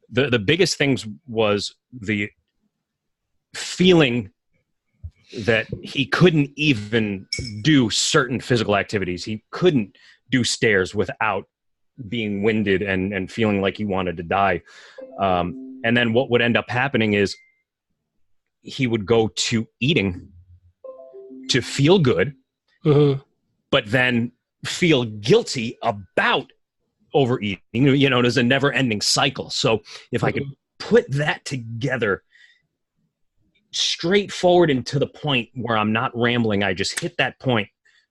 the biggest things was the feeling that he couldn't even do certain physical activities. He couldn't do stairs without being winded and feeling like he wanted to die. And then what would end up happening is he would go to eating to feel good, but then feel guilty about overeating. You know, there's a never ending cycle. So if I could put that together straightforward and to the point where I'm not rambling, I just hit that point,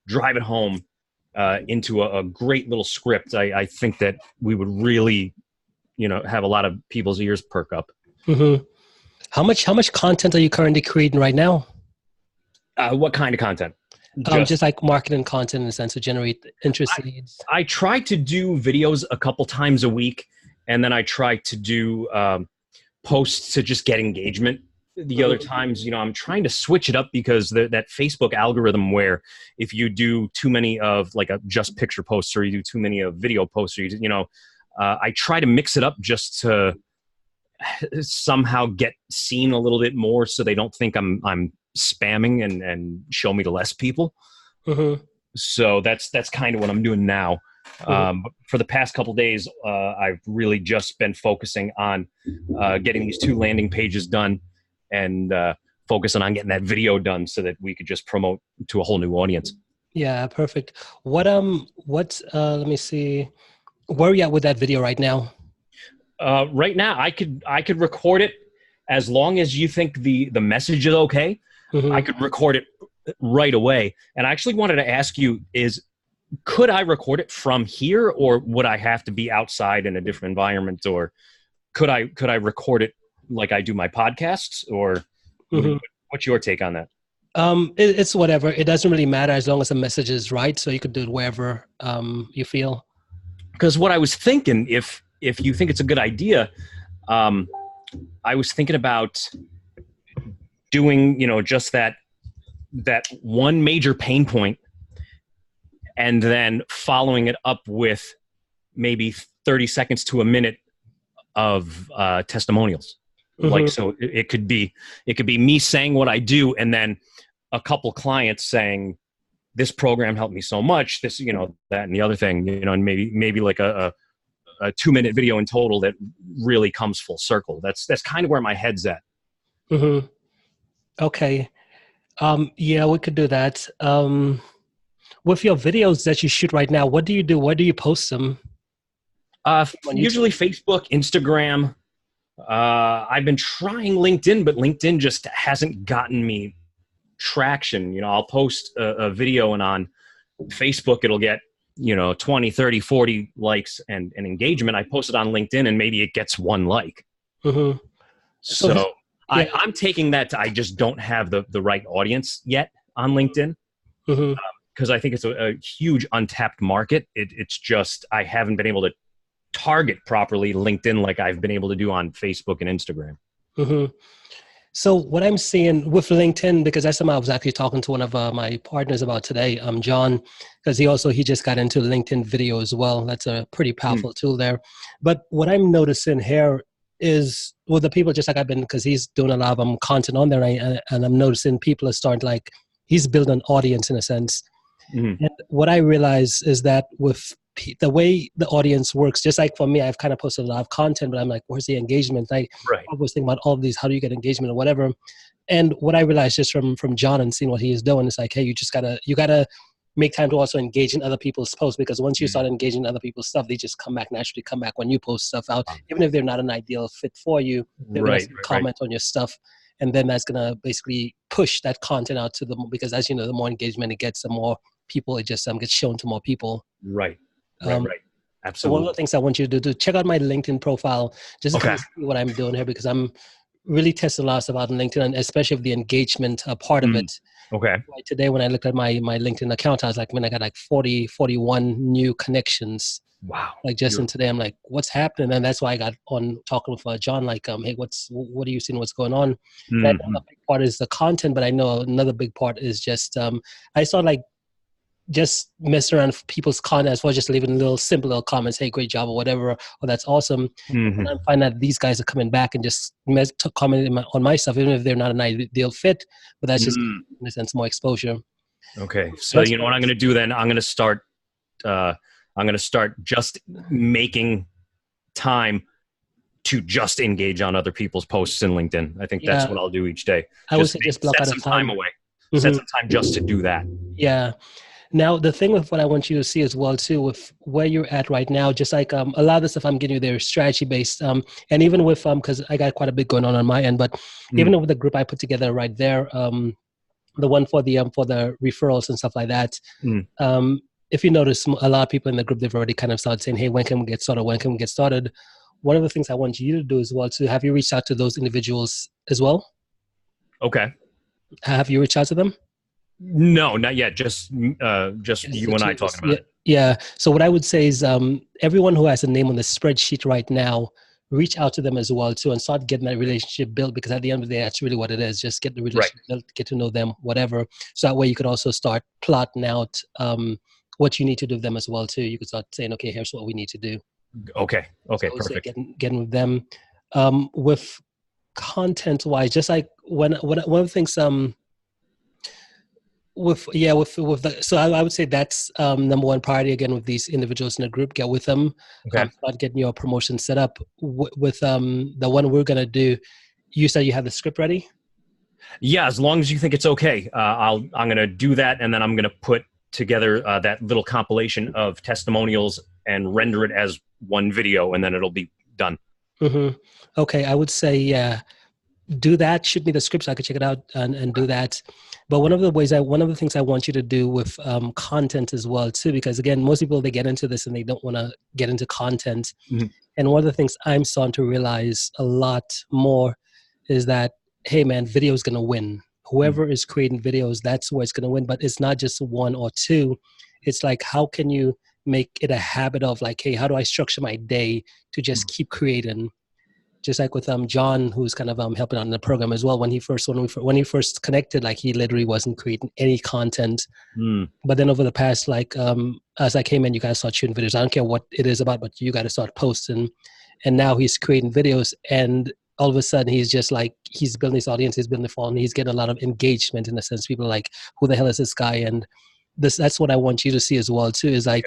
drive it home into a great little script, I think that we would really, you know, have a lot of people's ears perk up. How much content are you currently creating right now? What kind of content? Just like marketing content in a sense to generate interest leads. I try to do videos a couple times a week, and then I try to do posts to just get engagement. The other times, you know, I'm trying to switch it up because that Facebook algorithm where if you do too many of like a just picture posts or you do too many of video posts, or you know, I try to mix it up just to somehow get seen a little bit more so they don't think I'm spamming and show me to less people. So that's kind of what I'm doing now. For the past couple of days, I've really just been focusing on getting these 2 landing pages done and focusing on getting that video done so that we could just promote to a whole new audience. Yeah, perfect. What let me see. Where are you at with that video right now? Right now, I could record it as long as you think the message is okay. I could record it right away. And I actually wanted to ask you could I record it from here, or would I have to be outside in a different environment, or could I record it like I do my podcasts, or what's your take on that? It's whatever. It doesn't really matter as long as the message is right. So you could do it wherever you feel. Because what I was thinking, if you think it's a good idea, I was thinking about doing, you know, just that one major pain point, and then following it up with maybe 30 seconds to a minute of testimonials. Like, so it could be me saying what I do, and then a couple clients saying, this program helped me so much, this, you know, that and the other thing, you know, and maybe like a 2-minute video in total that really comes full circle. That's kind of where my head's at. Okay. Yeah, we could do that. With your videos that you shoot right now, what do you do? Where do you post them? Usually Facebook, Instagram. I've been trying LinkedIn, but LinkedIn just hasn't gotten me traction. You know, I'll post a video, and on Facebook, it'll get, you know, 20, 30, 40 likes and engagement. I post it on LinkedIn and maybe it gets 1 like. So I'm taking that to, I just don't have the right audience yet on LinkedIn. Because I think it's a huge untapped market. It's just, I haven't been able to target properly LinkedIn like I've been able to do on Facebook and Instagram. So what I'm seeing with LinkedIn, because that's something I was actually talking to one of my partners about today, John, because he just got into LinkedIn video as well. That's a pretty powerful tool there. But what I'm noticing here is with the people, just like I've been, because he's doing a lot of content on there, and I'm noticing people are starting to, like, he's building an audience in a sense. And what I realize is that with the way the audience works, just like for me, I've kind of posted a lot of content, but I'm like, where's the engagement? I was thinking about all of these, how do you get engagement or whatever? And what I realized just from John and seeing what he is doing is like, hey, you gotta make time to also engage in other people's posts, because once you start engaging in other people's stuff, they just naturally come back when you post stuff out, even if they're not an ideal fit for you. They're gonna comment on your stuff. And then that's going to basically push that content out to them, because as you know, the more engagement it gets, the more people it just gets shown to more people. Right. Absolutely. So one of the things I want you to do, check out my LinkedIn profile, just to see what I'm doing here, because I'm really testing a lot of stuff out on LinkedIn, and especially with the engagement part of it. Okay. Like today, when I looked at my LinkedIn account, I was like, man, I got like 41 new connections. Wow. Like just in today, I'm like, what's happening? And that's why I got on talking with John, like, hey, what are you seeing? What's going on? And a big part is the content, but I know another big part is just, I saw like just messing around with people's content as well as just leaving little simple little comments, hey, great job or whatever, or that's awesome. And I find that these guys are coming back and just commenting on my stuff, even if they're not an ideal fit, but that's just in a sense more exposure. Okay, so you know what I'm going to do then? I'm going to start just making time to just engage on other people's posts in LinkedIn. I think that's what I'll do each day. I would say just block out some time away. Set some time just to do that. Yeah. Now, the thing with what I want you to see as well, too, with where you're at right now, just like a lot of the stuff I'm getting you there is strategy-based. And even with, because I got quite a bit going on my end, but even with the group I put together right there, the one for the referrals and stuff like that, if you notice, a lot of people in the group, they've already kind of started saying, hey, when can we get started? When can we get started? One of the things I want you to do as well, too, have you reached out to those individuals as well? Okay. Have you reached out to them? No, not yet. Just you and I talking about it. Yeah. So what I would say is everyone who has a name on the spreadsheet right now, reach out to them as well too and start getting that relationship built, because at the end of the day, that's really what it is. Just get the relationship built, get to know them, whatever. So that way you could also start plotting out what you need to do with them as well too. You could start saying, okay, here's what we need to do. Okay, so perfect. Getting with them. With content-wise, just like one of the things so I would say that's number one priority again with these individuals in the group. Get with them, start getting your promotion set up. With the one we're gonna do, you said you have the script ready? Yeah, as long as you think it's okay, I'm gonna do that, and then I'm gonna put together that little compilation of testimonials and render it as one video, and then it'll be done. Okay, I would say do that. Shoot me the script so I could check it out and do that. But one of the things I want you to do with content as well too, because again, most people, they get into this and they don't want to get into content. And one of the things I'm starting to realize a lot more is that, hey man, video is going to win. Whoever is creating videos, that's where it's going to win. But it's not just one or two. It's like, how can you make it a habit of like, hey, how do I structure my day to just keep creating? Just like with John, who's kind of helping out in the program as well. When he first connected, like he literally wasn't creating any content. But then over the past, like as I came in, you guys start shooting videos. I don't care what it is about, but you got to start posting. And now he's creating videos, and all of a sudden he's just like, he's building his audience, he's building the following, he's getting a lot of engagement in a sense. People are like, who the hell is this guy? And that's what I want you to see as well too, is like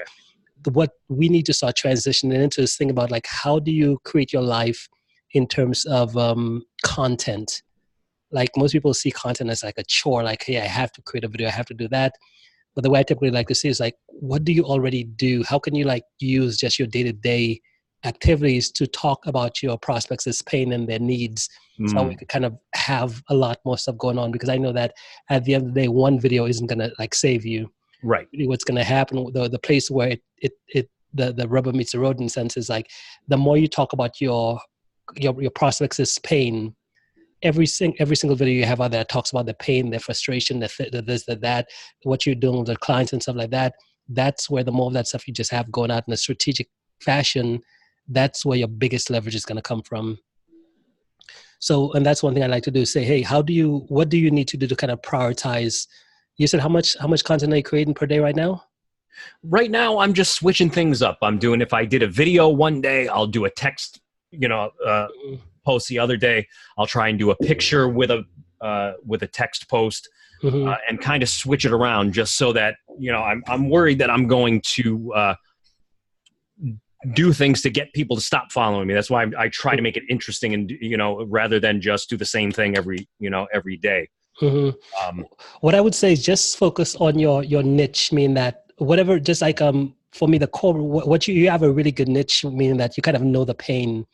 what we need to start transitioning into this thing about like, how do you create your life in terms of content? Like most people see content as like a chore, like, hey, I have to create a video, I have to do that. But the way I typically like to see is like, what do you already do? How can you like use just your day-to-day activities to talk about your prospects' pain and their needs? So we could kind of have a lot more stuff going on, because I know that at the end of the day, one video isn't going to like save you. Right. Really what's going to happen, the place where the rubber meets the road in a sense is like, the more you talk about your prospects' pain, every single video you have out there talks about the pain, their frustration, the this, that, what you're doing with the clients and stuff like that. That's where the more of that stuff you just have going out in a strategic fashion, that's where your biggest leverage is going to come from. So, and that's one thing I like to do, say, hey, what do you need to do to kind of prioritize? You said how much content are you creating per day right now? Right now, I'm just switching things up. I'm doing, if I did a video one day, I'll do a text, post the other day. I'll try and do a picture with a text post, and kind of switch it around, just so that, I'm worried that I'm going to do things to get people to stop following me. That's why I try to make it interesting, and rather than just do the same thing every day. What I would say is just focus on your niche, meaning that whatever, just like for me, the core, what you have a really good niche, meaning that you kind of know the pain.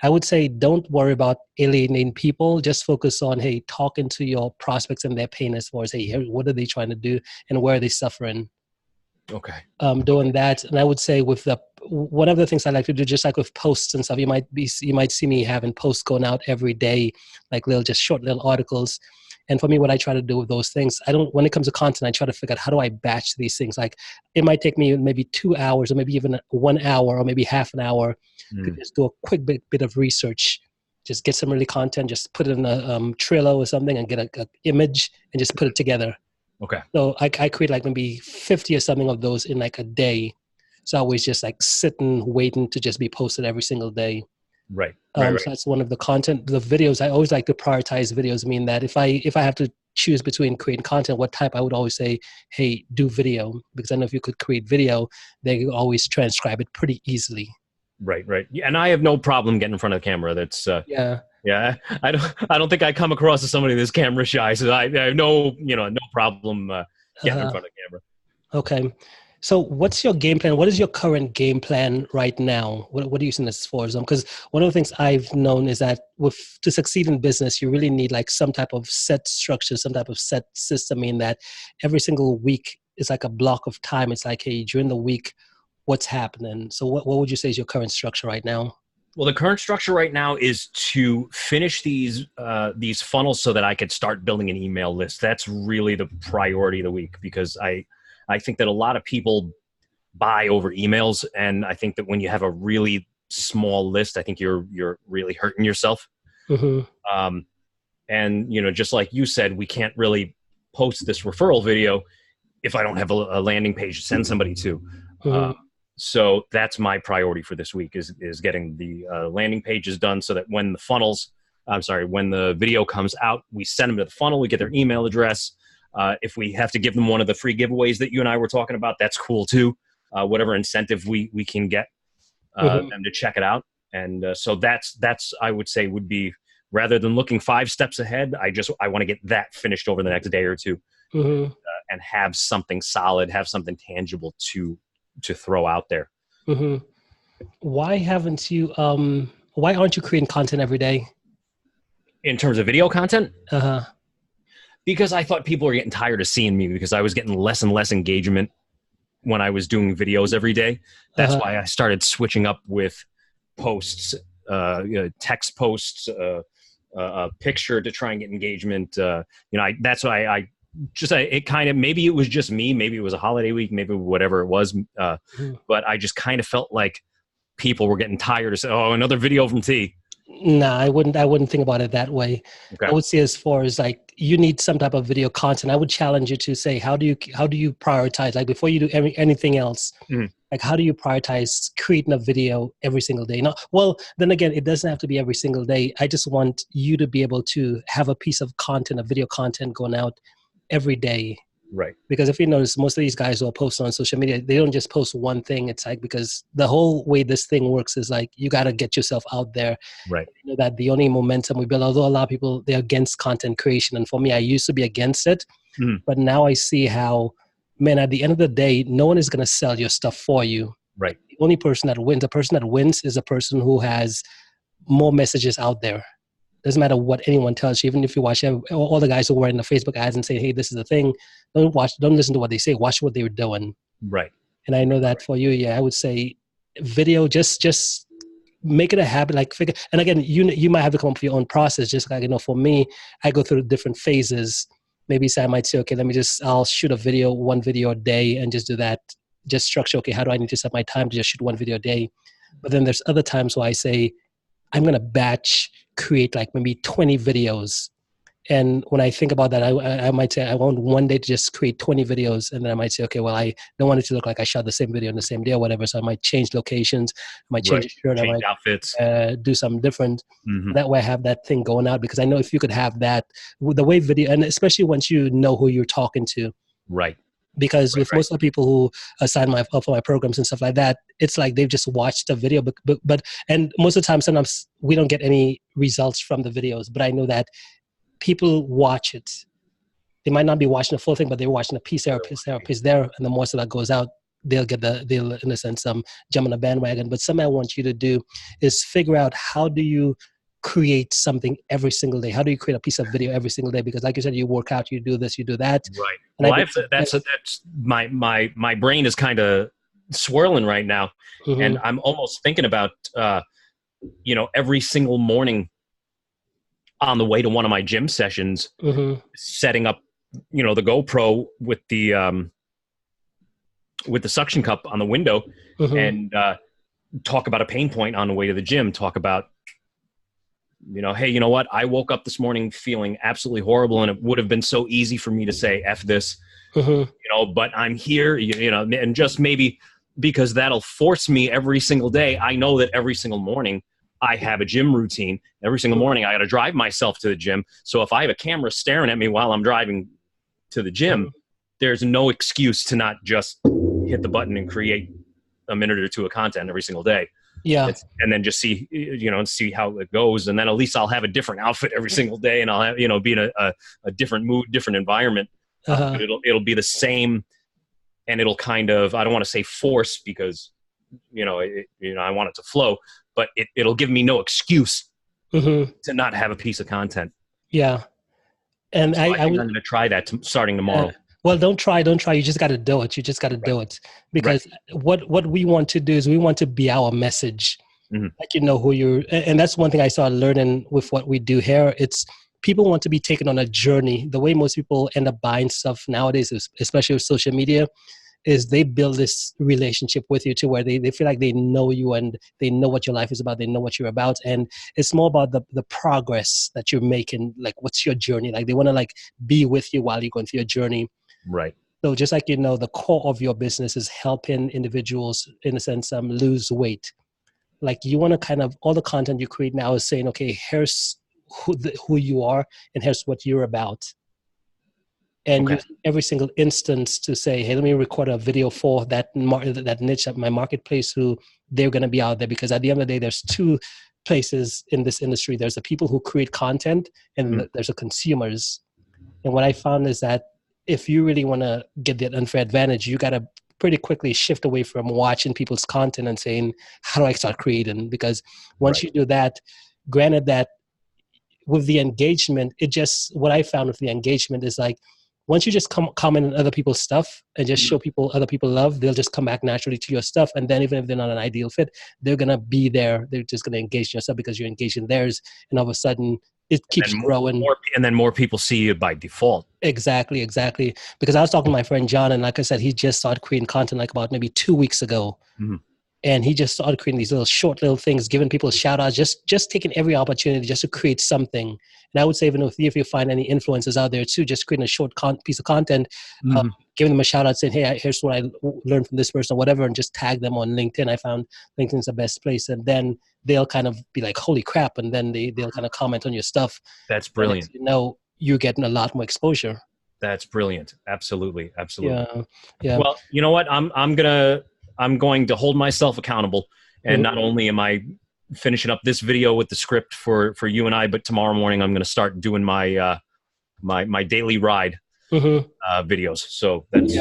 I would say don't worry about alienating people. Just focus on, hey, talking to your prospects and their pain as far as, hey, what are they trying to do and where are they suffering? Okay. Doing that. And I would say with one of the things I like to do, just like with posts and stuff, you might see me having posts going out every day, like short little articles. And for me, what I try to do with those things, when it comes to content, I try to figure out how do I batch these things. Like it might take me maybe 2 hours or maybe even 1 hour or maybe half an hour to just do a quick bit of research, just get some really content, just put it in a Trello or something and get an image and just put it together. Okay. So I create like maybe 50 or something of those in like a day. So I was just like sitting, waiting to just be posted every single day. Right. Right. So that's one of the content, the videos. I always like to prioritize videos. I mean that if I have to choose between creating content, what type, I would always say, hey, do video, because I know if you could create video, they could always transcribe it pretty easily. Right. Right. Yeah, and I have no problem getting in front of the camera. That's Yeah. yeah. I don't think I come across as somebody that's camera shy. So I have no no problem getting in Uh, front of the camera. okay. So what's your game plan? What is your current game plan right now? What are you using this for? Because one of the things I've known is that to succeed in business, you really need like some type of set structure, some type of set system in that every single week is like a block of time. It's like, hey, during the week, what's happening? So what would you say is your current structure right now? Well, the current structure right now is to finish these funnels so that I could start building an email list. That's really the priority of the week, because I think that a lot of people buy over emails, and I think that when you have a really small list, I think you're really hurting yourself. Mm-hmm. And just like you said, we can't really post this referral video if I don't have a landing page to send somebody to. Mm-hmm. So that's my priority for this week is getting the landing pages done, so that when the video comes out, we send them to the funnel, we get their email address. If we have to give them one of the free giveaways that you and I were talking about, that's cool too. Whatever incentive we can get them to check it out. And so that's I would say would be, rather than looking 5 steps ahead, I want to get that finished over the next day or two, and have something solid, have something tangible to throw out there. Why haven't you? Why aren't you creating content every day? In terms of video content? Uh-huh. Because I thought people were getting tired of seeing me, because I was getting less and less engagement when I was doing videos every day. That's why I started switching up with posts, text posts, a picture to try and get engagement. That's why it kind of, maybe it was just me, maybe it was a holiday week, maybe whatever it was. But I just kind of felt like people were getting tired of saying, oh, another video from T. Nah, I wouldn't think about it that way. Okay. I would say, as far as like, you need some type of video content, I would challenge you to say, how do you prioritize, like, before you do anything else, like, how do you prioritize creating a video every single day? No, well, then again, it doesn't have to be every single day. I just want you to be able to have a piece of content, a video content going out every day. Right. Because if you notice, most of these guys who are posting on social media, they don't just post one thing. It's like, because the whole way this thing works is like, you got to get yourself out there. Right. You know that the only momentum we build, although a lot of people, they're against content creation. And for me, I used to be against it. But now I see how, man, at the end of the day, no one is going to sell your stuff for you. Right. The only person that wins, the person that wins is a person who has more messages out there. Doesn't matter what anyone tells you. Even if you watch all the guys who were in the Facebook ads and say, hey, this is the thing, don't listen to what they say. Watch what they were doing. Right. And I know that for you, yeah, I would say video, just make it a habit. Like, figure, and again, you might have to come up with your own process. Just like, for me, I go through different phases. Maybe I might say, okay, I'll shoot one video a day, and just do that. Just structure, okay, how do I need to set my time to just shoot one video a day? But then there's other times where I say, I'm going to batch create like maybe 20 videos. And when I think about that, I might say I want one day to just create 20 videos. And then I might say, okay, well, I don't want it to look like I shot the same video on the same day or whatever. So I might change locations, I might change the shirt, change outfits, do something different. That way I have that thing going out, because I know if you could have that, the way video, and especially once you know who you're talking to. Right. Because with most of the people who sign up for my programs and stuff like that, it's like they've just watched the video, but and most of the time, sometimes we don't get any results from the videos. But I know that people watch it. They might not be watching the full thing, but they're watching a piece there, a piece there, a piece there, and the more so that goes out, they'll in a sense jump on the bandwagon. But something I want you to do is figure out, how do you create something every single day? How do you create a piece of video every single day? Because like you said, you work out, you do this, you do that. Right. And well, that's my brain is kind of swirling right now. And I'm almost thinking about, every single morning on the way to one of my gym sessions, setting up, the GoPro with the suction cup on the window, and talk about a pain point on the way to the gym, talk about, hey, you know what? I woke up this morning feeling absolutely horrible, and it would have been so easy for me to say, F this. but I'm here, and just maybe because that'll force me every single day. I know that every single morning I have a gym routine. Every single morning I got to drive myself to the gym. So if I have a camera staring at me while I'm driving to the gym, there's no excuse to not just hit the button and create a minute or two of content every single day. Yeah. And then just see, see how it goes. And then at least I'll have a different outfit every single day, and I'll have, be in a different mood, different environment. But it'll be the same, and it'll kind of, I don't want to say force, because, I want it to flow, but it'll give me no excuse to not have a piece of content. Yeah. And so I'm going to try that starting tomorrow. Well, don't try. You just got to do it. You just got to do it, because what we want to do is we want to be our message. Like, who you're, and that's one thing I started learning with what we do here. It's people want to be taken on a journey. The way most people end up buying stuff nowadays, especially with social media, is they build this relationship with you to where they feel like they know you and they know what your life is about. They know what you're about. And it's more about the progress that you're making. Like, what's your journey? Like, they want to be with you while you're going through your journey. Right. So just like, the core of your business is helping individuals, in a sense, lose weight. Like, you want to kind of, all the content you create now is saying, okay, here's who you are and here's what you're about. And use every single instance to say, hey, let me record a video for that niche at my marketplace, who they're going to be out there. Because at the end of the day, there's two places in this industry. There's the people who create content, and there's the consumers. And what I found is that if you really want to get that unfair advantage, you got to pretty quickly shift away from watching people's content and saying, how do I start creating? Because once you do that, granted that with the engagement, what I found with the engagement is like, once you just comment on other people's stuff and just show people other people love, they'll just come back naturally to your stuff. And then even if they're not an ideal fit, they're going to be there. They're just going to engage in your stuff because you're engaged in theirs. And all of a sudden, it keeps growing. And then more people see you by default. Exactly. Because I was talking to my friend John, and like I said, he just started creating content like about maybe 2 weeks ago. And he just started creating these little things, giving people shout outs, just taking every opportunity just to create something. And I would say, even if you find any influencers out there too, just creating a short piece of content, giving them a shout out, saying, hey, here's what I learned from this person or whatever, and just tag them on LinkedIn. I found LinkedIn's the best place. And then they'll kind of be like, holy crap. And then they'll kind of comment on your stuff. That's brilliant. You're getting a lot more exposure. That's brilliant. Absolutely. Yeah. Well, you know what? I'm going to hold myself accountable. And not only am I finishing up this video with the script for you and I, but tomorrow morning I'm going to start doing my my daily ride videos. So that's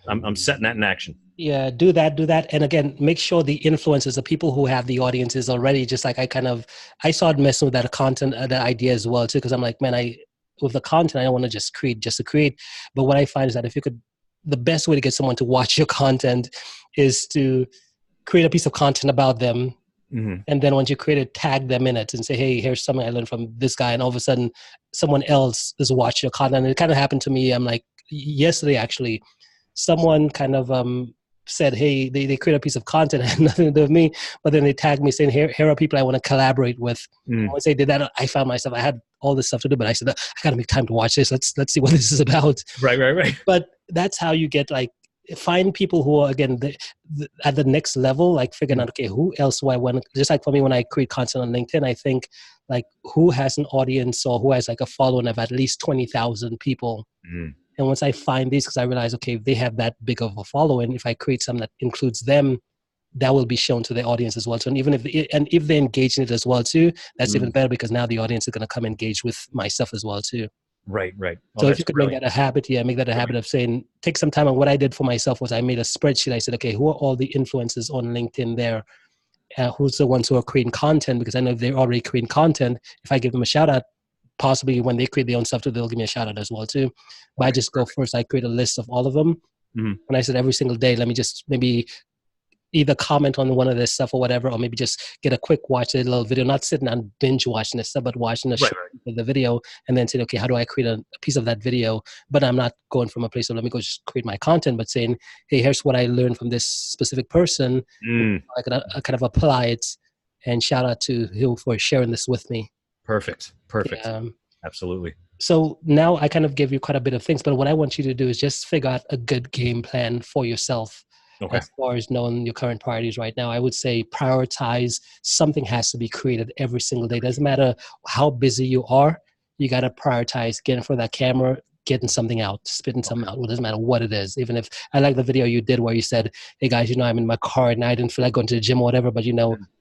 I'm setting that in action. Yeah, do that. And again, make sure the influencers, the people who have the audiences already, just like I started messing with that content, that idea as well too, because I'm like, man, with the content, I don't want to just create just to create. But what I find is that the best way to get someone to watch your content is to create a piece of content about them. And then once you create it, tag them in it and say, hey, here's something I learned from this guy. And all of a sudden someone else is watching your content. And it kind of happened to me. I'm like, yesterday, actually, someone kind of said, hey, they create a piece of content that had nothing to do with me, but then they tagged me saying, here are people I want to collaborate with. Once they did that, I found myself, I had all this stuff to do, but I said, I got to make time to watch this. Let's see what this is about. Right. But that's how you get find people who are, again, at the next level, like figuring out, okay, who else do I want? Just like for me, when I create content on LinkedIn, I think like who has an audience or who has like a following of at least 20,000 people. And once I find these, because I realize, okay, if they have that big of a following, if I create something that includes them, that will be shown to the audience as well. So, and even if they engage in it as well too, that's even better, because now the audience is going to come engage with my stuff as well too. Right. So if you could make that a habit, make that a habit of saying, take some time. And what I did for myself was I made a spreadsheet. I said, okay, who are all the influencers on LinkedIn there? Who's the ones who are creating content? Because I know if they're already creating content, if I give them a shout out, possibly when they create their own stuff too, they'll give me a shout out as well too. But I just go first. I create a list of all of them. And I said every single day, let me just maybe either comment on one of this stuff or whatever, or maybe just get a quick watch, a little video, not sitting and binge watching this stuff, but watching the video, and then saying, okay, how do I create a piece of that video? But I'm not going from a place of, let me go just create my content, but saying, hey, here's what I learned from this specific person. I can kind of apply it, and shout out to him for sharing this with me. Perfect. Absolutely. So now I kind of gave you quite a bit of things, but what I want you to do is just figure out a good game plan for yourself. Okay. As far as knowing your current priorities right now, I would say prioritize. Something has to be created every single day. Doesn't matter how busy you are, you got to prioritize getting for that camera, getting something out, spitting something out. It doesn't matter what it is. Even if I like the video you did where you said, hey guys, I'm in my car and I didn't feel like going to the gym or whatever, but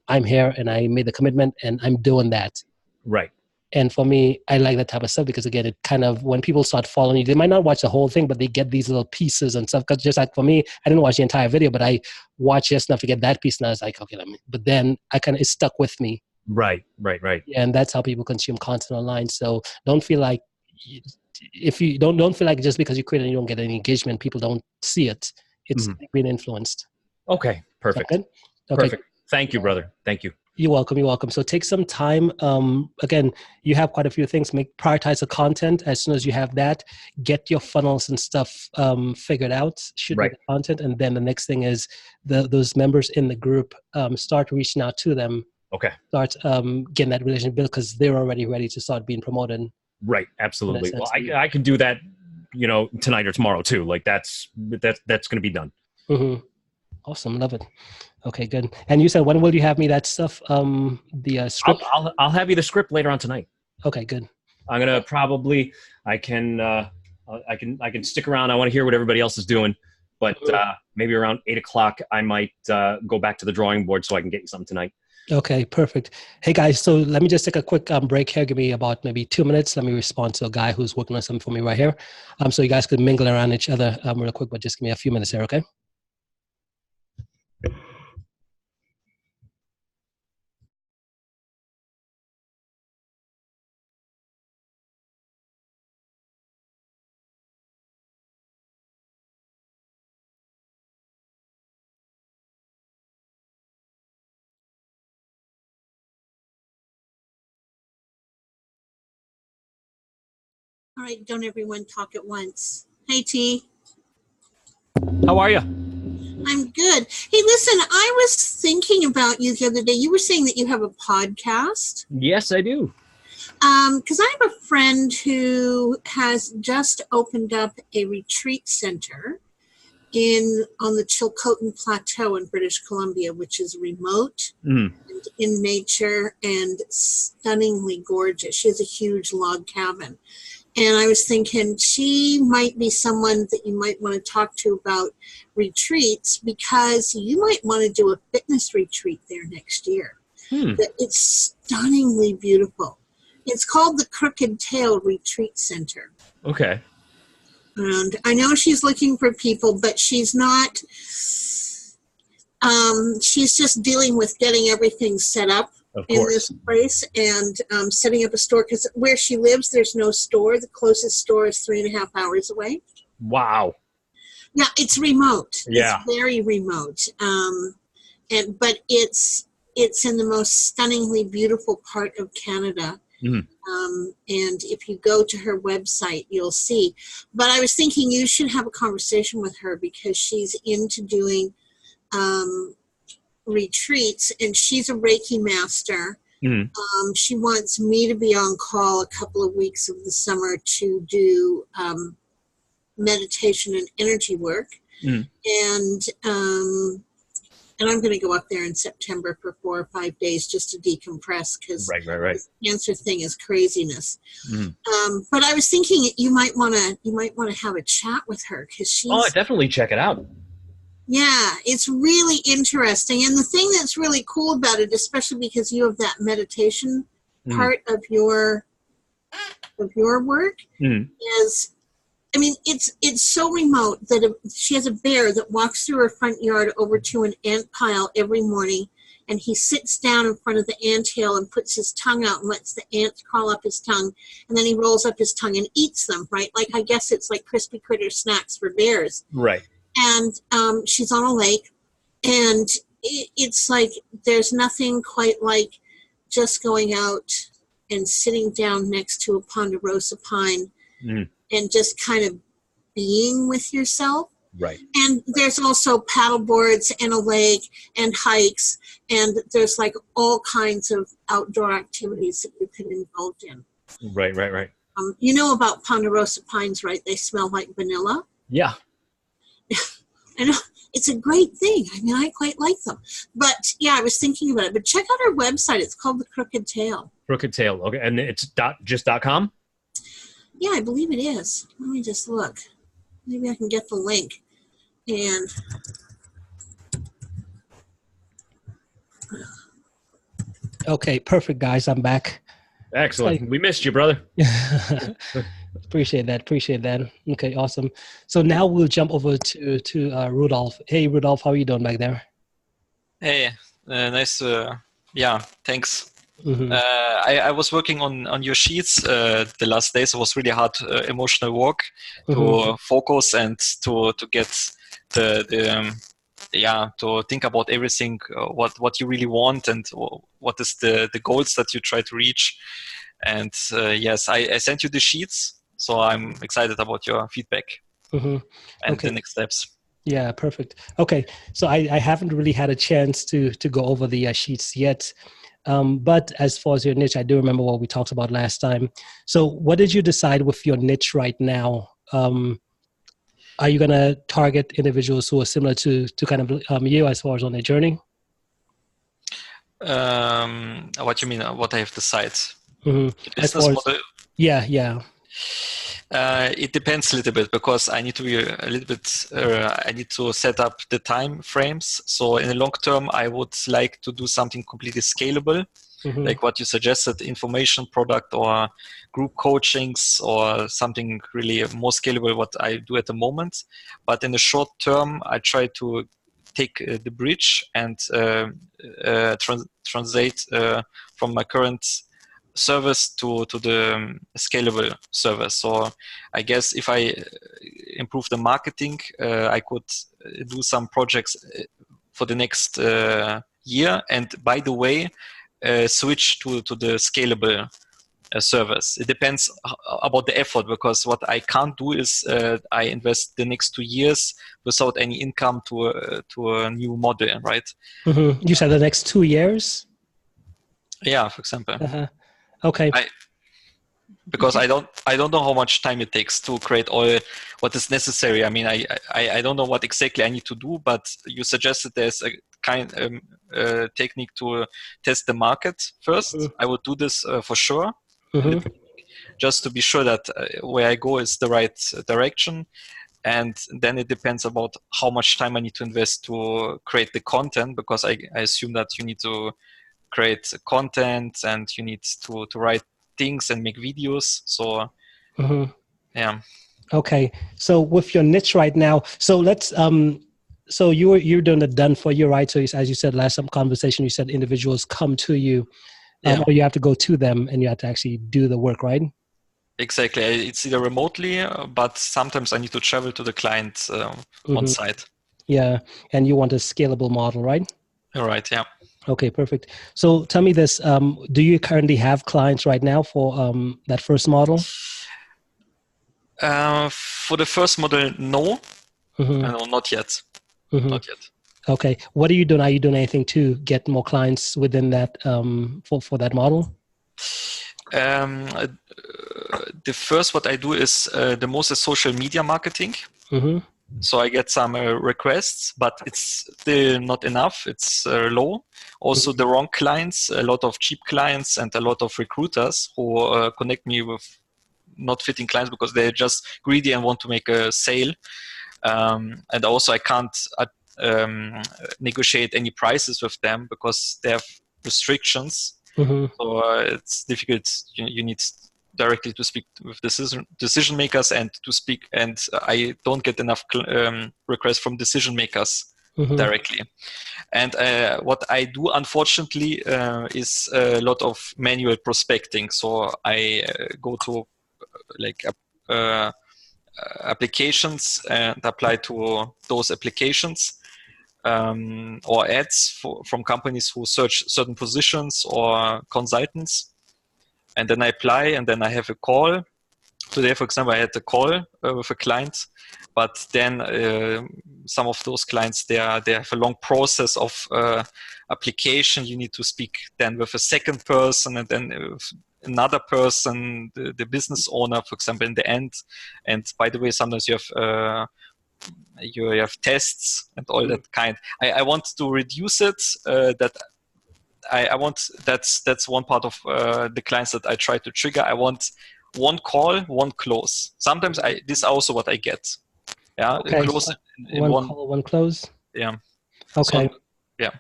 I'm here and I made the commitment and I'm doing that. Right. And for me, I like that type of stuff because again, it kind of, when people start following you, they might not watch the whole thing, but they get these little pieces and stuff. Because just like for me, I didn't watch the entire video, but I watched just enough to get that piece. And I was like, okay, but then it stuck with me. Right. Yeah, and that's how people consume content online. So don't feel like, if you don't feel like just because you create and you don't get any engagement, people don't see it. It's being influenced. Okay. Perfect. Okay. Perfect. Thank you, brother. Thank you. You're welcome. So take some time. Again, you have quite a few things. Prioritize the content. As soon as you have that, get your funnels and stuff figured out. Shoot the content, and then the next thing is those members in the group. Start reaching out to them. Okay. Start getting that relationship built because they're already ready to start being promoted. Right. Absolutely. Well, I can do that. Tonight or tomorrow too. Like that's going to be done. Mm-hmm. Awesome. Love it. Okay, good. And you said, when will you have me that stuff? The script? I'll have you the script later on tonight. Okay, good. I'm going to I can stick around. I want to hear what everybody else is doing, but maybe around 8:00, I might go back to the drawing board so I can get you something tonight. Okay, perfect. Hey guys, so let me just take a quick break here. Give me about maybe 2 minutes. Let me respond to a guy who's working on something for me right here. So you guys could mingle around each other real quick, but just give me a few minutes here, okay? All right, don't everyone talk at once. Hey, T. How are you? I'm good. Hey, listen, I was thinking about you the other day. You were saying that you have a podcast. Yes, I do. Because I have a friend who has just opened up a retreat center on the Chilcotin Plateau in British Columbia, which is remote and in nature and stunningly gorgeous. She has a huge log cabin. And I was thinking she might be someone that you might want to talk to about retreats, because you might want to do a fitness retreat there next year. It's stunningly beautiful. It's called the Crooked Tail Retreat Center. Okay. And I know she's looking for people, but she's not. She's just dealing with getting everything set up in this place and setting up a store, because where she lives, there's no store. The closest store is 3.5 hours away. Wow. Yeah, it's remote. Yeah. It's very remote. But it's in the most stunningly beautiful part of Canada. And if you go to her website, you'll see. But I was thinking you should have a conversation with her, because she's into doing retreats, and she's a Reiki master. She wants me to be on call a couple of weeks of the summer to do meditation and energy work. And I'm going to go up there in September for 4 or 5 days just to decompress, because this cancer thing is craziness. But I was thinking you might want to have a chat with her, because she's. Oh, definitely check it out. Yeah, it's really interesting. And the thing that's really cool about it, especially because you have that meditation part of your work, is, I mean, it's so remote that she has a bear that walks through her front yard over to an ant pile every morning, and he sits down in front of the anthill and puts his tongue out and lets the ants crawl up his tongue, and then he rolls up his tongue and eats them, right? Like, I guess it's like crispy critter snacks for bears. Right. And she's on a lake, and it's like there's nothing quite like just going out and sitting down next to a ponderosa pine and just kind of being with yourself. Right. And there's also paddle boards and a lake and hikes, and there's like all kinds of outdoor activities that you can involve in. Right. You know about Ponderosa pines, right? They smell like vanilla. Yeah. I know it's a great thing. I mean, I quite like them. But yeah, I was thinking about it. But check out our website. It's called The Crooked Tail. Crooked Tail. Okay, and it's just .com. Yeah, I believe it is. Let me just look. Maybe I can get the link. And Okay, perfect, guys. I'm back. Excellent. We missed you, brother. Appreciate that. Appreciate that. Okay, awesome. So now we'll jump over to Rudolph. Hey, Rudolph, how are you doing back there? Hey, nice. Yeah, thanks. Mm-hmm. I was working on your sheets the last days. It was really hard emotional work to Mm-hmm. focus and to get to think about everything, what you really want and what is the goals that you try to reach. And yes, I sent you the sheets, so I'm excited about your feedback Mm-hmm. and Okay. the next steps. Yeah, perfect. Okay, so I haven't really had a chance to go over the sheets yet. But as far as your niche, I do remember what we talked about last time. So what did you decide with your niche right now? Are you going to target individuals who are similar to kind of you as far as on their journey? What you mean? What I have decided? Mm-hmm. The As business far as, model. yeah. It depends a little bit because I need to be a little bit. I need to set up the time frames. So in the long term, I would like to do something completely scalable, Mm-hmm. like what you suggested, information product or group coachings or something really more scalable. What I do at the moment, but in the short term, I try to take the bridge and translate from my current service to the scalable service. So I guess if I improve the marketing, I could do some projects for the next year. And by the way, switch to the scalable service. It depends about the effort because what I can't do is I invest the next 2 years without any income to a new model, right? Mm-hmm. You said the next 2 years? Yeah, for example. Uh-huh. Okay. Because I don't know how much time it takes to create all what is necessary. I mean, I don't know what exactly I need to do, but you suggested there's a kind technique to test the market first. Mm-hmm. I would do this for sure, Mm-hmm. just to be sure that where I go is the right direction. And then it depends about how much time I need to invest to create the content, because I assume that you need to create content and you need to write things and make videos. So Mm-hmm. yeah. Okay. So with your niche right now, so let's so you're doing it done for you, right? So as you said last some conversation, you said individuals come to you, or you have to go to them and you have to actually do the work, right? Exactly. It's either remotely, but sometimes I need to travel to the client on site. Yeah, and you want a scalable model, right? All right. Yeah. Okay, perfect. So tell me this: do you currently have clients right now for that first model? For the first model, no. No, not yet. Not yet. Okay. What are you doing? Are you doing anything to get more clients within that for that model? The first what I do is the most is social media marketing. So I get some requests, but it's still not enough. It's low. Also, the wrong clients, a lot of cheap clients and a lot of recruiters who connect me with not fitting clients because they're just greedy and want to make a sale. And also I can't negotiate any prices with them because they have restrictions. So it's difficult. You need directly to speak with decision makers and to speak. And I don't get enough requests from decision makers directly. And what I do, unfortunately, is a lot of manual prospecting. So I go to applications and apply to those applications or ads from companies who search certain positions or consultants. And then I apply and then I have a call. Today, for example, I had a call with a client, but then some of those clients, they have a long process of application. You need to speak then with a second person and then another person, the business owner, for example, in the end. And by the way, sometimes you have tests and all that kind. I want to reduce it. I want that's one part of the clients that I try to trigger. I want one call, one close. Sometimes this is also what I get. Yeah, Okay, close so in one call, one close. Yeah. Okay. So, yeah.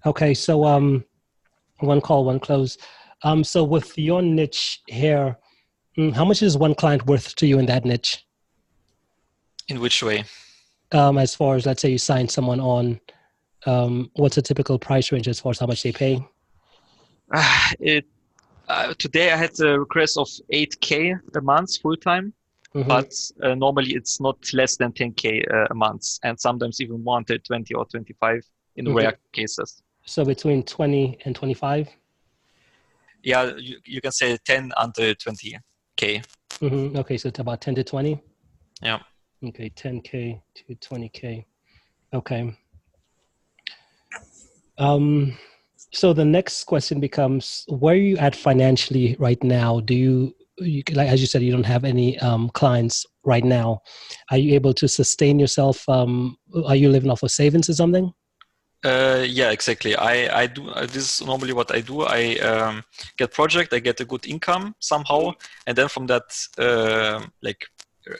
Okay, so one call, one close. So with your niche here, how much is one client worth to you in that niche? In which way? As far as, let's say you sign someone on, what's a typical price range as far as how much they pay? Today I had a request of 8K a month full time, but normally it's not less than 10K a month, and sometimes even more until 20 or 25 in rare cases. So between 20 and 25? Yeah, you can say 10 until 20K. Okay, so it's about 10 to 20? Yeah. Okay, 10K to 20K. Okay. So the next question becomes, where are you at financially right now? Do you like, as you said, you don't have any clients right now. Are you able to sustain yourself? Are you living off of savings or something? Yeah, exactly. I do. This is normally what I do. I get project. I get a good income somehow, and then from that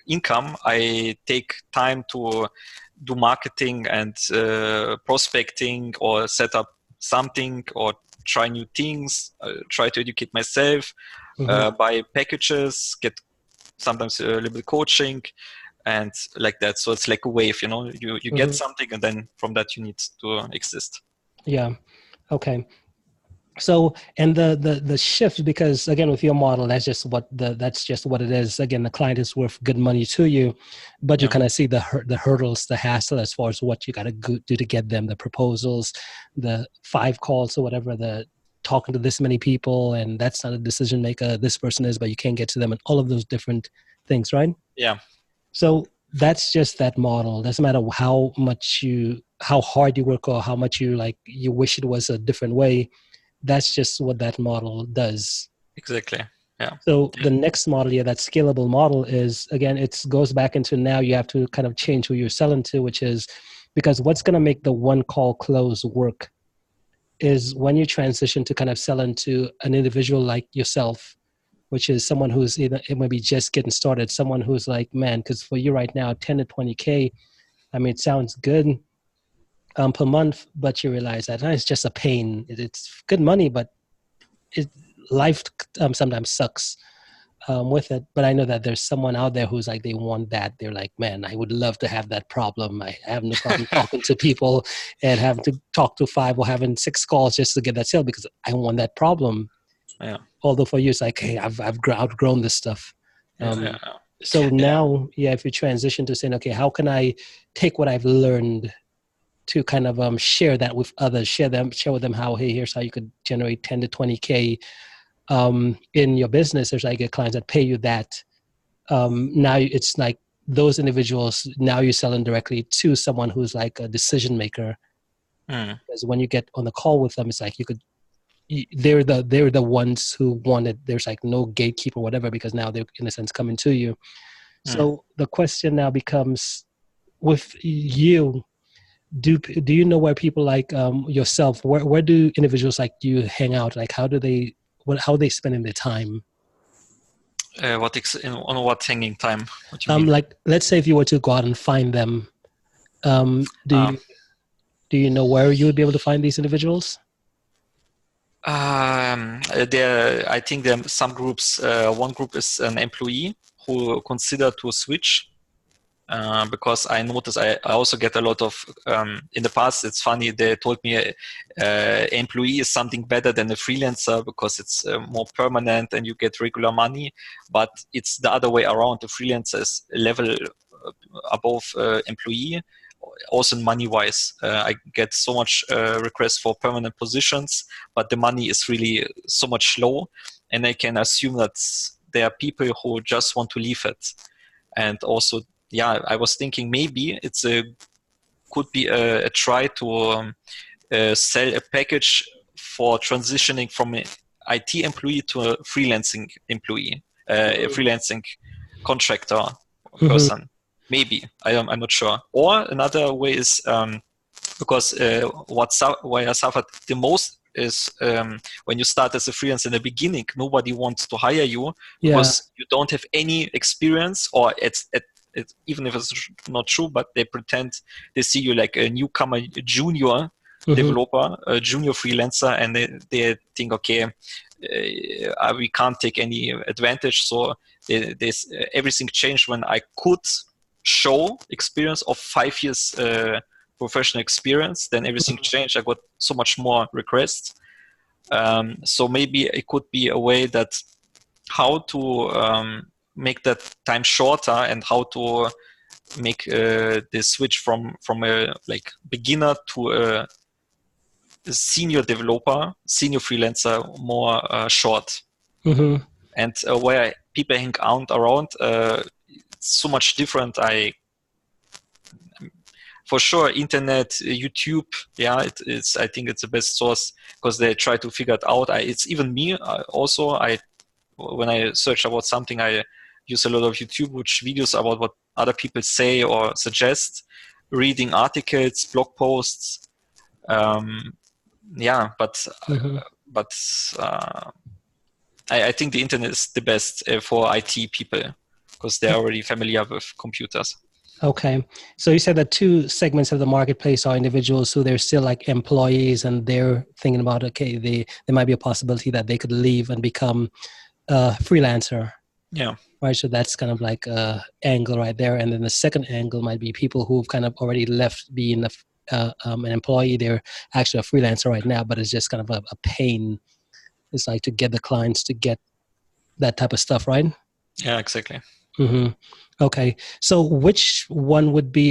income, I take time to do marketing and prospecting, or set up something, or try new things. Try to educate myself, buy packages, get sometimes a little bit coaching, and like that. So it's like a wave, you get something, and then from that you need to exist. Yeah. Okay. So, and the shift, because again, with your model, that's just what it is. Again, the client is worth good money to you, but you kind of see the hurdles, the hassle as far as what you got to do to get them, the proposals, the 5 calls or whatever, the talking to this many people, and that's not a decision maker. This person is, but you can't get to them, and all of those different things, right? Yeah. So that's just that model. Doesn't matter how hard you work or how much you wish it was a different way. That's just what that model does. Exactly. Yeah. So the next model, that scalable model is, again, it goes back into, now you have to kind of change who you're selling to, which is, because what's going to make the one call close work is when you transition to kind of selling to an individual like yourself, which is someone who's either, it might be just getting started, someone who's like, man, because for you right now, 10 to 20K, I mean, it sounds good per month, but you realize that it's just a pain. It's good money, but life sometimes sucks with it. But I know that there's someone out there who's like, they want that. They're like, man, I would love to have that problem. I have no problem talking to people and having to talk to 5 or having 6 calls just to get that sale, because I want that problem. Yeah. Although for you, it's like, hey, I've outgrown this stuff. So now, if you transition to saying, okay, how can I take what I've learned to kind of share that with others, share with them how, hey, here's how you could generate 10 to 20K in your business. There's like clients that pay you that. Now it's like those individuals, now you're selling directly to someone who's like a decision maker. Because when you get on the call with them, it's like they're the ones who want it. There's like no gatekeeper or whatever, because now they're in a sense coming to you. So the question now becomes, with you, do you know where people like yourself, where do individuals like you hang out? Like how are they spending their time? On what hanging time? What do you mean? Like, let's say if you were to go out and find them, do you know where you would be able to find these individuals? I think there are some groups. One group is an employee who consider to switch. Because I noticed I also get a lot of, in the past, it's funny, they told me employee is something better than a freelancer because it's more permanent and you get regular money, but it's the other way around. The freelancer is a level above employee, also money-wise. I get so much requests for permanent positions, but the money is really so much low, and I can assume that there are people who just want to leave it. And also, I was thinking maybe could be a try to sell a package for transitioning from IT employee to a freelancing employee, a freelancing contractor person. Maybe I'm not sure. Or another way is because why I suffered the most is when you start as a freelancer in the beginning, nobody wants to hire you because you don't have any experience, or it's even if it's not true, but they pretend they see you like a newcomer, a junior developer, a junior freelancer, and they think, okay, we can't take any advantage. So everything changed when I could show experience of 5 years professional experience. Then everything changed. I got so much more requests. So maybe it could be a way that how to make that time shorter, and how to make the switch from a like beginner to a senior developer, senior freelancer more short. And where people hang out around, it's so much different. For sure, internet, YouTube, it's. I think it's the best source because they try to figure it out. It's even me also. When I search about something, I use a lot of YouTube videos about what other people say or suggest, reading articles, blog posts. I think the internet is the best for IT people because they're already familiar with computers. Okay. So you said that 2 segments of the marketplace are individuals who they're still like employees, and they're thinking about, okay, there might be a possibility that they could leave and become a freelancer. Yeah. Right. So that's kind of like a angle right there. And then the second angle might be people who've kind of already left being an employee. They're actually a freelancer right now, but it's just kind of a pain. It's like to get the clients to get that type of stuff, right? Yeah, exactly. Okay. So which one would be,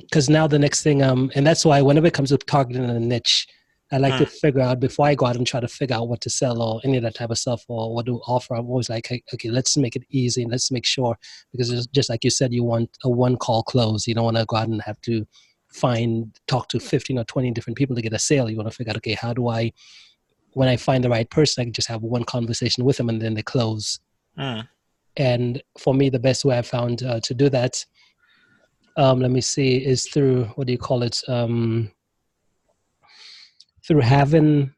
because now the next thing, and that's why whenever it comes to targeting a niche, I like to figure out before I go out and try to figure out what to sell or any of that type of stuff or what to offer. I'm always like, hey, okay, let's make it easy and let's make sure, because it's just like you said, you want a one-call close. You don't want to go out and have to talk to 15 or 20 different people to get a sale. You want to figure out, okay, how do I, when I find the right person, I can just have one conversation with them and then they close. And for me, the best way I found to do that, let me see, is through, what do you call it? Through having,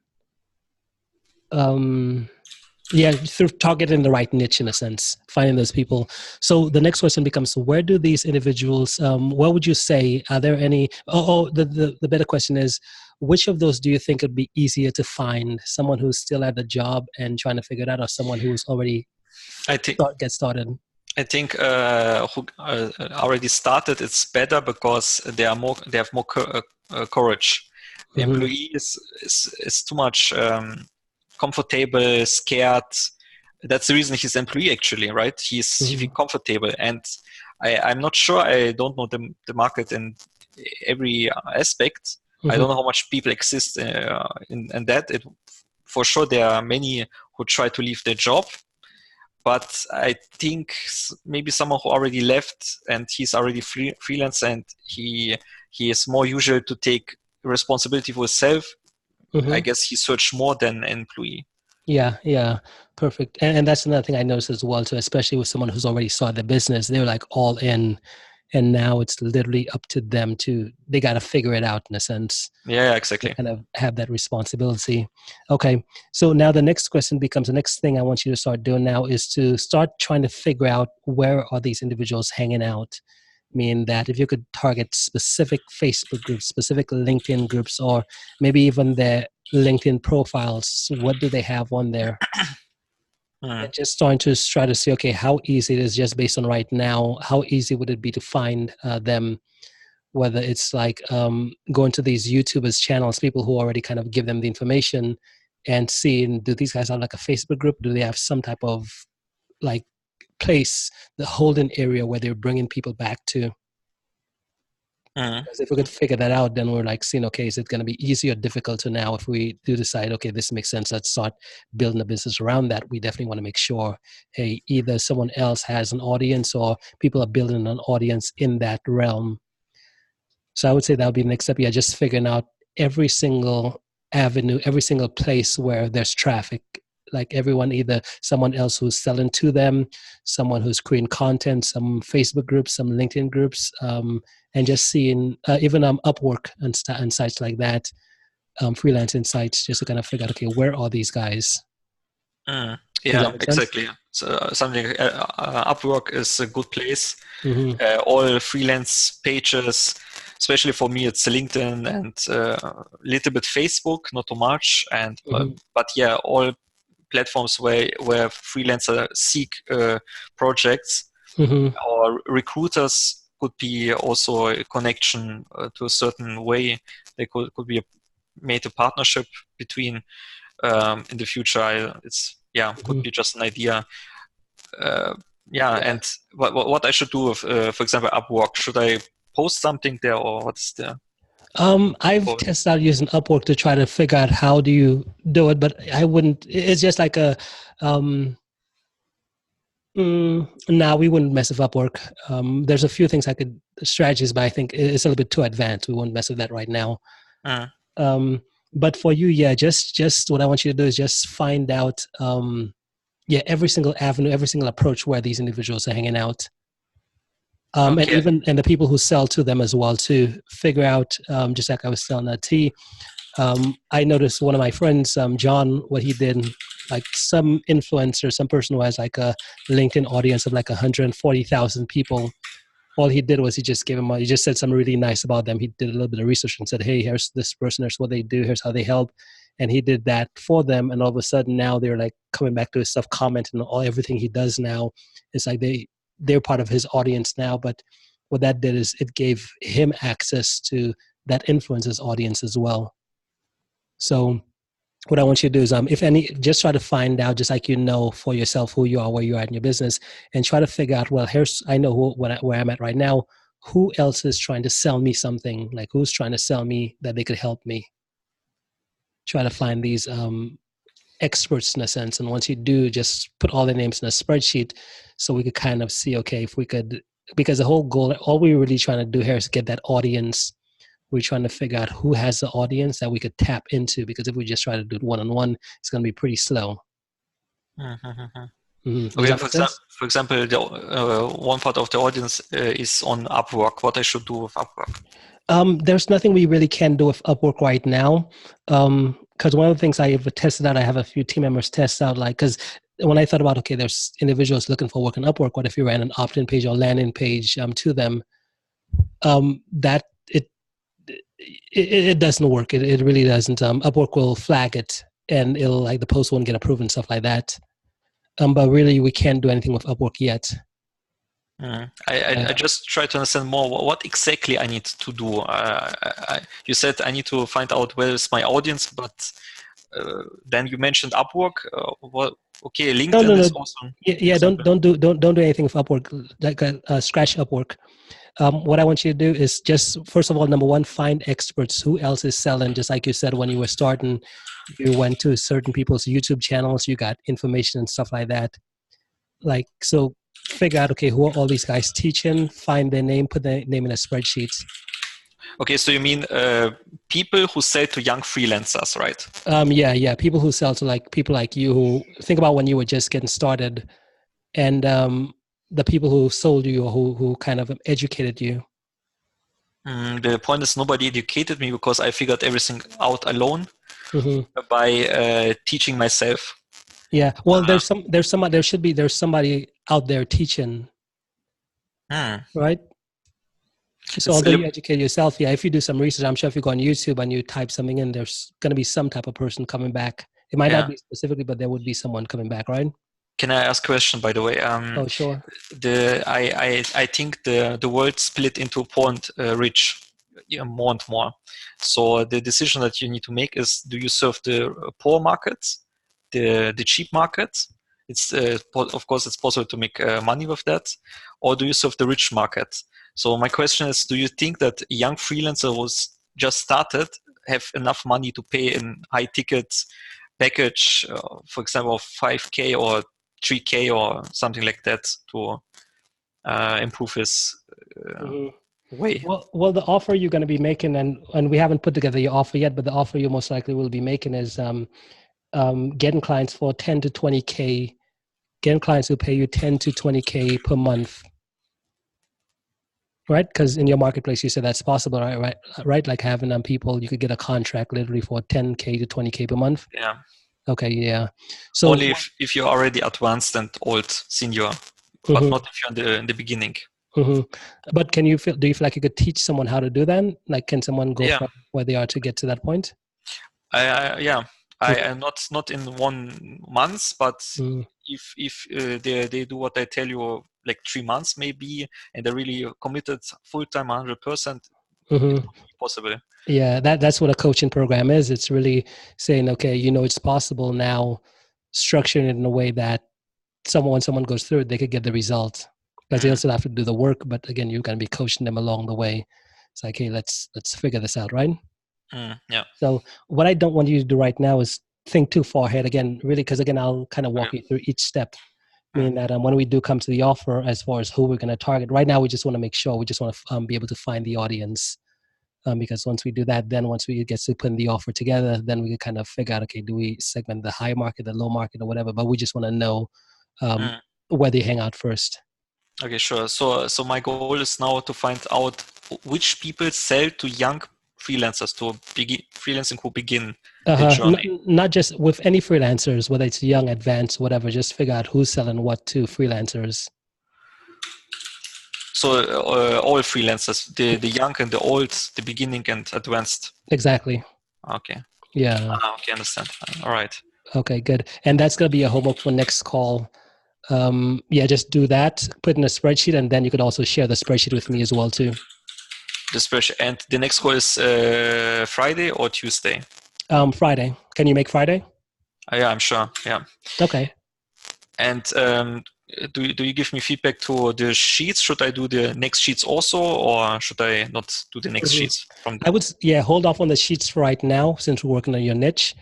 through targeting the right niche in a sense, finding those people. So the next question becomes, where do these individuals, what would you say, are there any, the better question is, which of those do you think would be easier to find? Someone who's still at the job and trying to figure it out, or someone who's already get started? I think who already started, it's better because they have more courage. The employee is too much comfortable, scared. That's the reason he's employee actually, right? He feels comfortable, and I'm not sure. I don't know the market in every aspect. I don't know how much people exist in that. For sure, there are many who try to leave their job. But I think maybe someone who already left and he's already freelance and he is more usual to take responsibility for himself. I guess he searched more than an employee. Yeah, perfect. And that's another thing I noticed as well too, especially with someone who's already started the business. They're like all in, and now it's literally up to them they got to figure it out in a sense. Yeah, exactly. Kind of have that responsibility. Okay. So now the next question becomes, the next thing I want you to start doing now is to start trying to figure out where are these individuals hanging out. Meaning that if you could target specific Facebook groups, specific LinkedIn groups, or maybe even their LinkedIn profiles, what do they have on there? And just starting to try to see, okay, how easy it is just based on right now, how easy would it be to find them, whether it's like going to these YouTubers channels, people who already kind of give them the information and seeing, do these guys have like a Facebook group? Do they have some type of like place, the holding area where they're bringing people back to? Because if we could figure that out, then we're like seeing, okay, is it going to be easy or difficult to now if we do decide, okay, this makes sense, let's start building a business around that. We definitely want to make sure, hey, either someone else has an audience or people are building an audience in that realm. So I would say that would be the next step. Yeah, just figuring out every single avenue, every single place where there's traffic, like everyone, either someone else who's selling to them, someone who's creating content, some Facebook groups, some LinkedIn groups, and just seeing even Upwork and sites like that, freelancing sites, just to kind of figure out, okay, where are these guys? Yeah, exactly. So something Upwork is a good place. Mm-hmm. All freelance pages, especially for me, it's LinkedIn and a little bit Facebook, not too much. And but yeah, all platforms where freelancers seek projects or recruiters could be also a connection to a certain way. They could be made a partnership between in the future. Could be just an idea. And what I should do with, for example, Upwork, should I post something there, or what's the? I've tested out using Upwork to try to figure out how do you do it, but I wouldn't. It's just like a. No, we wouldn't mess with Upwork. There's a few things strategies, but I think it's a little bit too advanced. We won't mess with that right now. But for you, just what I want you to do is just find out, every single avenue, every single approach where these individuals are hanging out. And the people who sell to them as well, to figure out, just like I was selling that tea. I noticed one of my friends, John, what he did, like some influencer, some person who has like a LinkedIn audience of like 140,000 people. All he did was he just said something really nice about them. He did a little bit of research and said, hey, here's this person, here's what they do, here's how they help. And he did that for them. And all of a sudden now they're like coming back to his stuff, commenting on everything he does now. It's like they're part of his audience now. But what that did is it gave him access to that influencer's audience as well. So what I want you to do is, just try to find out, just like for yourself who you are, where you are in your business, and try to figure out, well, I know where I'm at right now. Who else is trying to sell me something? Like, who's trying to sell me that they could help me? Try to find these experts in a sense. And once you do, just put all their names in a spreadsheet so we could kind of see, okay, if we could, because the whole goal, all we're really trying to do here is get that audience. We're trying to figure out who has the audience that we could tap into, because if we just try to do it one-on-one, it's going to be pretty slow. Okay, for example, one part of the audience is on Upwork. What I should do with Upwork? There's nothing we really can do with Upwork right now. Because one of the things I have tested out, I have a few team members test out, because when I thought about, okay, there's individuals looking for work on Upwork, what if you ran an opt-in page or landing page to them? It doesn't work. It really doesn't. Upwork will flag it, and it'll the post won't get approved and stuff like that. But really, we can't do anything with Upwork yet. I just try to understand more what exactly I need to do. You said I need to find out where is my audience, but then you mentioned Upwork. Okay, LinkedIn is awesome. Yeah, don't do anything with Upwork. Scratch Upwork. What I want you to do is just, first of all, number one, find experts. Who else is selling? Just like you said, when you were starting, you went to certain people's YouTube channels, you got information and stuff like that. So figure out, okay, who are all these guys teaching? Find their name, put their name in a spreadsheet. Okay, so you mean people who sell to young freelancers, right? Yeah. People who sell to people like you, who think about when you were just getting started, and the people who sold you or who kind of educated you. The point is, nobody educated me because I figured everything out alone by teaching myself. Yeah, well, there's somebody out there teaching, right? So although you educate yourself, if you do some research, I'm sure if you go on YouTube and you type something in, there's going to be some type of person coming back. It might not be specifically, but there would be someone coming back, right? Can I ask a question, by the way? Oh, sure. I think the world split into poor and rich more and more. So the decision that you need to make is: do you serve the poor markets, the cheap markets? It's of course it's possible to make money with that, or do you serve the rich market? So my question is: do you think that a young freelancer who's just started have enough money to pay in high ticket package, for example, 5K or 3K or something like that, to improve his way? Well, the offer you're going to be making, and we haven't put together your offer yet, but the offer you most likely will be making is getting clients for 10 to 20K, getting clients who pay you 10 to 20K per month. Right? Because in your marketplace, you said that's possible, right? Like having people, you could get a contract literally for 10K to 20K per month. Yeah. Okay, yeah. So only if you're already advanced and old, senior, but not if you're in the beginning. But do you feel like you could teach someone how to do that? Like, can someone go from where they are to get to that point? I not in 1 month, but if they do what I tell you, like 3 months maybe, and they're really committed full time 100%, it would be possible. Yeah, that's what a coaching program is. It's really saying, okay, it's possible now, structuring it in a way that when someone goes through it, they could get the result. Because they also have to do the work, but again, you're going to be coaching them along the way. It's like, hey, let's figure this out, right? Yeah. So what I don't want you to do right now is think too far ahead again, really, because again, I'll kind of walk you through each step. Meaning that when we do come to the offer, as far as who we're going to target, right now we just want to make sure we just want to be able to find the audience. Because once we do that, then once we get to putting the offer together, then we can kind of figure out, okay, do we segment the high market, the low market, or whatever? But we just want to know where they hang out first. Okay, sure. So my goal is now to find out which people sell to young freelancers, to freelancing who begin the journey. Not just with any freelancers, whether it's young, advanced, whatever. Just figure out who's selling what to freelancers. So all freelancers, the young and the old, the beginning and advanced. Exactly. Okay. Yeah. Okay, understand. All right. Okay, good. And that's going to be a homework for next call. Just do that, put in a spreadsheet, and then you could also share the spreadsheet with me as well too. The spreadsheet. And the next call is Friday or Tuesday? Friday. Can you make Friday? Yeah, I'm sure. Yeah. Okay. And do you give me feedback to the sheets? Should I do the next sheets also, or should I not do the next sheets? I would, hold off on the sheets for right now, since we're working on your niche.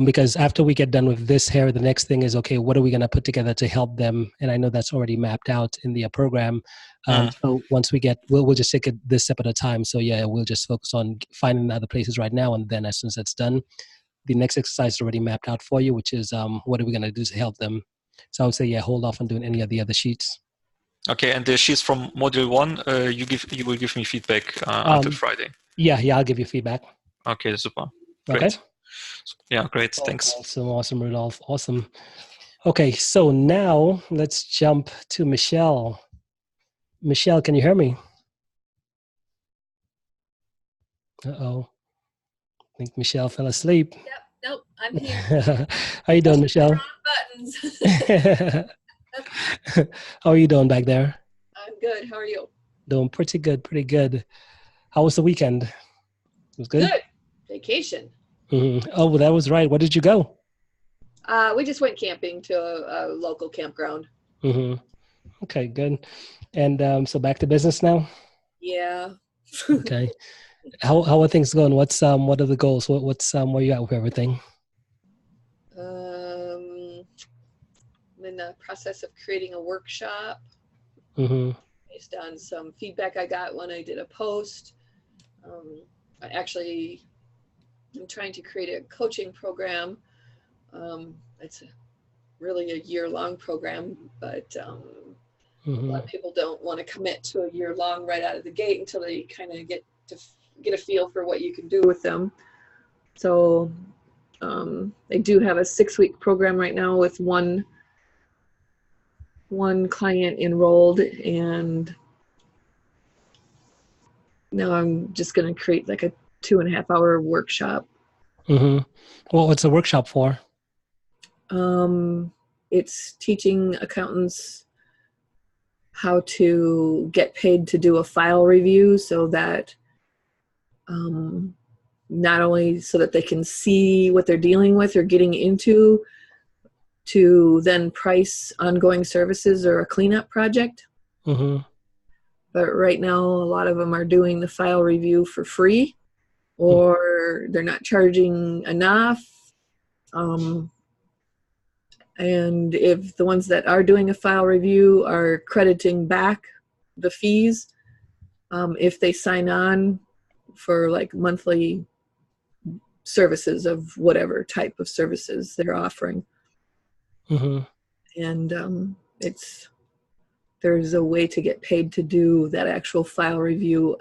Because after we get done with this here, the next thing is, okay, what are we going to put together to help them? And I know that's already mapped out in the program. So once we get, we'll just take it this step at a time. So we'll just focus on finding other places right now. And then as soon as that's done, the next exercise is already mapped out for you, which is what are we going to do to help them? So I would say, hold off on doing any of the other sheets. Okay, and the sheets from module 1, you will give me feedback until Friday. Yeah, I'll give you feedback. Okay, super. Great. Okay. Yeah, great. Thanks. Awesome, Rudolph. Awesome. Okay, so now let's jump to Michelle. Michelle, can you hear me? Uh-oh. I think Michelle fell asleep. Yep. Nope. I'm here. How you doing, Michelle? Buttons. How are you doing back there? I'm good. How are you? Doing pretty good, pretty good. How was the weekend? It was good? Good. Vacation. Mm-hmm. Oh, well, that was right. Where did you go? We just went camping to a local campground. Mm-hmm. Okay, good. And so back to business now? Yeah. Okay. How are things going? What are the goals? Where you at with everything? I'm in the process of creating a workshop based on some feedback I got when I did a post. I'm trying to create a coaching program. It's really a year-long program, but a lot of people don't want to commit to a year-long right out of the gate until they kind of get a feel for what you can do with them. So I do have a 6-week program right now with one client enrolled, and now I'm just going to create like a 2.5-hour workshop. Well, what's the workshop for? It's teaching accountants how to get paid to do a file review, so that not only so that they can see what they're dealing with or getting into, to then price ongoing services or a cleanup project. But right now, a lot of them are doing the file review for free, or they're not charging enough. And if the ones that are doing a file review are crediting back the fees, if they sign on for like monthly services of whatever type of services they're offering. Mm-hmm. And there's a way to get paid to do that actual file review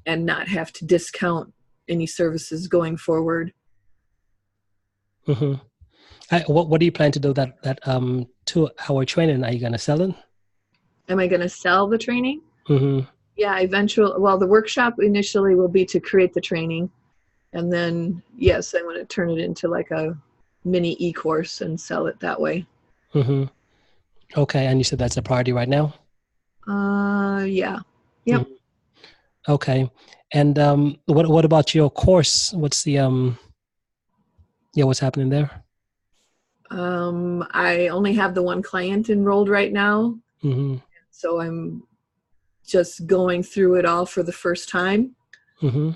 and not have to discount any services going forward. Mm-hmm. What do you plan to do that 2-hour training? Are you going to sell it? Am I going to sell the training? Mm-hmm. Yeah, eventually. Well, the workshop initially will be to create the training. And then, yes, I want to turn it into like a mini e-course and sell it that way. Mm-hmm. Okay. And you said that's a priority right now? Yeah. Yep. Mm-hmm. Okay. And what about your course? What's the what's happening there? I only have the one client enrolled right now. Mm-hmm. So I'm just going through it all for the first time. Mm-hmm.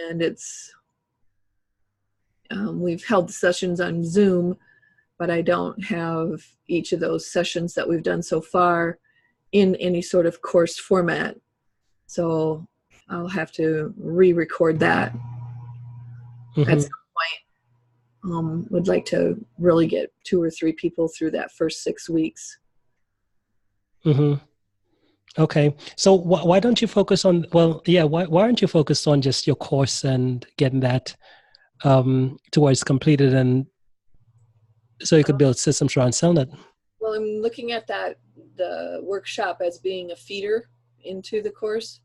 And it's we've held sessions on Zoom, but I don't have each of those sessions that we've done so far in any sort of course format. So I'll have to re-record that. Mm-hmm. At some point. Would like to really get 2 or 3 people through that first 6 weeks. Mm-hmm. Okay. So why don't you focus on, why aren't you focused on just your course and getting that towards completed, and so you could build systems around selling it? Well, I'm looking at the workshop as being a feeder into the course.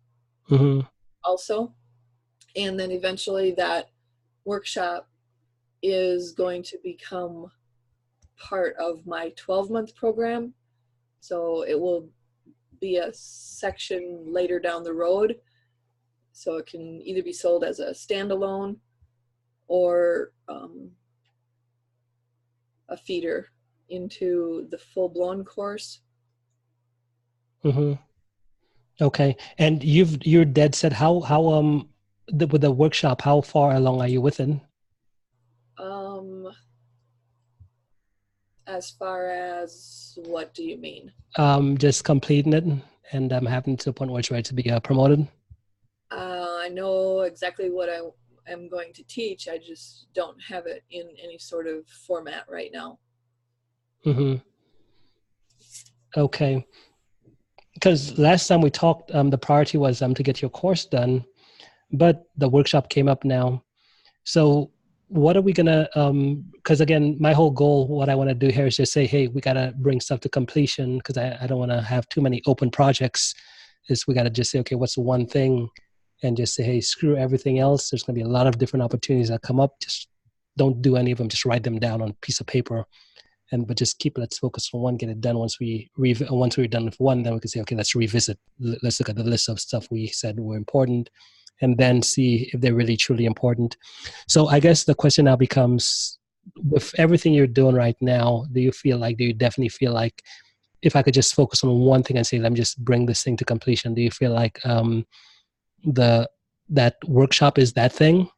Mm-hmm. Also. And then eventually that workshop is going to become part of my 12-month program. So it will be a section later down the road. So it can either be sold as a standalone or a feeder into the full-blown course. Mm-hmm. Okay. And you're dead set. How with the workshop, how far along are you with it? As far as what do you mean? Just completing it and having to the point where it's ready to be promoted. I know exactly what I am going to teach. I just don't have it in any sort of format right now. Mm-hmm. Okay. Because last time we talked, the priority was to get your course done, but the workshop came up now. So what are we going to, because again, my whole goal, what I want to do here is just say, hey, we got to bring stuff to completion, because I don't want to have too many open projects. We got to just say, okay, what's the one thing, and just say, hey, screw everything else. There's going to be a lot of different opportunities that come up. Just don't do any of them. Just write them down on a piece of paper. But just let's focus on one, get it done. Once we're done with one, then we can say, okay, let's revisit. Let's look at the list of stuff we said were important, and then see if they're really truly important. So I guess the question now becomes, with everything you're doing right now, do you definitely feel like, if I could just focus on one thing and say, let me just bring this thing to completion, do you feel like that workshop is that thing?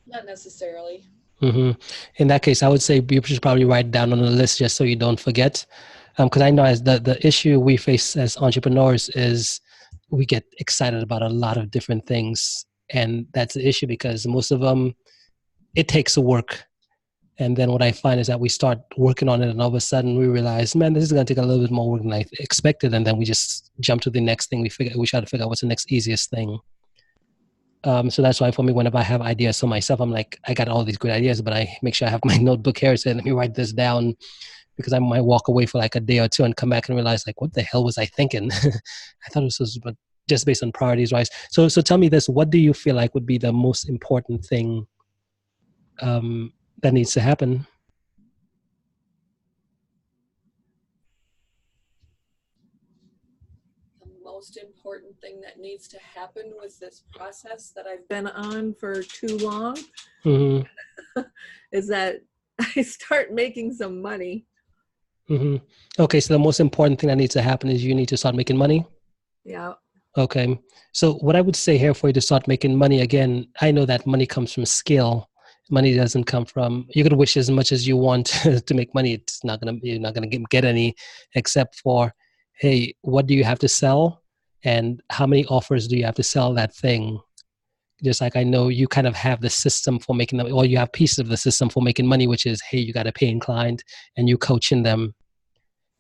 Not necessarily. Mm-hmm. In that case, I would say you should probably write it down on the list just so you don't forget. Because I know as the issue we face as entrepreneurs is we get excited about a lot of different things. And that's the issue, because most of them, it takes work. And then what I find is that we start working on it, and all of a sudden we realize, man, this is going to take a little bit more work than I expected. And then we just jump to the next thing. We try to figure out what's the next easiest thing. So that's why for me, whenever I have ideas for myself, I'm like, I got all these good ideas, but I make sure I have my notebook here. So let me write this down, because I might walk away for like a day or two and come back and realize, like, what the hell was I thinking? I thought it was but just based on priorities, right? So tell me this, what do you feel like would be the most important thing that needs to happen? Most important thing that needs to happen with this process that I've been on for too long Mm-hmm. is that I start making some money. Mm-hmm. Okay, so the most important thing that needs to happen is you need to start making money? Yeah. Okay, so what I would say here for you to start making money, again, I know that money comes from skill. Money doesn't come from, you could wish as much as you want to make money. You're not gonna get any, except for, hey, what do you have to sell? and how many offers do you have to sell that thing. Just like I know you kind of have the system for making them, or you have pieces of the system for making money, which is, hey, you got a paying client and you coaching them.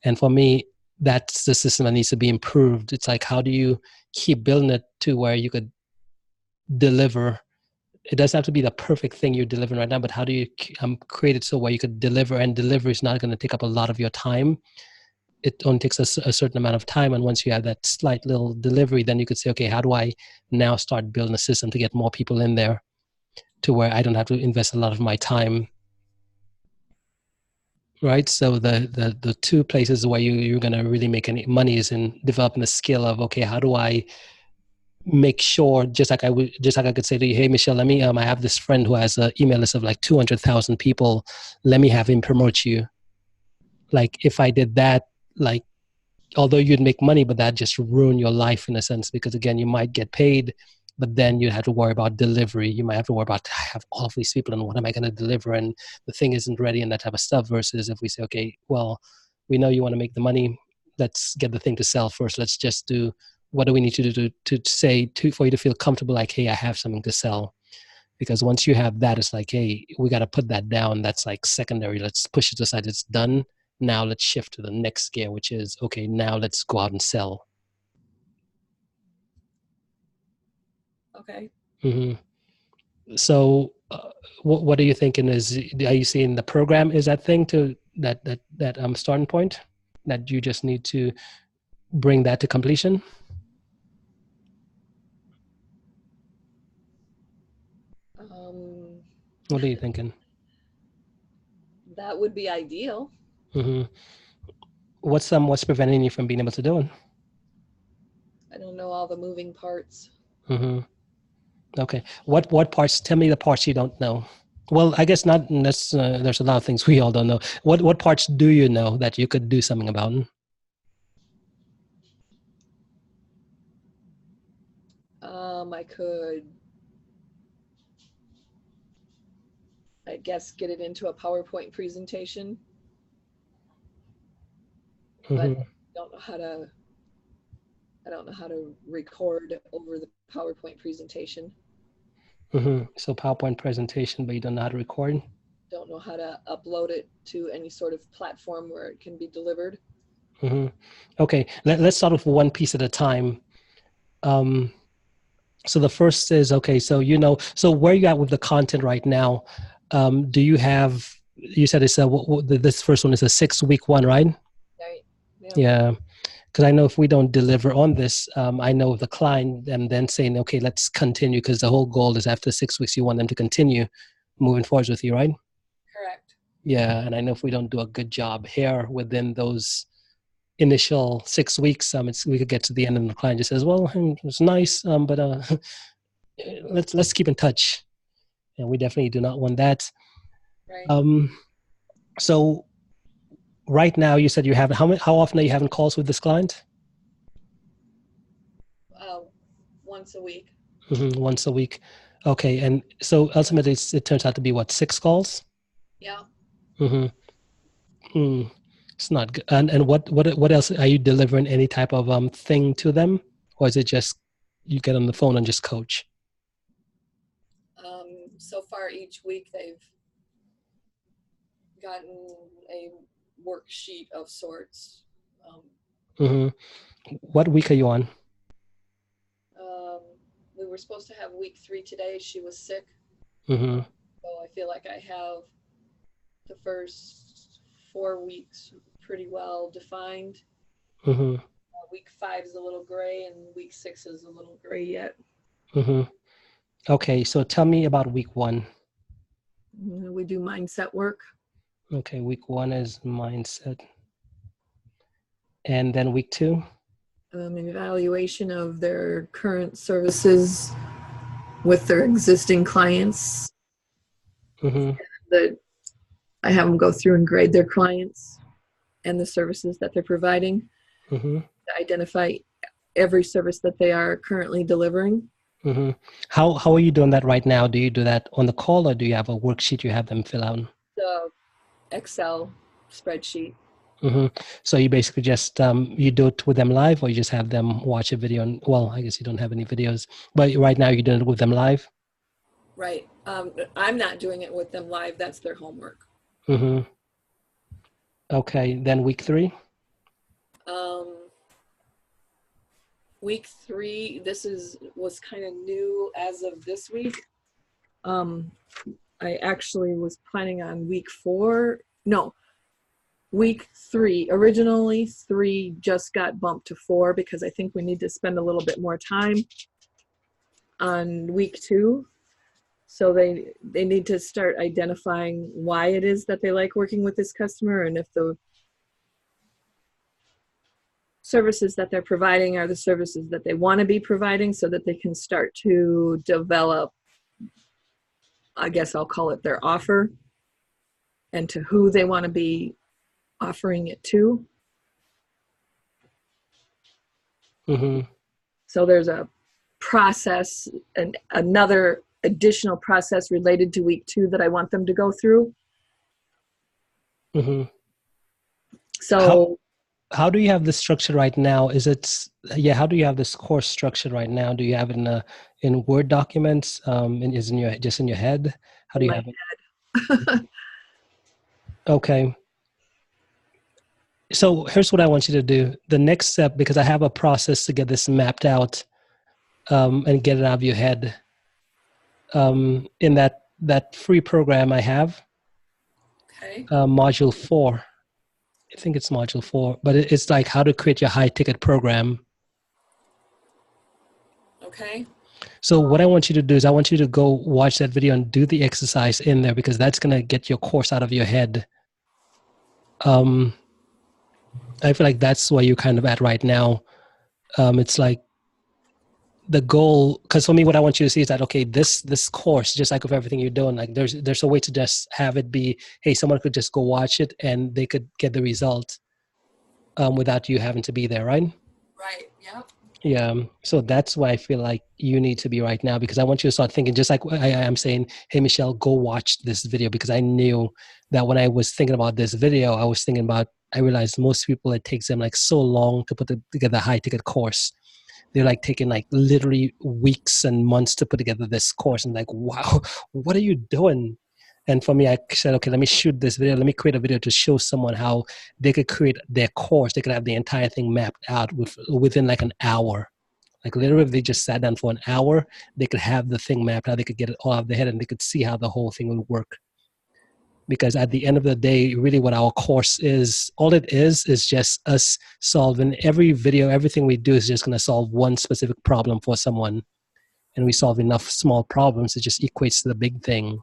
And for me, that's the system that needs to be improved. It's like, how do you keep building it to where you could deliver? It doesn't have to be the perfect thing you're delivering right now, but how do you create it so where you could deliver, and delivery is not going to take up a lot of your time. It only takes a certain amount of time. And once you have that slight little delivery, then you could say, okay, how do I now start building a system to get more people in there to where I don't have to invest a lot of my time. Right. So the two places where you're going to really make any money is in developing the skill of, okay, how do I make sure, just like I could say to you, hey, Michelle, let me, I have this friend who has an email list of like 200,000 people. Let me have him promote you. Like if I did that, like, although you'd make money, but that just ruin your life in a sense, because again, you might get paid, but then you have to worry about delivery. You might have to worry about, I have all of these people and what am I going to deliver? And the thing isn't ready and that type of stuff, versus if we say, okay, well, we know you want to make the money. Let's get the thing to sell first. Let's just do, what do we need to do for you to feel comfortable? Like, hey, I have something to sell. Because once you have that, it's like, hey, we got to put that down. That's like secondary. Let's push it aside. It's done. Now let's shift to the next gear, which is, okay, now let's go out and sell. Okay. Mm-hmm. So what are you thinking is, are you seeing the program is that thing to that starting point that you just need to bring that to completion? What are you thinking? That would be ideal. Mm-hmm. What's preventing you from being able to do it? I don't know all the moving parts. Mm-hmm. Okay. What parts? Tell me the parts you don't know. Well, I guess not. There's a lot of things we all don't know. What parts do you know that you could do something about? I could, I guess, get it into a PowerPoint presentation. But Mm-hmm. I don't know how to record over the PowerPoint presentation. Mm-hmm. So PowerPoint presentation, but you don't know how to record? Don't know how to upload it to any sort of platform where it can be delivered. Mm-hmm. Okay, let's start with one piece at a time. So the first is, okay, so so where you at with the content right now? Do you have, you said it's this first one is a 6-week one, right? Right. Yeah. Because I know if we don't deliver on this, I know the client and then saying, okay, let's continue, because the whole goal is after 6 weeks, you want them to continue moving forward with you, right? Correct. Yeah. And I know if we don't do a good job here within those initial 6 weeks, we could get to the end and the client just says, well, it was nice, but let's keep in touch. And we definitely do not want that. Right. So right now, you said you have, how often are you having calls with this client? Once a week. Mm-hmm, once a week. Okay. And so ultimately it turns out to be what, 6 calls? Yeah. Mm-hmm. It's not good. And what else are you delivering? Any type of thing to them, or is it just you get on the phone and just coach? So far each week they've gotten a worksheet of sorts. Mm-hmm. What week are you on? We were supposed to have week 3 today. She was sick. Mm-hmm. So I feel like I have the first 4 weeks pretty well defined. Mm-hmm. Week 5 is a little gray, and week 6 is a little gray yet. Mm-hmm. Okay, so tell me about week 1. We do mindset work. Okay, week 1 is mindset. And then week 2? An evaluation of their current services with their existing clients. Mm-hmm. That I have them go through and grade their clients and the services that they're providing. Mm-hmm. To identify every service that they are currently delivering. Mm-hmm. How are you doing that right now? Do you do that on the call, or do you have a worksheet you have them fill out? The Excel spreadsheet. Mm-hmm. So you basically just you do it with them live, or you just have them watch a video? And well, I guess you don't have any videos, but right now you're doing it with them live. Right. I'm not doing it with them live. That's their homework. Mm-hmm. Okay. Then week 3. Week 3. This was kind of new as of this week. I actually was planning on week 4. No. Week 3, originally 3 just got bumped to 4 because I think we need to spend a little bit more time on week 2. So they need to start identifying why it is that they like working with this customer, and if the services that they're providing are the services that they want to be providing, so that they can start to develop, I guess I'll call it their offer, and to who they want to be offering it to. Mm-hmm. So there's a process and another additional process related to week 2 that I want them to go through. Mm-hmm. So how do you have this structure right now? How do you have this course structure right now? Do you have it in Word documents? And is just in your head? How do you have it? Okay. So here's what I want you to do. The next step, because I have a process to get this mapped out and get it out of your head. In that free program I have, okay. Module 4. I think it's Module 4, but it's like how to create your high ticket program. Okay. So what I want you to do is I want you to go watch that video and do the exercise in there, because that's going to get your course out of your head. I feel like that's where you're kind of at right now. It's like the goal, because for me, what I want you to see is that, okay, this course, just like with everything you're doing, like there's a way to just have it be, hey, someone could just go watch it and they could get the result without you having to be there, right? Right. Yep. Yeah. So that's why I feel like you need to be right now, because I want you to start thinking, just like I am saying, hey, Michelle, go watch this video, because I knew that when I was thinking about this video, I realized most people, it takes them like so long to put together a high ticket course. They're like taking like literally weeks and months to put together this course. And like, wow, what are you doing? And for me, I said, okay, let me shoot this video. Let me create a video to show someone how they could create their course. They could have the entire thing mapped out within like an hour. Like literally, if they just sat down for an hour, they could have the thing mapped out. They could get it all out of their head, and they could see how the whole thing would work. Because at the end of the day, really what our course is, all it is just us solving every video. Everything we do is just going to solve one specific problem for someone. And we solve enough small problems, it just equates to the big thing.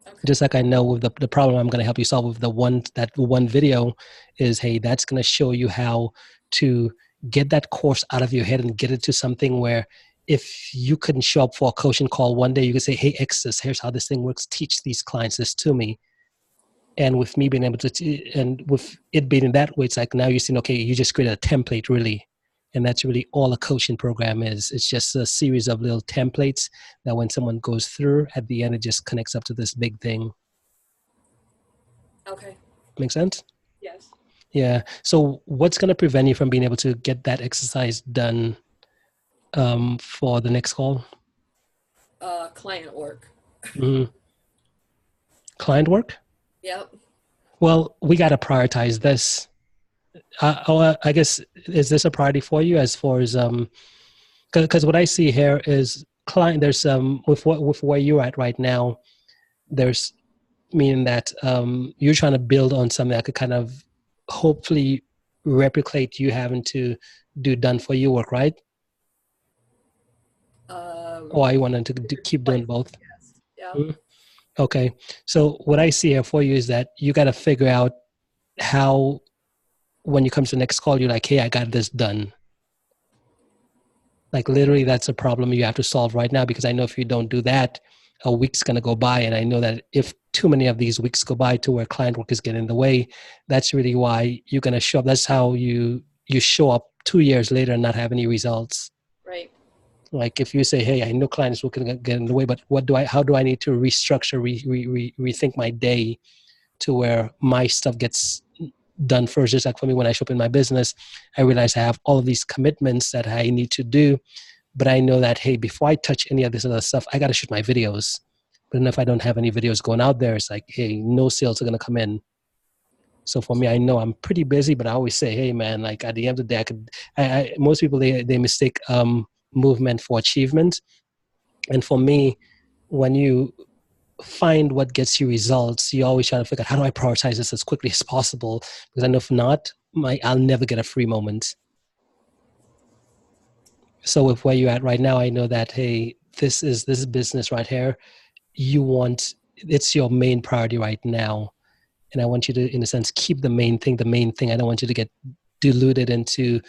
Okay. Just like I know with the problem I'm going to help you solve with that one video is, hey, that's going to show you how to get that course out of your head and get it to something where if you couldn't show up for a coaching call one day, you could say, hey, here's how this thing works. Teach these clients this to me. And with me being able to, and with it being in that way, it's like now you're saying, okay, you just created a template really. And that's really all a coaching program is. It's just a series of little templates that when someone goes through, at the end, it just connects up to this big thing. Okay. Make sense? Yes. Yeah. So what's going to prevent you from being able to get that exercise done for the next call? Client work. Mm-hmm. Client work? Yep. Well, we got to prioritize this. I guess, is this a priority for you as far as, because what I see here is client, there's with where you're at right now, there's meaning that you're trying to build on something that could kind of hopefully replicate you having to do done for you work, right? Or are you wanting to keep doing both? Yes. Yeah. Mm-hmm. Okay. So what I see here for you is that you got to figure out how, when you come to the next call, you're like, hey, I got this done. Like literally that's a problem you have to solve right now, because I know if you don't do that, a week's going to go by. And I know that if too many of these weeks go by to where client work is getting in the way, that's really why you're going to show up. That's how you show up 2 years later and not have any results. Right. Like if you say, hey, I know clients will get in the way, but how do I need to restructure, rethink my day to where my stuff gets done first. Just like for me, when I show up in my business, I realize I have all of these commitments that I need to do. But I know that, hey, before I touch any of this other stuff, I got to shoot my videos. But then if I don't have any videos going out there, it's like, hey, no sales are going to come in. So for me, I know I'm pretty busy, but I always say, hey, man, like at the end of the day, most people, they mistake movement for achievement. And for me, when you find what gets you results, you always try to figure out, how do I prioritize this as quickly as possible? Because I know if not, I'll never get a free moment. So with where you're at right now, I know that, hey, this is business right here. It's your main priority right now. And I want you to, in a sense, keep the main thing. I don't want you to get diluted into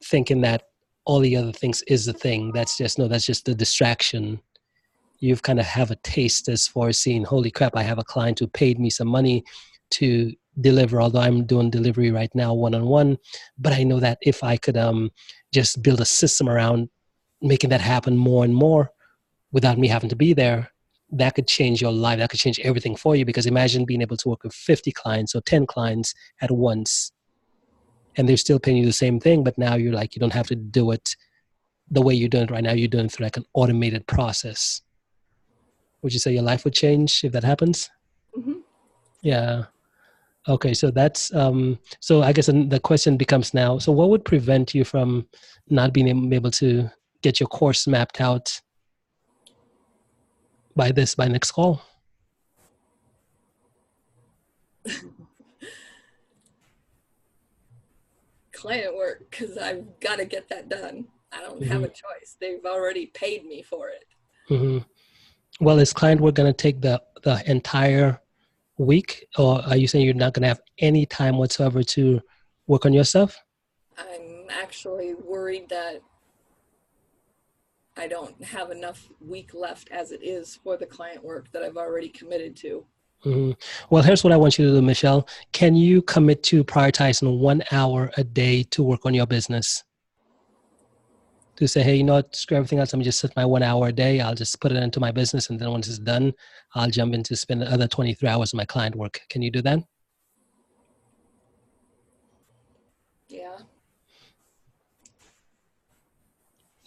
thinking that all the other things is the thing. That's just the distraction. You've kind of have a taste as far as seeing, holy crap, I have a client who paid me some money to deliver, although I'm doing delivery right now one-on-one. But I know that if I could just build a system around making that happen more and more without me having to be there, that could change your life. That could change everything for you. Because imagine being able to work with 50 clients or 10 clients at once, and they're still paying you the same thing, but now you're like, you don't have to do it the way you're doing it right now. You're doing it through like an automated process. Would you say your life would change if that happens? Mm-hmm. Yeah. Okay. So that's, so I guess the question becomes now, so what would prevent you from not being able to get your course mapped out by next call? Client work, because I've got to get that done. I don't have a choice. They've already paid me for it. Mm-hmm. Well, is client work going to take the entire week, or are you saying you're not going to have any time whatsoever to work on your stuff? I'm actually worried that I don't have enough week left as it is for the client work that I've already committed to. Mm-hmm. Well, here's what I want you to do, Michelle. Can you commit to prioritizing 1 hour a day to work on your business? To say, hey, you know what, screw everything else. Let me just set my 1 hour a day. I'll just put it into my business. And then once it's done, I'll jump into spend the other 23 hours on my client work. Can you do that? Yeah.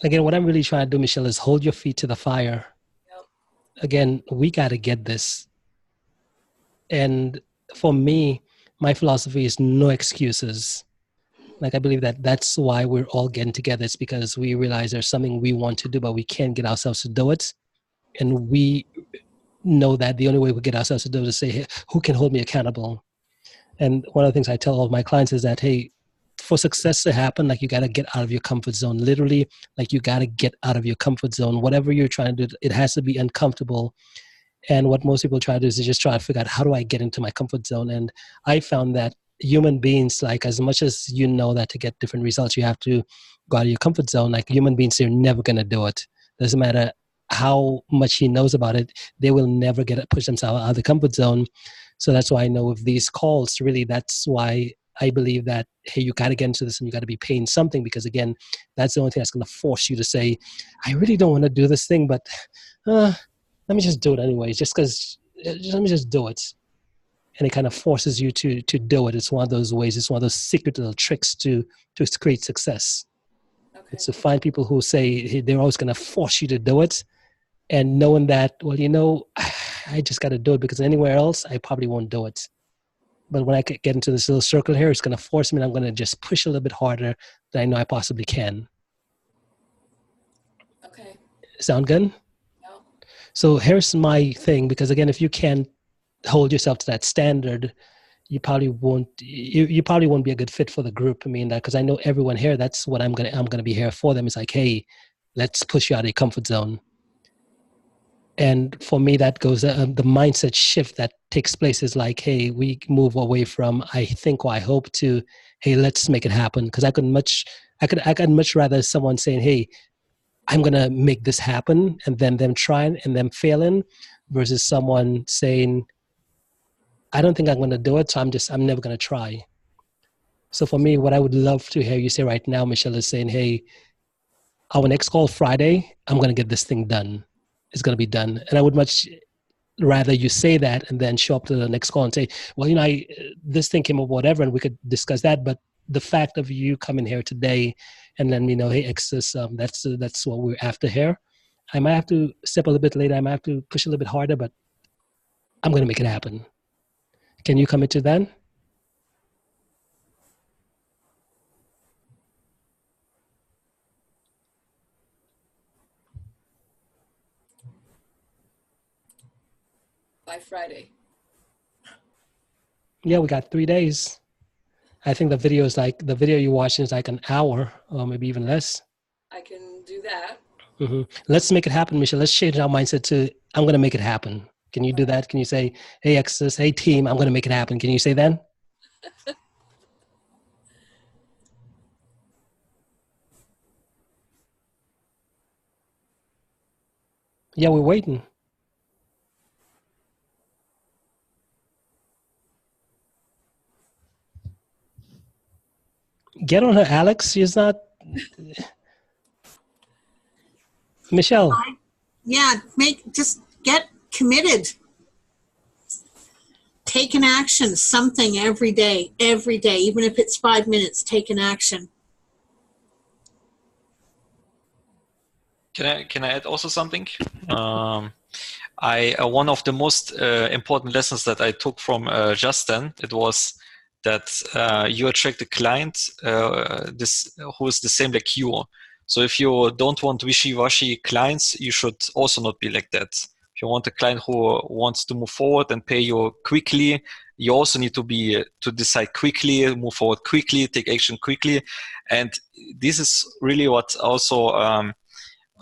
Again, what I'm really trying to do, Michelle, is hold your feet to the fire. Yep. Again, we got to get this. And for me, my philosophy is no excuses. Like, I believe that that's why we're all getting together. It's because we realize there's something we want to do, but we can't get ourselves to do it. And we know that the only way we get ourselves to do it is say, hey, who can hold me accountable? And one of the things I tell all of my clients is that, hey, for success to happen, like, you got to get out of your comfort zone. Literally, like, you got to get out of your comfort zone. Whatever you're trying to do, it has to be uncomfortable. And what most people try to do is they just try to figure out, how do I get into my comfort zone? And I found that human beings, like, as much as you know that to get different results, you have to go out of your comfort zone. Like, human beings, they're never going to do it. Doesn't matter how much he knows about it, they will never push themselves out of the comfort zone. So that's why I know with these calls, really, that's why I believe that, hey, you got to get into this and you got to be paying something, because again, that's the only thing that's going to force you to say, I really don't want to do this thing, but let me just do it anyways, just because, let me just do it. And it kind of forces you to do it. It's one of those ways, it's one of those secret little tricks to create success. Okay. It's to find people who say, hey, they're always going to force you to do it. And knowing that, well, you know, I just got to do it, because anywhere else, I probably won't do it. But when I get into this little circle here, it's going to force me, and I'm going to just push a little bit harder than I know I possibly can. Okay. Sound good? No. So here's my thing, because again, if you can't hold yourself to that standard, you probably won't be a good fit for the group. I mean, that, because I know everyone here, that's what I'm gonna be here for them. It's like, hey, let's push you out of your comfort zone. And for me, that goes, the mindset shift that takes place is like, hey, we move away from I think or I hope to, hey, let's make it happen. Because I could much rather someone saying, hey, I'm going to make this happen, and then them trying and them failing, versus someone saying, I don't think I'm going to do it, so I'm never going to try. So for me, what I would love to hear you say right now, Michelle, is saying, hey, our next call Friday, I'm going to get this thing done. It's going to be done. And I would much rather you say that and then show up to the next call and say, well, this thing came up, whatever, and we could discuss that. But the fact of you coming here today and then, hey, Exodus, that's what we're after here. I might have to step a little bit later. I might have to push a little bit harder, but I'm going to make it happen. Can you commit to that? By Friday. Yeah, we got 3 days. I think the video you're watching is like an hour or maybe even less. I can do that. Mm-hmm. Let's make it happen, Michelle. Let's change our mindset to, I'm going to make it happen. Can you do that? Can you say, hey, Exodus, hey, team, I'm going to make it happen. Can you say that? Yeah, we're waiting. Get on her, Alex. She's not. Michelle. Yeah, just get committed. Take an action, something every day, even if it's 5 minutes, take an action. Can I add also something? One of the most important lessons that I took from Justin, it was that you attract a client who is the same like you. So if you don't want wishy-washy clients, you should also not be like that. If you want a client who wants to move forward and pay you quickly, you also need to decide quickly, move forward quickly, take action quickly. And this is really what also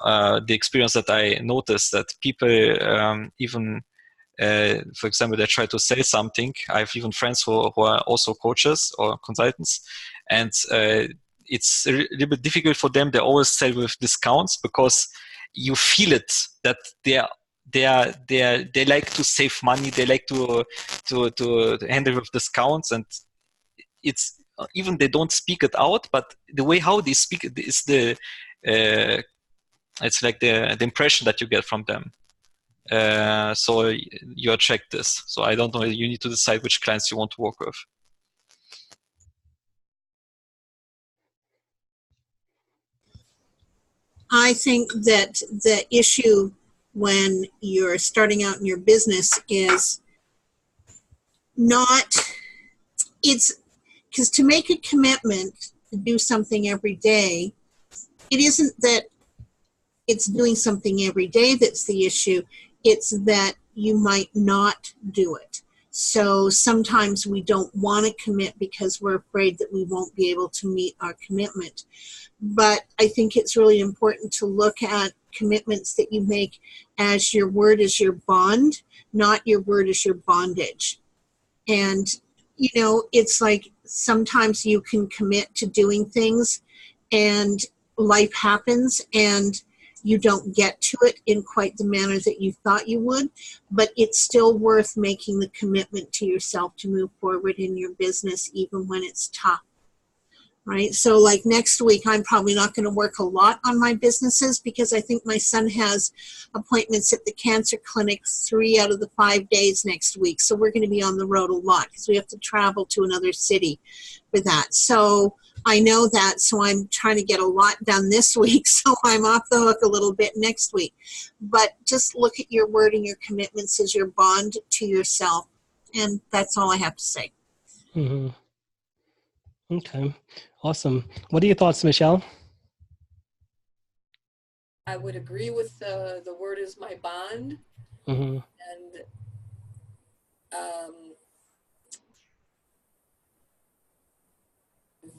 the experience that I noticed, that people even for example, they try to sell something. I have even friends who are also coaches or consultants, and it's a little bit difficult for them. They always sell with discounts because you feel it that they like to save money. They like to handle with discounts, and it's even they don't speak it out, but the way how they speak it is it's like the impression that you get from them. So you attract this. So I don't know, you need to decide which clients you want to work with. I think that the issue when you're starting out in your business is it's because to make a commitment to do something every day, it isn't that it's doing something every day that's the issue. It's that you might not do it. So sometimes we don't want to commit because we're afraid that we won't be able to meet our commitment. But I think it's really important to look at commitments that you make as your word is your bond, not your word is your bondage. And, it's like sometimes you can commit to doing things and life happens and you don't get to it in quite the manner that you thought you would, but it's still worth making the commitment to yourself to move forward in your business even when it's tough, right? So like next week, I'm probably not going to work a lot on my businesses because I think my son has appointments at the cancer clinic 3 out of the 5 days next week. So we're going to be on the road a lot because we have to travel to another city for that. So I know that, so I'm trying to get a lot done this week, so I'm off the hook a little bit next week. But just look at your word and your commitments as your bond to yourself, and that's all I have to say. Mm-hmm. Okay, awesome. What are your thoughts, Michelle? I would agree with the word is my bond, mm-hmm. and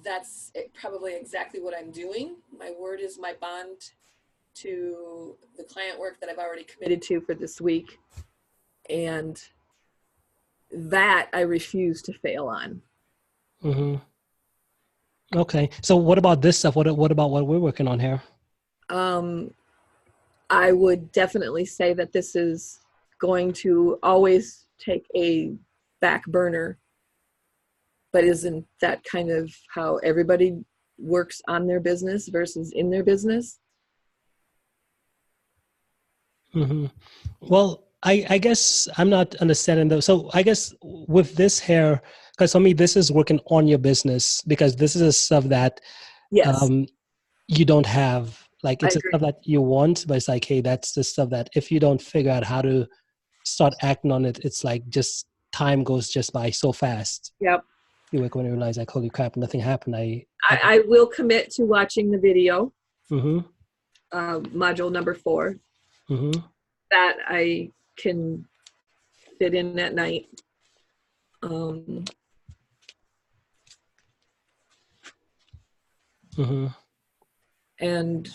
that's probably exactly what I'm doing. My word is my bond to the client work that I've already committed to for this week. And that I refuse to fail on. Mm-hmm. Okay. So what about this stuff? What about what we're working on here? I would definitely say that this is going to always take a back burner. But isn't that kind of how everybody works on their business versus in their business? Mm-hmm. Well, I guess I'm not understanding though. So I guess with this hair, because for me, this is working on your business because this is stuff that Yes, you don't have. Like I it's a agree. stuff that you want, but it's like, hey, that's the stuff that if you don't figure out how to start acting on it, it's like just time goes just by so fast. Yep. You wake up and realize like, holy crap, nothing happened. I will commit to watching the video, Mm-hmm. module number 4, Mm-hmm. that I can fit in at night. Um, Mm-hmm. and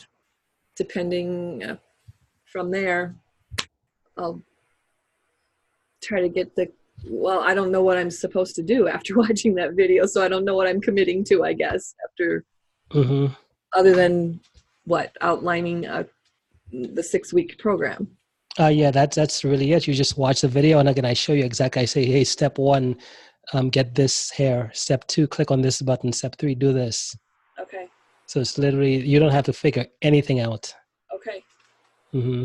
depending from there, I'll try to get well, I don't know what I'm supposed to do after watching that video, so I don't know what I'm committing to, I guess, after, Mm-hmm. other than outlining the 6-week program. Yeah, that's really it. You just watch the video, and again, I show you exactly. I say, hey, step 1, get this hair. Step 2, click on this button. Step 3, do this. Okay. So it's literally, you don't have to figure anything out. Okay. Mm-hmm.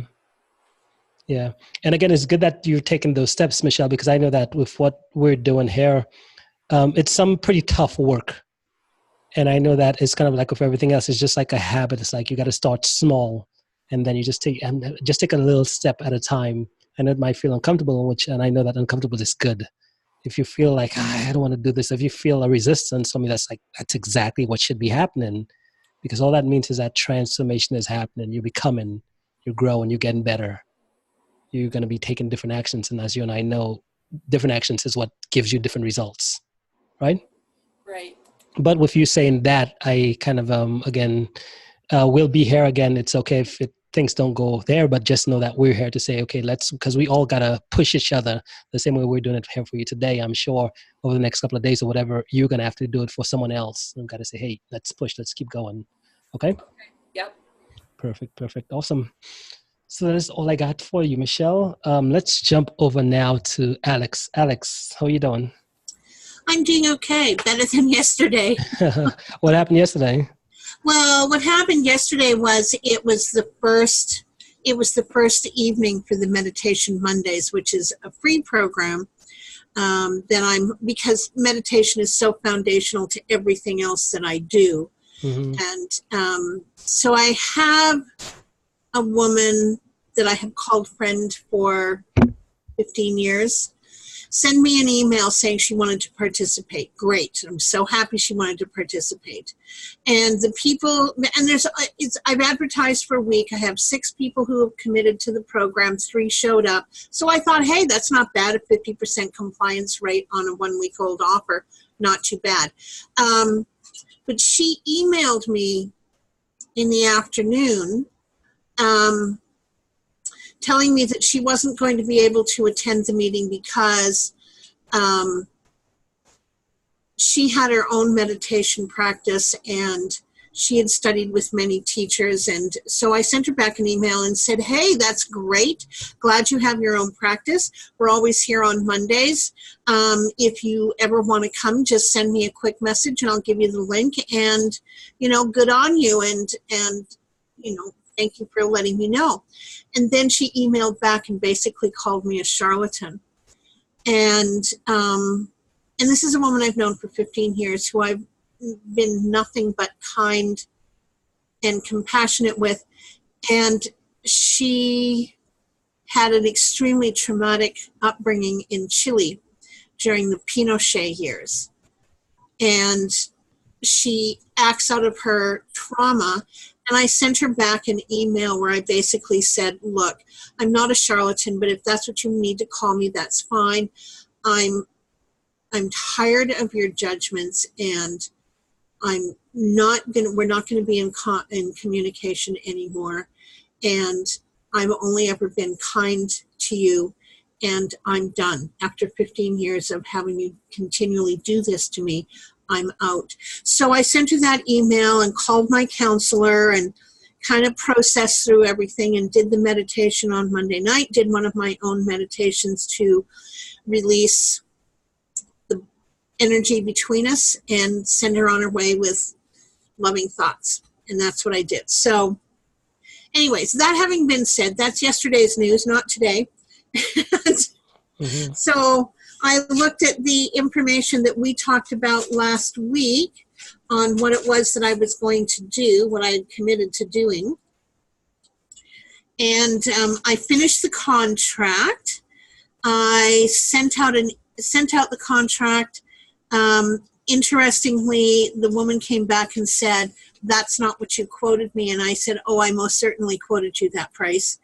Yeah. And again, it's good that you're taking those steps, Michelle, because I know that with what we're doing here, it's some pretty tough work. And I know that it's kind of like with everything else, it's just like a habit. It's like you got to start small, and then you just take a little step at a time. And it might feel uncomfortable, and I know that uncomfortable is good. If you feel like, I don't want to do this, if you feel a resistance, for me, that's exactly what should be happening, because all that means is that transformation is happening. You're becoming, you're growing, you're getting better. You're going to be taking different actions. And as you and I know, different actions is what gives you different results, right? Right. But with you saying that, I kind of, again, we'll be here again. It's okay if things don't go there, but just know that we're here to say, okay, because we all got to push each other the same way we're doing it here for you today. I'm sure over the next couple of days or whatever, you're going to have to do it for someone else. You've got to say, hey, let's push, let's keep going. Okay? Yep. Perfect. Awesome. So that's all I got for you, Michelle. Let's jump over now to Alex. Alex, how are you doing? I'm doing okay, better than yesterday. What happened yesterday? Well, what happened yesterday was it was the first evening for the Meditation Mondays, which is a free program because meditation is so foundational to everything else that I do. Mm-hmm. And so I have a woman that I have called friend for 15 years send me an email saying she wanted to participate. Great. I'm so happy she wanted to participate. And the people, and I've advertised for a week. I have 6 people who have committed to the program. 3 showed up. So I thought, hey, that's not bad. A 50% compliance rate on a 1-week-old offer. Not too bad. But she emailed me in the afternoon telling me that she wasn't going to be able to attend the meeting because she had her own meditation practice and she had studied with many teachers. And so I sent her back an email and said, hey, that's great. Glad you have your own practice. We're always here on Mondays. If you ever want to come, just send me a quick message and I'll give you the link. And, good on you. And thank you for letting me know. And then she emailed back and basically called me a charlatan. And this is a woman I've known for 15 years who I've been nothing but kind and compassionate with. And she had an extremely traumatic upbringing in Chile during the Pinochet years. And she acts out of her trauma. And I sent her back an email where I basically said, look, I'm not a charlatan, but if that's what you need to call me, that's fine. I'm tired of your judgments, and we're not going to be in communication anymore. And I've only ever been kind to you, and I'm done. After 15 years of having you continually do this to me, I'm out. So I sent her that email and called my counselor and kind of processed through everything and did the meditation on Monday night, did one of my own meditations to release the energy between us and send her on her way with loving thoughts. And that's what I did. So anyways, that having been said, that's yesterday's news, not today. Mm-hmm. So I looked at the information that we talked about last week on what it was that I was going to do, what I had committed to doing. And I finished the contract. I sent out the contract. Interestingly, the woman came back and said, "That's not what you quoted me." And I said, "Oh, I most certainly quoted you that price."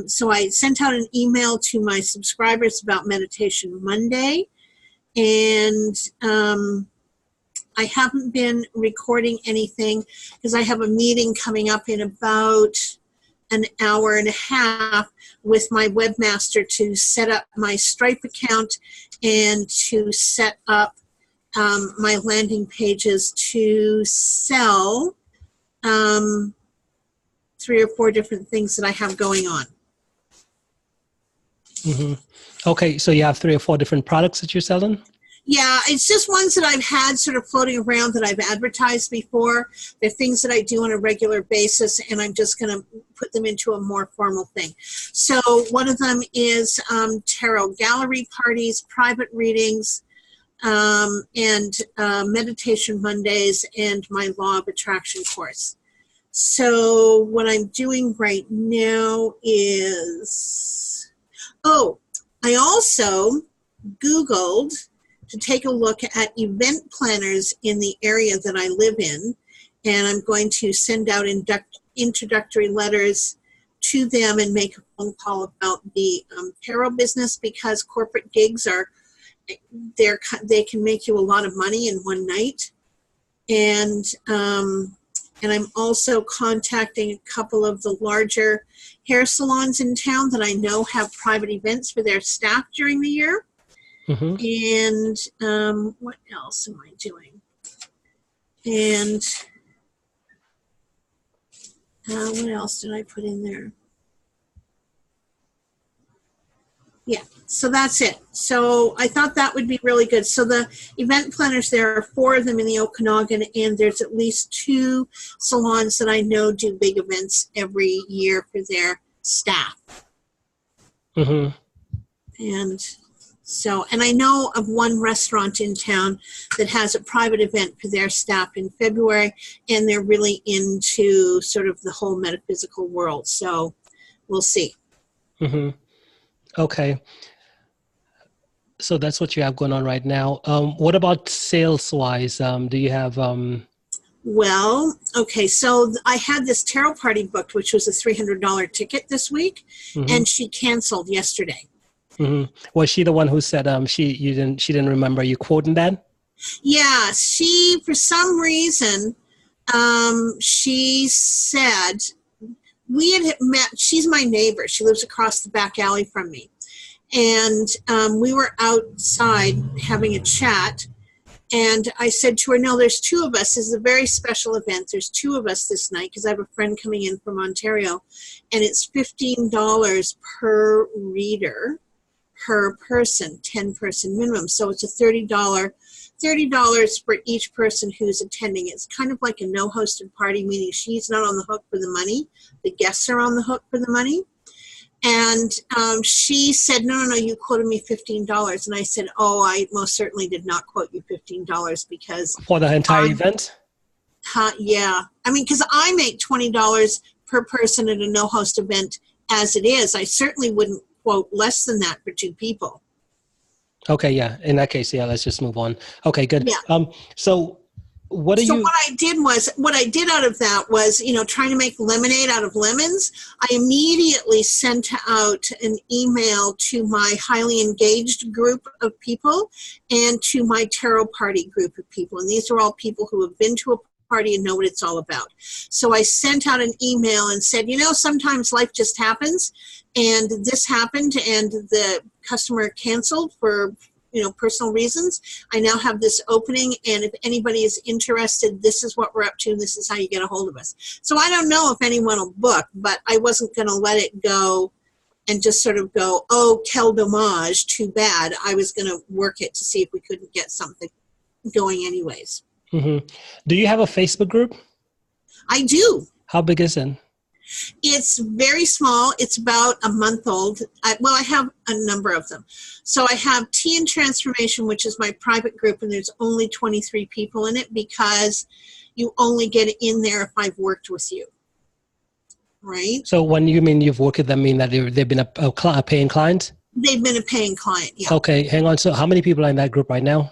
So I sent out an email to my subscribers about Meditation Monday, and I haven't been recording anything because I have a meeting coming up in about an hour and a half with my webmaster to set up my Stripe account and to set up my landing pages to sell 3 or 4 different things that I have going on. Mm-hmm. Okay, so you have 3 or 4 different products that you're selling? Yeah, it's just ones that I've had sort of floating around that I've advertised before. They're things that I do on a regular basis, and I'm just going to put them into a more formal thing. So one of them is tarot gallery parties, private readings, and Meditation Mondays, and my Law of Attraction course. So what I'm doing right now is, I also Googled to take a look at event planners in the area that I live in, and I'm going to send out introductory letters to them and make a phone call about the tarot business, because corporate gigs they can make you a lot of money in one night. And I'm also contacting a couple of the larger hair salons in town that I know have private events for their staff during the year. Mm-hmm. And what else am I doing? And what else did I put in there? Yeah, so that's it. So I thought that would be really good. So the event planners, there are 4 of them in the Okanagan, and there's at least 2 salons that I know do big events every year for their staff. Mm-hmm. And I know of one restaurant in town that has a private event for their staff in February, and they're really into sort of the whole metaphysical world. So we'll see. Mm-hmm. Okay. So that's what you have going on right now. What about sales-wise? Do you have... Well, okay, so I had this tarot party booked, which was a $300 ticket this week, Mm-hmm. and she canceled yesterday. Mm-hmm. Was she the one who said she didn't remember you quoting that? Yeah, she, for some reason, she said, we had met, she's my neighbor. She lives across the back alley from me. And we were outside having a chat. And I said to her, no, there's 2 of us. This is a very special event. There's 2 of us this night because I have a friend coming in from Ontario. And it's $15 per reader, per person, 10-person minimum. So it's a $30 for each person who's attending. It's kind of like a no-hosted party, meaning she's not on the hook for the money. The guests are on the hook for the money. And she said, no, you quoted me $15. And I said, oh, I most certainly did not quote you $15 because... For the entire event? Yeah. I mean, because I make $20 per person at a no-host event as it is. I certainly wouldn't quote less than that for 2 people. Okay, yeah. In that case, yeah, let's just move on. Okay, good. Yeah. So what I did out of that was, trying to make lemonade out of lemons. I immediately sent out an email to my highly engaged group of people and to my tarot party group of people. And these are all people who have been to a party and know what it's all about. So I sent out an email and said, sometimes life just happens, and this happened, and the customer canceled for personal reasons. I now have this opening, and if anybody is interested, this is what we're up to, and this is how you get a hold of us. So I don't know if anyone will book, but I wasn't going to let it go and just sort of go, oh, quel dommage, too bad. I was going to work it to see if we couldn't get something going anyways. Mm-hmm. Do you have a Facebook group? I do. How big is it? It's very small. It's about a month old. I have a number of them. So I have Tea and Transformation, which is my private group, and there's only 23 people in it because you only get in there if I've worked with you. Right? So when you mean you've worked with them, mean that they've been a paying client? They've been a paying client, yeah. Okay, hang on. So how many people are in that group right now?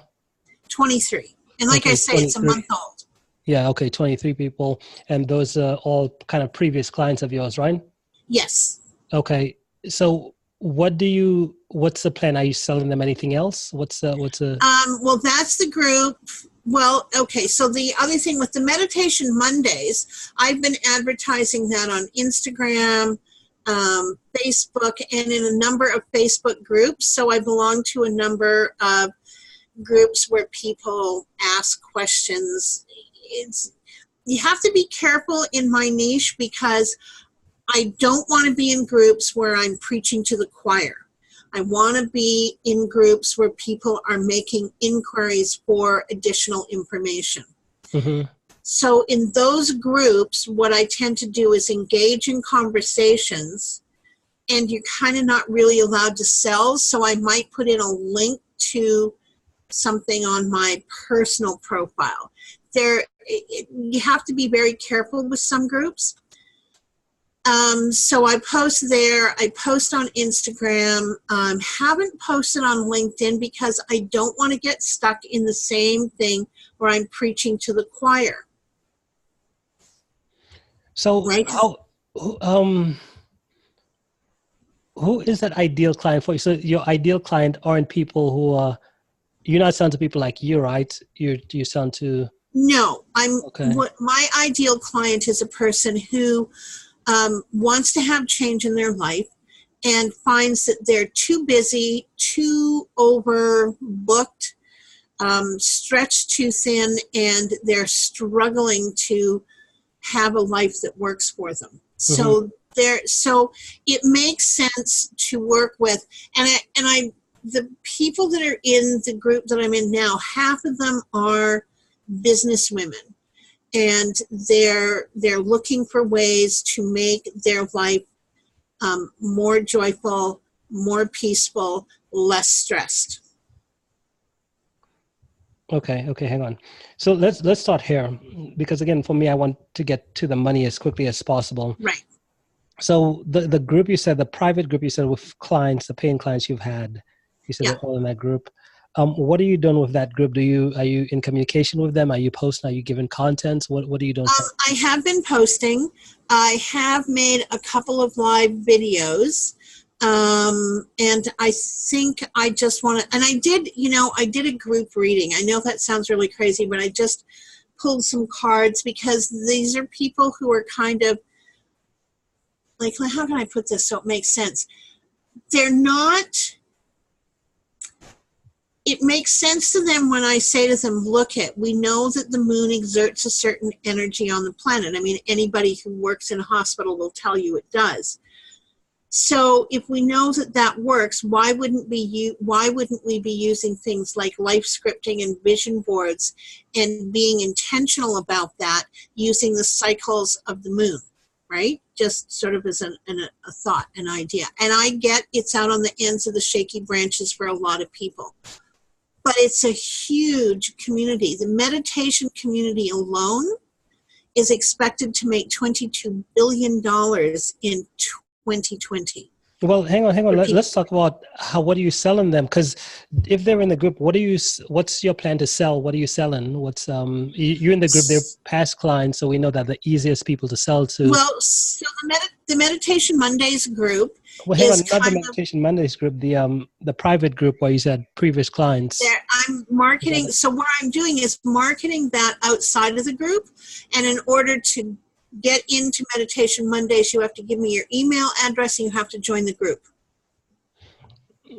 23. And like I say, 23. It's a month old. Yeah, okay, 23 people. And those are all kind of previous clients of yours, right? Yes. Okay. So what's the plan? Are you selling them anything else? Well, that's the group. Well, okay. So the other thing with the Meditation Mondays, I've been advertising that on Instagram, Facebook, and in a number of Facebook groups. So I belong to a number of groups where people ask questions. You have to be careful in my niche because I don't want to be in groups where I'm preaching to the choir. I want to be in groups where people are making inquiries for additional information. Mm-hmm. So in those groups, what I tend to do is engage in conversations, and you're kind of not really allowed to sell. So I might put in a link to something on my personal profile. You have to be very careful with some groups. So I post there, I post on Instagram, haven't posted on LinkedIn because I don't want to get stuck in the same thing where I'm preaching to the choir. So right? Who is that ideal client for you? So your ideal client aren't people who are, you're not selling to people like you, right? You selling to... No, okay. My ideal client is a person who wants to have change in their life and finds that they're too busy, too overbooked, stretched too thin, and they're struggling to have a life that works for them. Mm-hmm. So it makes sense to work with, and the people that are in the group that I'm in now, half of them are business women. And they're looking for ways to make their life more joyful, more peaceful, less stressed. Okay, hang on. So let's start here, because again, for me, I want to get to the money as quickly as possible. Right. So the group you said, the private group you said with clients, the paying clients you've had, you said they're all in that group. What are you doing with that group? Are you in communication with them? Are you posting? Are you giving content? What are you doing? I have been posting. I have made a couple of live videos. And I think I just want to, and I did a group reading. I know that sounds really crazy, but I just pulled some cards because these are people who are kind of like, how can I put this so it makes sense? It makes sense to them when I say to them, we know that the moon exerts a certain energy on the planet. I mean, anybody who works in a hospital will tell you it does. So if we know that works, why wouldn't we be using things like life scripting and vision boards and being intentional about that using the cycles of the moon, right? Just sort of as a thought, an idea. And I get it's out on the ends of the shaky branches for a lot of people. But it's a huge community. The meditation community alone is expected to make $22 billion in 2020. Well, hang on. Let's talk about what are you selling them? Because if they're in the group, what's your plan to sell? What are you selling? You're in the group, they're past clients, so we know that the easiest people to sell to. Well, so the Meditation Mondays group. Well, hang on, not the Meditation Mondays group, the private group where you said previous clients. I'm marketing. So what I'm doing is marketing that outside of the group, and in order to get into Meditation Mondays, you have to give me your email address and you have to join the group.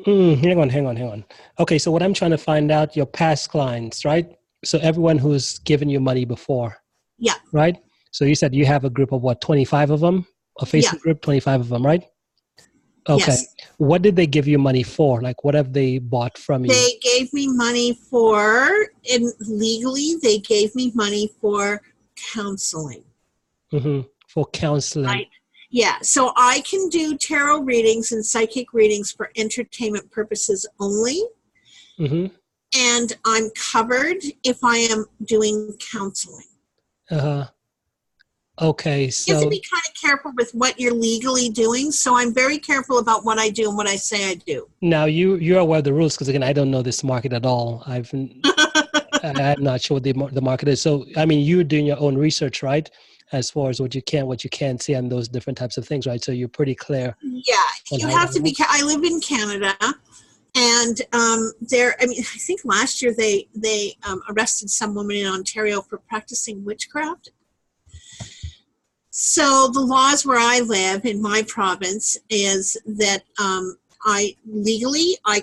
Hang on. Okay, so what I'm trying to find out, your past clients, right? So everyone who's given you money before. Yeah. Right? So you said you have a group of 25 of them? A Facebook group, 25 of them, right? Okay. Yes. What did they give you money for? Like, what have they bought from you? They gave me money legally, they gave me money for counseling. Mm-hmm. For counseling. Right. Yeah, so I can do tarot readings and psychic readings for entertainment purposes only. Mm-hmm. And I'm covered if I am doing counseling. Uh-huh. Okay, You have so to be kind of careful with what you're legally doing. So I'm very careful about what I do and what I say I do. now you're aware of the rules, because again, I don't know this market at all. I'm not sure what the market is. So I mean, you're doing your own research, right? As far as what you can't see on those different types of things, right? So you're pretty clear. Yeah, on you how have that to be. works. I live in Canada, and there. I mean, I think last year they arrested some woman in Ontario for practicing witchcraft. So the laws where I live in my province is that I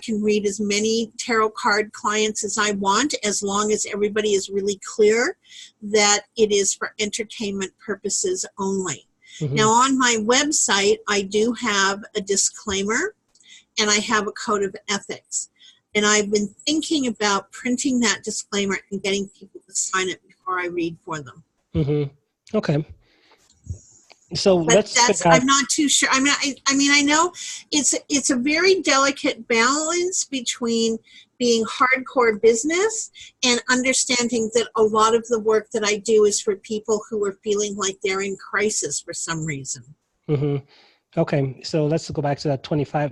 can read as many tarot card clients as I want, as long as everybody is really clear that it is for entertainment purposes only. Mhm. Now on my website, I do have a disclaimer and I have a code of ethics. And I've been thinking about printing that disclaimer and getting people to sign it before I read for them. Mm-hmm. Okay. So But let's that's, figure out. I'm not too sure. I mean, I know it's a very delicate balance between being hardcore business and understanding that a lot of the work that I do is for people who are feeling like they're in crisis for some reason. Mm-hmm. Okay, so let's go back to that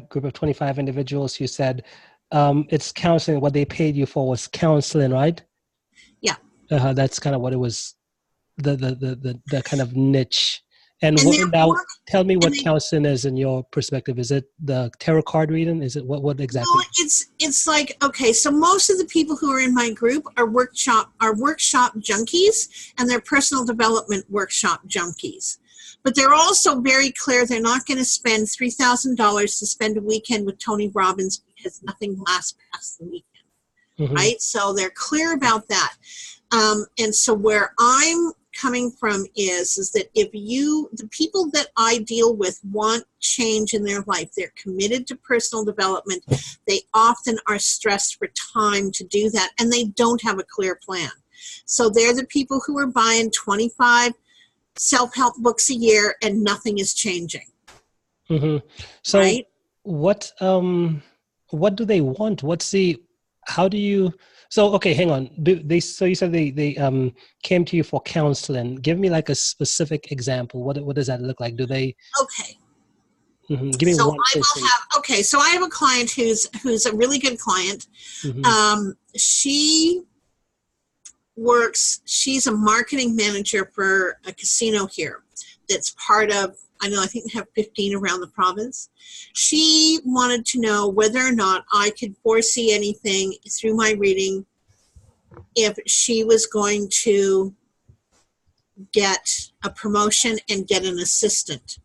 group of 25 individuals. You said it's counseling. What they paid you for was counseling, right? Yeah. That's kind of what it was. The kind of niche. And And what now? therefore, Tell me what they- counseling is in your perspective. Is it the tarot card reading? Is it what exactly? well, it's like, okay, so most of the people who are in my group are workshop junkies, and they're personal development workshop junkies. But they're also very clear they're not going to spend $3,000 to spend a weekend with Tony Robbins, because nothing lasts past the weekend, Mhm. right? So they're clear about that. And so where I'm coming from is that if the people that I deal with want change in their life, they're committed to personal development, they often are stressed for time to do that, and they don't have a clear plan. So they're the people who are buying 25 self-help books a year and nothing is changing. Mm-hmm. So Right? what do they want? Okay, hang on. So you said they came to you for counseling. Give me like a specific example. What does that look like? Do they Okay. give me So one I person? will have, okay, so I have a client who's a really good client. Mhm. She's a marketing manager for a casino here that's part of, I think they have 15 around the province. She wanted to know whether or not I could foresee anything through my reading if she was going to get a promotion and get an assistant.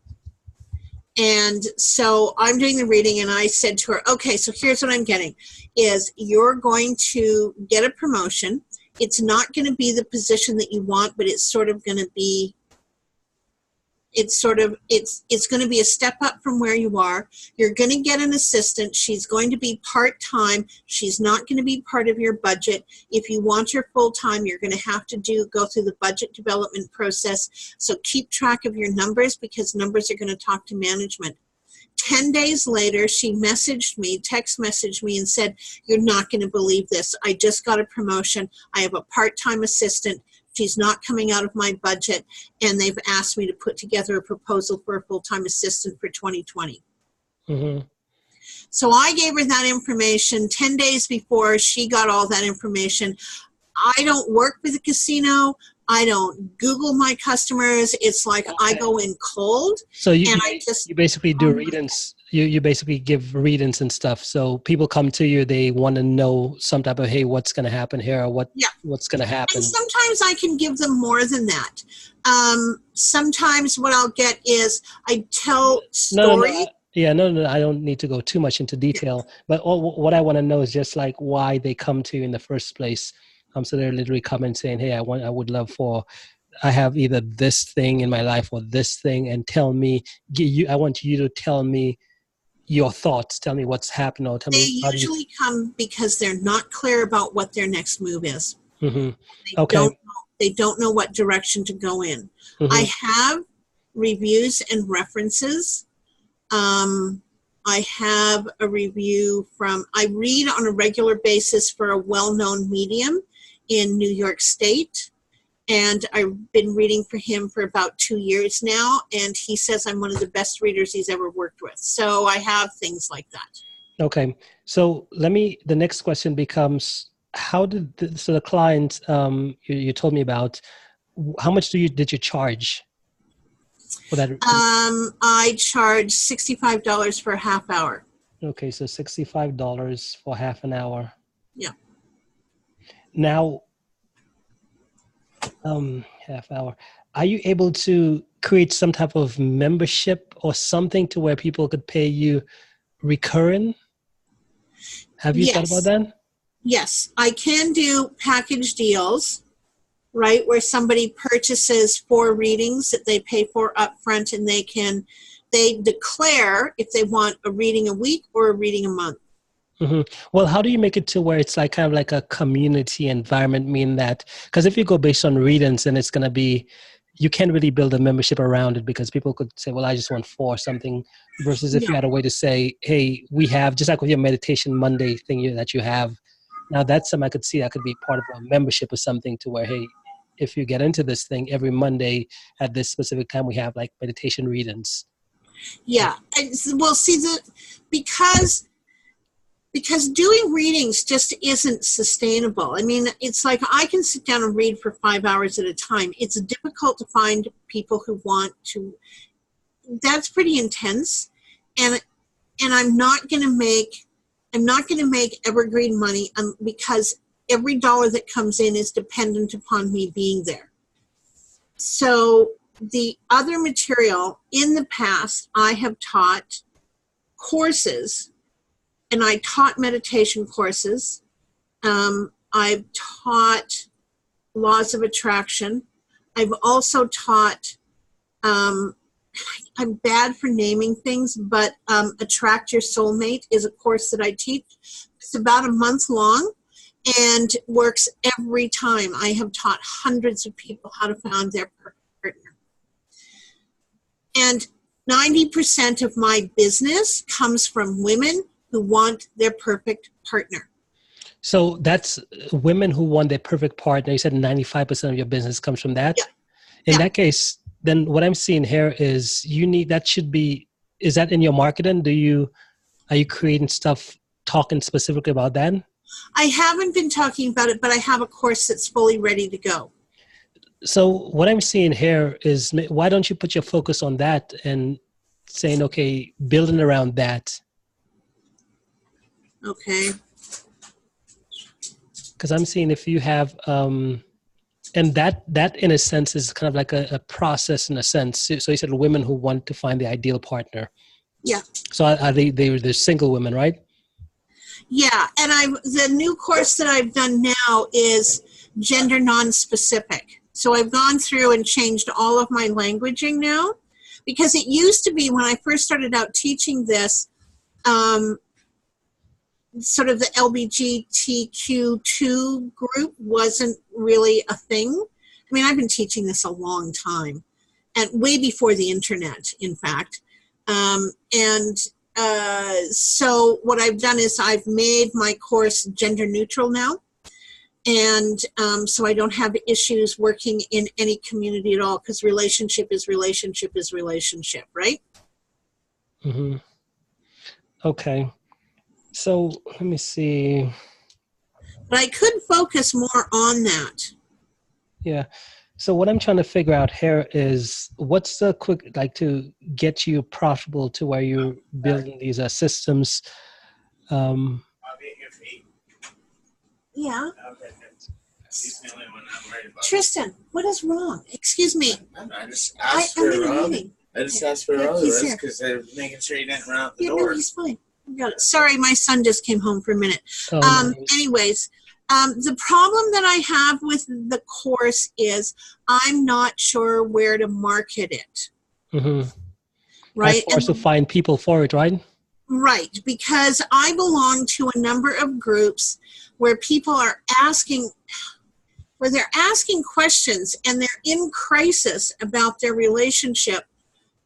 And so I'm doing the reading, and I said to her, okay, so here's what I'm getting is you're going to get a promotion. It's not going to be the position that you want, but it's sort of going to be, it's going to be a step up from where you are. You're going to get an assistant. She's going to be part-time. She's not going to be part of your budget. If you want her full-time, you're going to have to go through the budget development process. So keep track of your numbers, because numbers are going to talk to management. 10 days later, she text messaged me and said, you're not going to believe this. I just got a promotion. I have a part-time assistant. She's not coming out of my budget, and they've asked me to put together a proposal for a full-time assistant for 2020. Mm-hmm. So I gave her that information 10 days before she got all that information. I don't work with a casino. I don't Google my customers. It's like I go in cold. So you basically do readings. You basically give readings and stuff. So people come to you, they want to know some type of, hey, what's going to happen here, or what's going to happen. And sometimes I can give them more than that. Sometimes what I'll get is I tell stories. No, I don't need to go too much into detail. But what I want to know is just like why they come to you in the first place. So they're literally coming saying, hey, I have either this thing in my life or this thing, and I want you to tell me your thoughts. Tell me what's happened, or tell me. They usually come because they're not clear about what their next move is. Mm-hmm. They don't know what direction to go in. Mm-hmm. I have reviews and references. I have a review I read on a regular basis for a well-known medium in New York State. And I've been reading for him for about 2 years now. And he says I'm one of the best readers he's ever worked with. So I have things like that. Okay. So the next question becomes, how did the client you told me about, how much did you charge for that? I charge $65 for a half hour. Okay. So $65 for half an hour. Yeah. Now, half hour. Are you able to create some type of membership or something to where people could pay you recurring? Have you thought about that? Yes, I can do package deals, right, where somebody purchases 4 readings that they pay for upfront, and they declare if they want a reading a week or a reading a month. Mm-hmm. Well, how do you make it to where it's like kind of like a community environment, meaning that, because if you go based on readings, then it's going to be, you can't really build a membership around it, because people could say, well, I just want 4 something, versus if you had a way to say, hey, we have, just like with your Meditation Monday thing that you have, now that's something I could see that could be part of a membership or something, to where, hey, if you get into this thing every Monday at this specific time, we have like meditation readings. Yeah. Well, see, because doing readings just isn't sustainable. I mean, it's like I can sit down and read for 5 hours at a time. It's difficult to find people who want to. That's pretty intense, and I'm not going to make evergreen money because every dollar that comes in is dependent upon me being there. So the other material in the past, I have taught courses. And I taught meditation courses. I've taught laws of attraction. I've also taught, I'm bad for naming things, but Attract Your Soulmate is a course that I teach. It's about a month long and works every time. I have taught hundreds of people how to find their partner. And 90% of my business comes from women who want their perfect partner. So that's women who want their perfect partner. You said 95% of your business comes from that. Yeah. In that case, then what I'm seeing here is is that in your marketing? Are you creating stuff talking specifically about that? I haven't been talking about it, but I have a course that's fully ready to go. So what I'm seeing here is, why don't you put your focus on that and saying, okay, building around that. Okay. Because I'm seeing if you have, and that in a sense is kind of like a process in a sense. So you said women who want to find the ideal partner. Yeah. So are they're single women, right? Yeah, and the new course that I've done now is gender non-specific. So I've gone through and changed all of my languaging now, because it used to be when I first started out teaching this, sort of the LGBTQ2 group wasn't really a thing. I mean, I've been teaching this a long time, and way before the internet, in fact. So what I've done is I've made my course gender neutral now. And so I don't have issues working in any community at all, because relationship is relationship is relationship, right? Mm-hmm. Okay. So let me see. But I could focus more on that. Yeah. So what I'm trying to figure out here is, what's the quick, like, to get you profitable to where you're building these systems? Yeah. Tristan, what is wrong? Excuse me. I just asked for Rob. I just asked for Rob because they're making sure you didn't run out the door. No, he's fine. Got it. Sorry, my son just came home for a minute. Anyways, the problem that I have with the course is I'm not sure where to market it. Mm-hmm. Right? And to find people for it, right? Right, because I belong to a number of groups where people are asking, where they're asking questions and they're in crisis about their relationship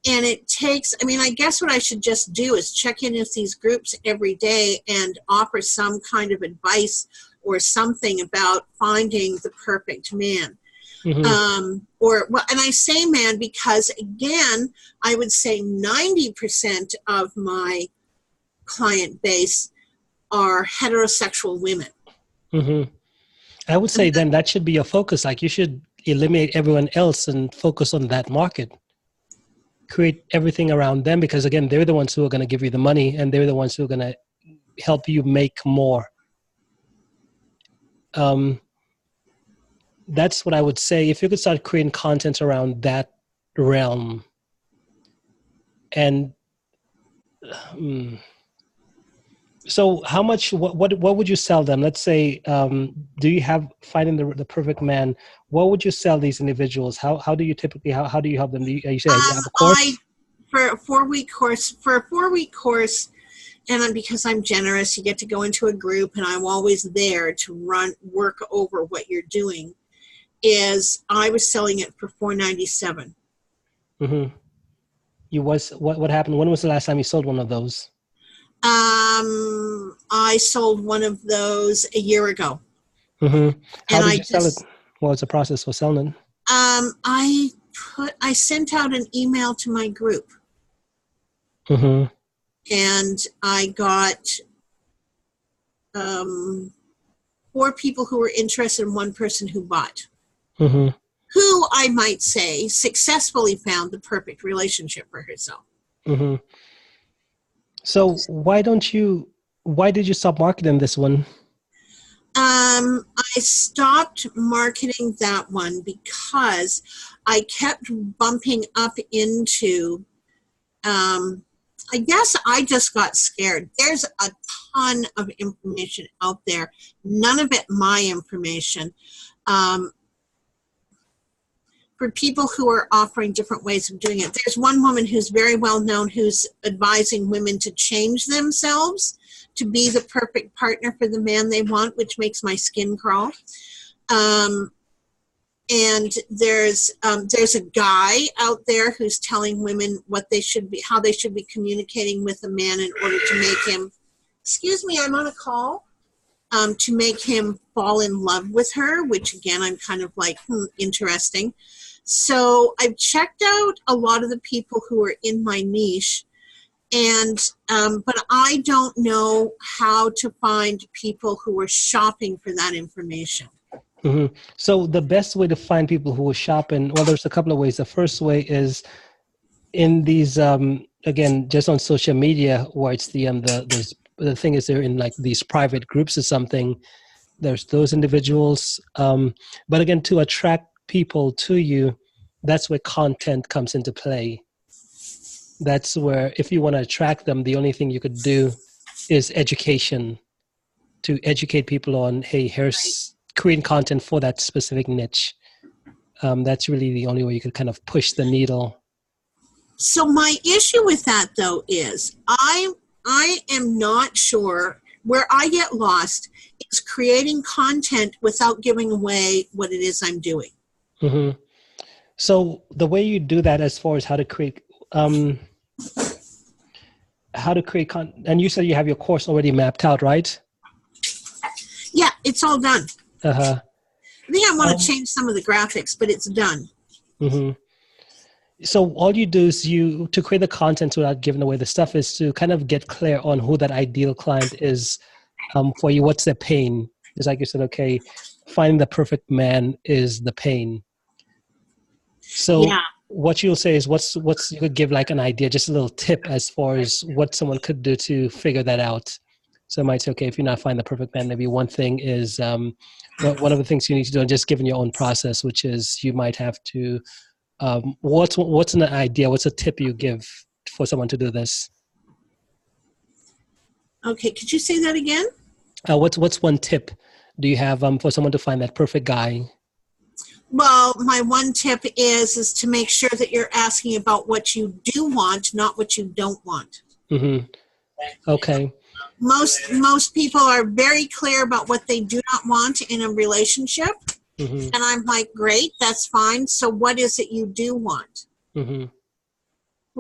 And it takes, I mean, I guess what I should just do is check in with these groups every day and offer some kind of advice or something about finding the perfect man. And I say man because, again, I would say 90% of my client base are heterosexual women. I would say then that should be your focus. Like, you should eliminate everyone else and focus on that market. Create everything around them, because again, they're the ones who are going to give you the money, and they're the ones who are going to help you make more. That's what I would say. If you could start creating content around that realm, and so how much, what would you sell them? Let's say, do you have finding the perfect man? What would you sell these individuals? How do you typically, how do you help them? You say you have a course? For a 4-week course, and because I'm generous, you get to go into a group, and I'm always there to work over what you're doing, is I was selling it for $497. What happened? When was the last time you sold one of those? I sold one of those a year ago. How did you sell it? What was the process for selling it? I sent out an email to my group. And I got 4 people who were interested and 1 person who bought. Who, I might say, successfully found the perfect relationship for herself. So why did you stop marketing this one? I stopped marketing that one because I kept bumping up into, I guess I just got scared. There's a ton of information out there, none of it my information. For people who are offering different ways of doing it. There's one woman who's very well known who's advising women to change themselves to be the perfect partner for the man they want, which makes my skin crawl. And there's a guy out there who's telling women what they should be, how they should be communicating with a man in order to make him, excuse me, I'm on a call, to make him fall in love with her, which again, I'm kind of like, interesting. So I've checked out a lot of the people who are in my niche, and but I don't know how to find people who are shopping for that information. So the best way to find people who are shopping, well, there's a couple of ways. The first way is in these, again, just on social media, where it's the thing is they're in like these private groups or something. There's those individuals. But again, to attract people to you, that's where content comes into play. That's where, if you want to attract them, the only thing you could do is education, to educate people on, hey, here's creating content for that specific niche. That's really the only way you could kind of push the needle. So my issue with that, though, is I am not sure. Where I get lost is creating content without giving away what it is I'm doing. So the way you do that, as far as how to create content, and you said you have your course already mapped out, right? Yeah, it's all done. I think I want to change some of the graphics, but it's done. So all you do is to create the content without giving away the stuff, is to kind of get clear on who that ideal client is for you. What's their pain? It's like you said, okay, finding the perfect man is the pain. So what you'll say is what's you could give like an idea, just a little tip as far as what someone could do to figure that out. So I might say, okay, if you're not finding the perfect man, maybe one thing is one of the things you need to do, and just given your own process, which is you might have to, what's an idea, what's a tip you give for someone to do this? Okay, could you say that again? What's one tip do you have for someone to find that perfect guy? Well, my one tip is to make sure that you're asking about what you do want, not what you don't want. Okay. Most people are very clear about what they do not want in a relationship. And I'm like, great, that's fine. So what is it you do want?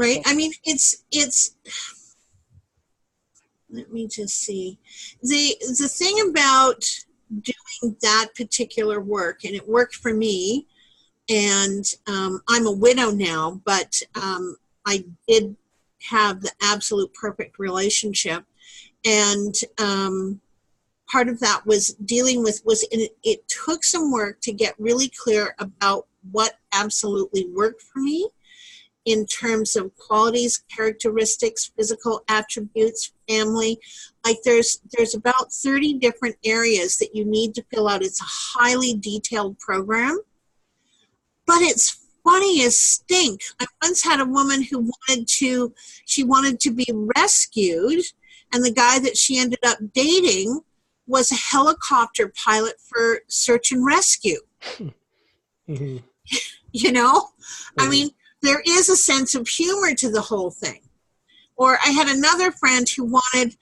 Right. I mean, it's, let me just see. The thing about doing that particular work, and it worked for me, and I'm a widow now, but I did have the absolute perfect relationship. And part of that was dealing with, it took some work to get really clear about what absolutely worked for me in terms of qualities, characteristics, physical attributes, family. Like there's about 30 different areas that you need to fill out. It's a highly detailed program, but it's funny as stink. I once had a woman who wanted to be rescued, and the guy that she ended up dating was a helicopter pilot for search and rescue. Mm-hmm. You know, Mm-hmm. I mean, there is a sense of humor to the whole thing. Or I had another friend who wanted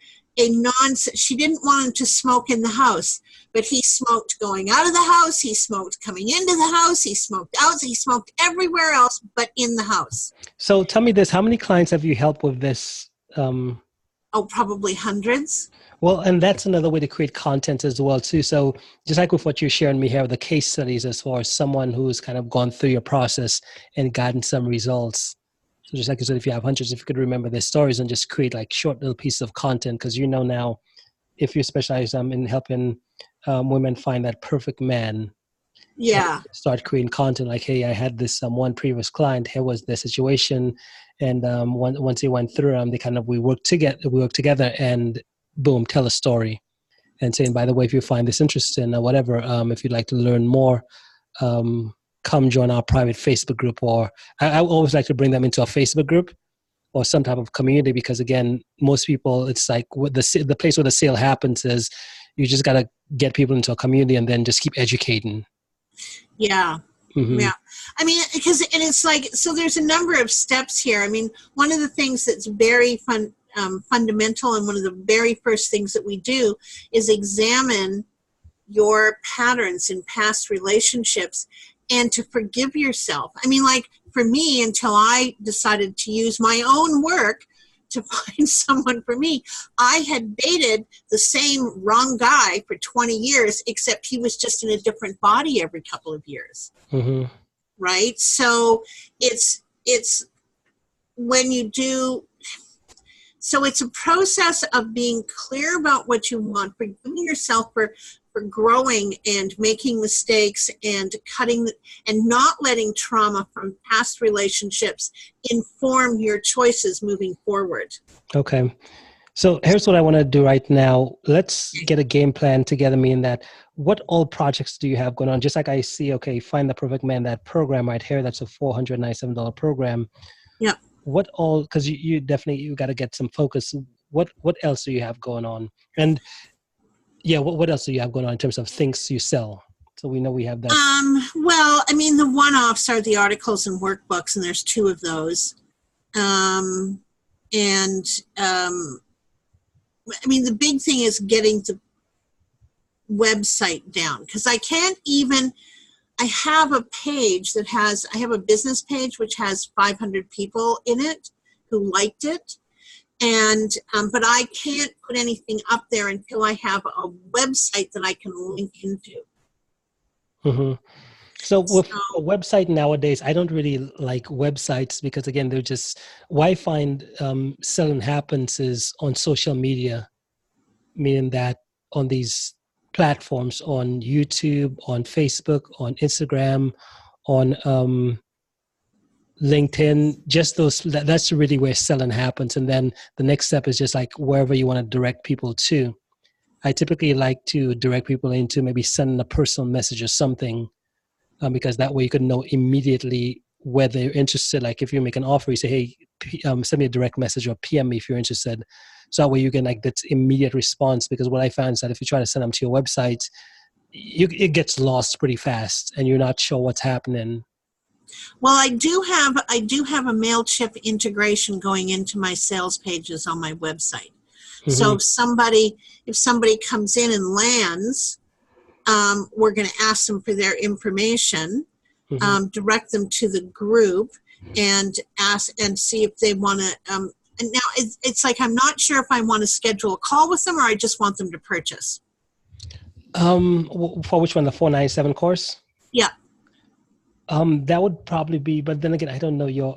she didn't want him to smoke in the house, but he smoked going out of the house, he smoked coming into the house, he smoked out, he smoked everywhere else but in the house. So tell me this, how many clients have you helped with this? Probably hundreds. Well, and that's another way to create content as well, too. So just like with what you're sharing me here with the case studies, as far as someone who's kind of gone through your process and gotten some results. So just like you said, if you have hundreds, if you could remember their stories and just create like short little pieces of content, because you know now, if you specialize in helping women find that perfect man, yeah, start creating content like, hey, I had this one previous client, here was the situation, and once he went through we worked together, and boom, tell a story, and saying, by the way, if you find this interesting or whatever, if you'd like to learn more, come join our private Facebook group, or I always like to bring them into a Facebook group or some type of community, because again, most people, it's like the place where the sale happens is you just got to get people into a community and then just keep educating. Yeah. Mm-hmm. Yeah. I mean, and it's like, so there's a number of steps here. I mean, one of the things that's very fundamental, and one of the very first things that we do is examine your patterns in past relationships and to forgive yourself. I mean, like for me, until I decided to use my own work to find someone for me, I had dated the same wrong guy for 20 years, except he was just in a different body every couple of years. Mm-hmm. Right? So it's when you do, so it's a process of being clear about what you want, forgiving yourself for growing and making mistakes and cutting and not letting trauma from past relationships inform your choices moving forward. Okay. So here's what I want to do right now. Let's get a game plan together, meaning that what all projects do you have going on? Just like I see, okay, Find the Perfect Man, that program right here, that's a $497 program. Yeah. What all, because you definitely, you got to get some focus. What else do you have going on? And yeah, what else do you have going on in terms of things you sell? So we know we have that. Well, I mean, the one-offs are the articles and workbooks, and there's 2 of those. I mean, the big thing is getting the website down, because I have a page that I have a business page which has 500 people in it who liked it. And, but I can't put anything up there until I have a website that I can link into. Mm-hmm. So with a website nowadays, I don't really like websites because again, they're just, why I find selling happens is on social media, meaning that on these platforms, on YouTube, on Facebook, on Instagram, on LinkedIn, just those, that's really where selling happens. And then the next step is just like wherever you want to direct people to. I typically like to direct people into maybe sending a personal message or something, because that way you can know immediately whether you're interested. Like if you make an offer, you say, hey, send me a direct message or PM me if you're interested. So that way you get like that immediate response, because what I found is that if you try to send them to your website, it gets lost pretty fast and you're not sure what's happening. Well, I do have a MailChimp integration going into my sales pages on my website. Mm-hmm. So if somebody comes in and lands, we're going to ask them for their information, mm-hmm. Direct them to the group. and ask and see if they want to. And now it's like I'm not sure if I want to schedule a call with them or I just want them to purchase. For which one? The 497 course? Yeah. That would probably be, but then again, I don't know your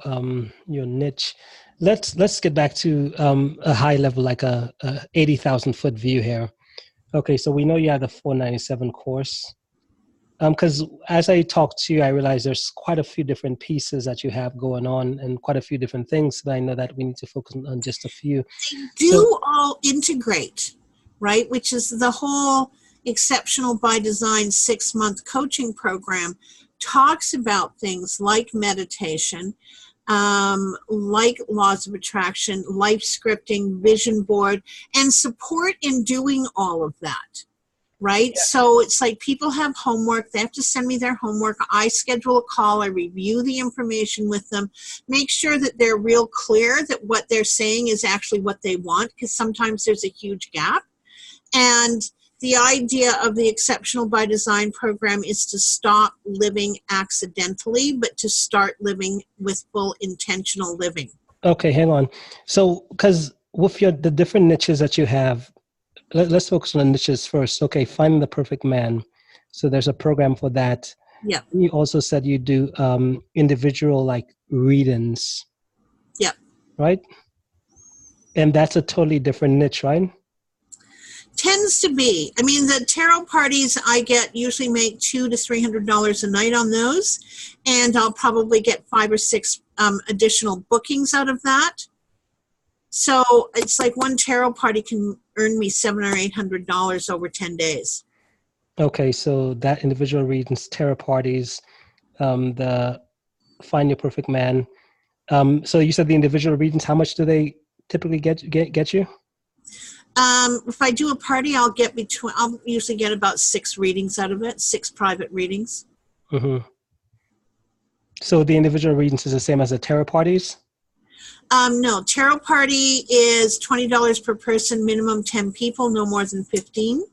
niche. Let's get back to a high level, like a 80,000 foot view here. Okay, so we know you have the 497 course. Because as I talk to you, I realize there's quite a few different pieces that you have going on and quite a few different things. But I know that we need to focus on just a few. They do all integrate, right? Which is the whole Exceptional by Design 6-month coaching program talks about things like meditation, like laws of attraction, life scripting, vision board, and support in doing all of that. Right? Yeah. So it's like people have homework. They have to send me their homework. I schedule a call. I review the information with them, make sure that they're real clear that what they're saying is actually what they want, because sometimes there's a huge gap. And the idea of the Exceptional by Design program is to stop living accidentally, but to start living with full intentional living. Okay, hang on. So, because with the different niches that you have, let's focus on the niches first. Okay, finding the perfect man. So there's a program for that. Yeah. You also said you do individual like readings. Yeah. Right? And that's a totally different niche, right? Tends to be. I mean, the tarot parties I get usually make $200 to $300 a night on those, and I'll probably get 5 or 6 additional bookings out of that. So it's like one tarot party can earn me $700 or $800 over 10 days. Okay, so that individual readings, tarot parties, the Find Your Perfect Man. So you said the individual readings. How much do they typically get you? If I do a party, I'll usually get about 6 readings out of it, 6 private readings. Mm-hmm. So the individual readings is the same as the tarot parties? No, tarot party is $20 per person, minimum 10 people, no more than 15.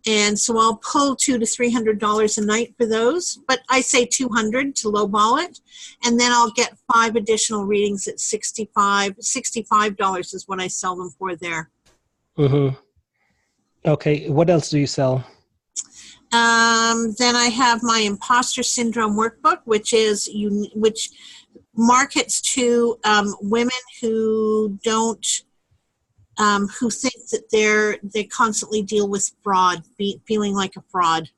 And so I'll pull $200 to $300 a night for those, but I say $200 to lowball it. And then I'll get 5 additional readings at $65 is what I sell them for there. Mm-hmm. Okay, what else do you sell? Then I have my Imposter Syndrome workbook, which markets to women who don't, who think that they constantly deal with fraud, feeling like a fraud.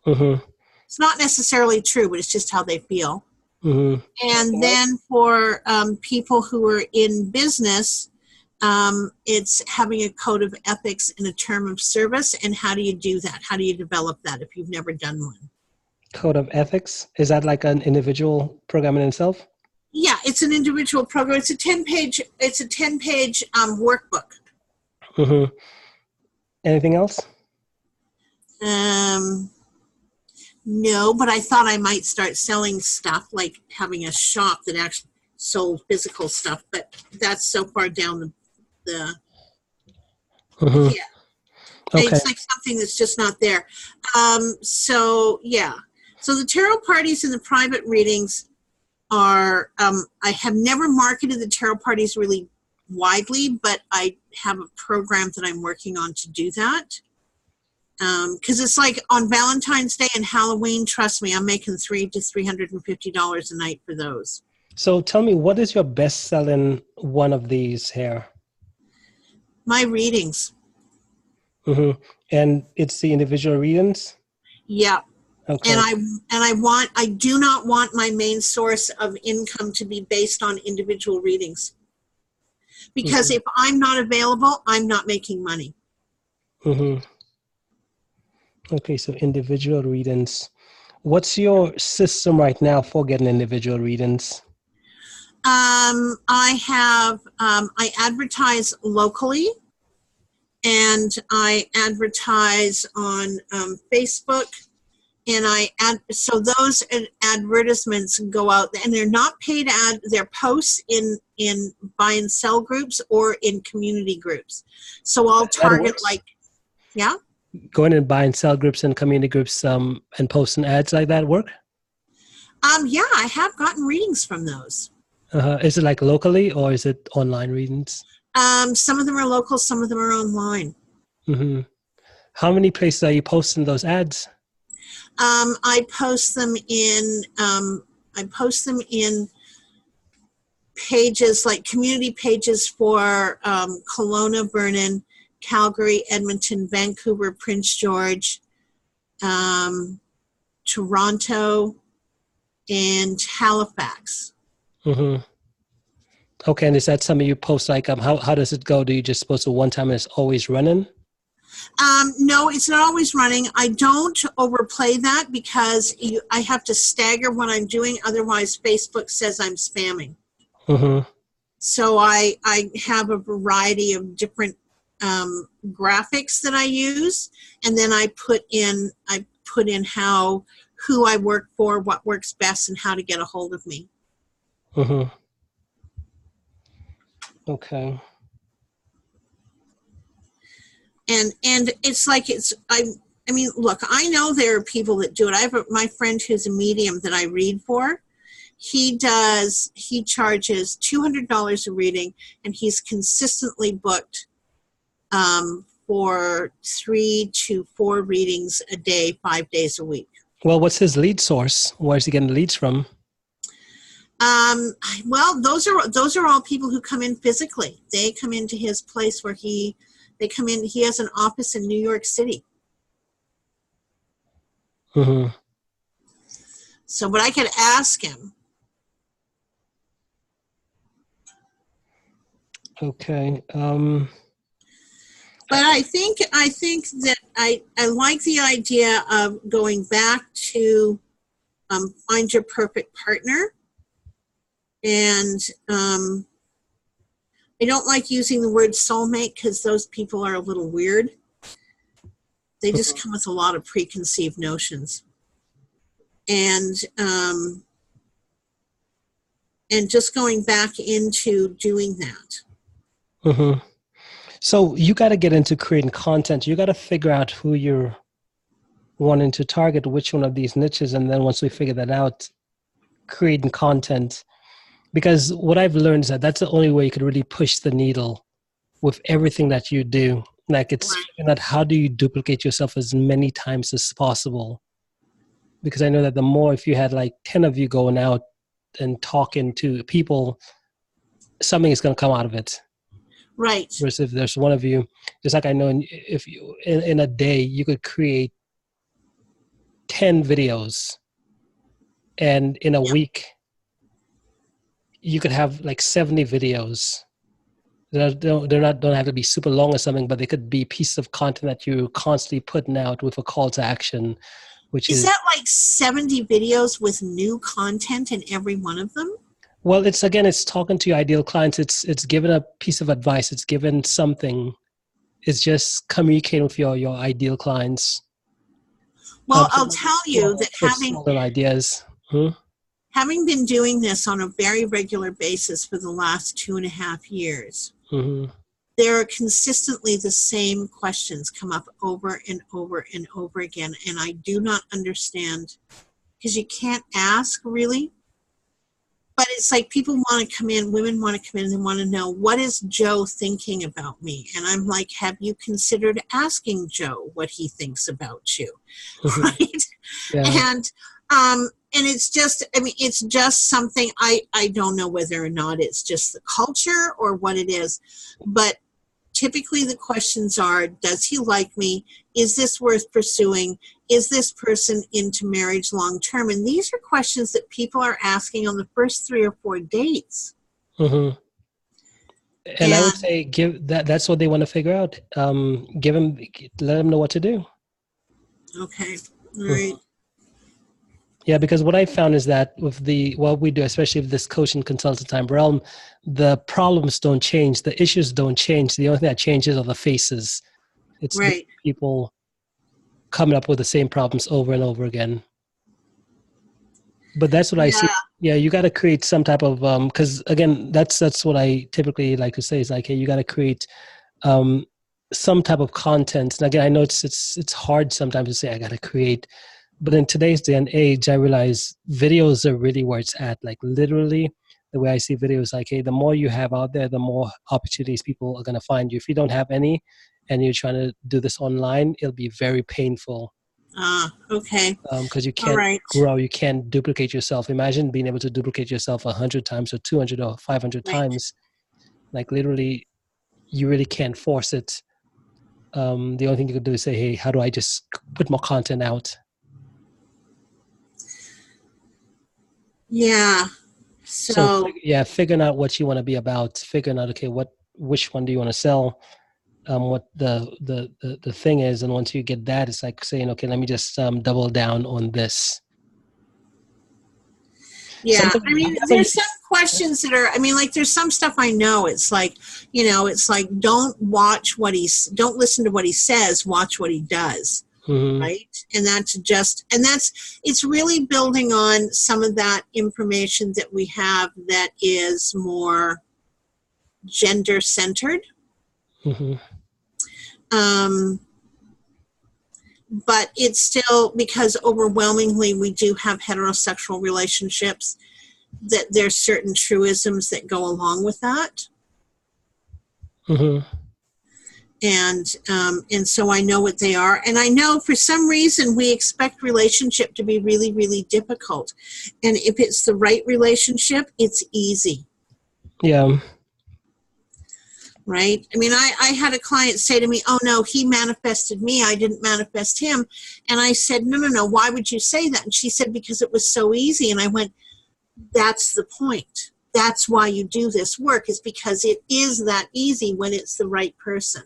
Mm-hmm. It's not necessarily true, but it's just how they feel. Mm-hmm. And then for people who are in business, it's having a code of ethics and a term of service. And how do you do that? How do you develop that if you've never done one? Code of ethics? Is that like an individual program in itself? Yeah, it's an individual program. It's a 10-page workbook. Mm-hmm. Anything else? No, but I thought I might start selling stuff, like having a shop that actually sold physical stuff, but that's so far down the mm-hmm. Yeah. Okay. It's like something that's just not there. So yeah. So the tarot parties and the private readings are, I have never marketed the tarot parties really widely, but I have a program that I'm working on to do that. Because it's like on Valentine's Day and Halloween, trust me, I'm making $300 to $350 a night for those. So tell me, what is your best-selling one of these here? My readings. Mm-hmm. And it's the individual readings? Yeah. Okay. And I do not want my main source of income to be based on individual readings. Because if I'm not available, I'm not making money. Mm-hmm. Okay, so individual readings. What's your system right now for getting individual readings? I advertise locally, and I advertise on Facebook, and so those advertisements go out, and they're not paid they're posts in buy and sell groups or in community groups. So I'll target yeah. Going and buy and sell groups and community groups and posting ads like that work? Yeah, I have gotten readings from those. Is it like locally or is it online readings? Some of them are local, some of them are online. Mm-hmm. How many places are you posting those ads? I post them in pages like community pages for Kelowna, Vernon, Calgary, Edmonton, Vancouver, Prince George, Toronto, and Halifax. Mm-hmm. Okay, and is that something you post like how does it go? Do you just post it one time and it's always running? No, it's not always running. I don't overplay that because I have to stagger what I'm doing. Otherwise, Facebook says I'm spamming. Mm-hmm. So I have a variety of different graphics that I use, and then I put in who I work for, what works best, and how to get a hold of me. Mm-hmm. Okay. And it's like I mean, look, I know there are people that do it. I have my friend who's a medium that I read for. He charges $200 a reading, and he's consistently booked for 3 to 4 readings a day, 5 days a week. Well, what's his lead source? Where's he getting the leads from? Well, those are all people who come in physically. They come into his place where they come in. He has an office in New York City. Mm-hmm. So, but I could ask him. Okay. But I think that I like the idea of going back to find your perfect partner. And I don't like using the word soulmate because those people are a little weird. They just come with a lot of preconceived notions. And just going back into doing that. Mm-hmm. So you got to get into creating content. You got to figure out who you're wanting to target, which one of these niches. And then once we figure that out, creating content. Because what I've learned is that that's the only way you could really push the needle with everything that you do. Like it's figuring out how do you duplicate yourself as many times as possible. Because I know that the more, if you had like 10 of you going out and talking to people, something is going to come out of it. Right. Whereas if there's one of you, just like I know if you, in a day, you could create 10 videos, and in a week, you could have like 70 videos. They don't have to be super long or something, but they could be pieces of content that you're constantly putting out with a call to action, which is that like 70 videos with new content in every one of them? Well, it's talking to your ideal clients. It's giving a piece of advice. It's giving something. It's just communicating with your ideal clients. Well, I'll tell you that having been doing this on a very regular basis for the last 2.5 years, there are consistently the same questions come up over and over and over again. And I do not understand, because you can't ask really. But it's like people want to come in, women want to come in and want to know, what is Joe thinking about me? And I'm like, have you considered asking Joe what he thinks about you? Right? Yeah. And it's just, I mean, it's just something, I don't know whether or not it's just the culture or what it is, but typically the questions are, does he like me? Is this worth pursuing? Is this person into marriage long term? And these are questions that people are asking on the first 3 or 4 dates. And I would say that's what they want to figure out. Let them know what to do. Okay. All right. Yeah, because what I found is that with what we do, especially with this coaching consultant time realm, the problems don't change, the issues don't change. The only thing that changes are the faces. It's the people coming up with the same problems over and over again. But that's what I see. Yeah, you got to create some type of because again, that's what I typically like to say is like, hey, you got to create some type of content. And again, I know it's hard sometimes to say I got to create But in today's day and age, I realize videos are really where it's at. Like literally, the way I see videos, like, hey, the more you have out there, the more opportunities people are going to find you. If you don't have any and you're trying to do this online, it'll be very painful. Okay. Because you can't grow, you can't duplicate yourself. Imagine being able to duplicate yourself 100 times or 200 or 500 times. Like literally, you really can't force it. The only thing you could do is say, hey, how do I just put more content out? Yeah. So figuring out what you want to be about, figuring out, okay, which one do you want to sell? What the thing is, and once you get that, it's like saying, okay, let me just double down on this. Yeah, I mean, there's some questions that are, I mean, like there's some stuff I know, it's like, you know, it's like, don't listen to what he says, watch what he does. Right. And it's really building on some of that information that we have that is more gender centered. But it's still, because overwhelmingly we do have heterosexual relationships, that there's certain truisms that go along with that. And so I know what they are. And I know for some reason we expect relationship to be really, really difficult. And if it's the right relationship, it's easy. Yeah. Right? I mean, I had a client say to me, oh, no, he manifested me. I didn't manifest him. And I said, no. Why would you say that? And she said, because it was so easy. And I went, that's the point. That's why you do this work, is because it is that easy when it's the right person.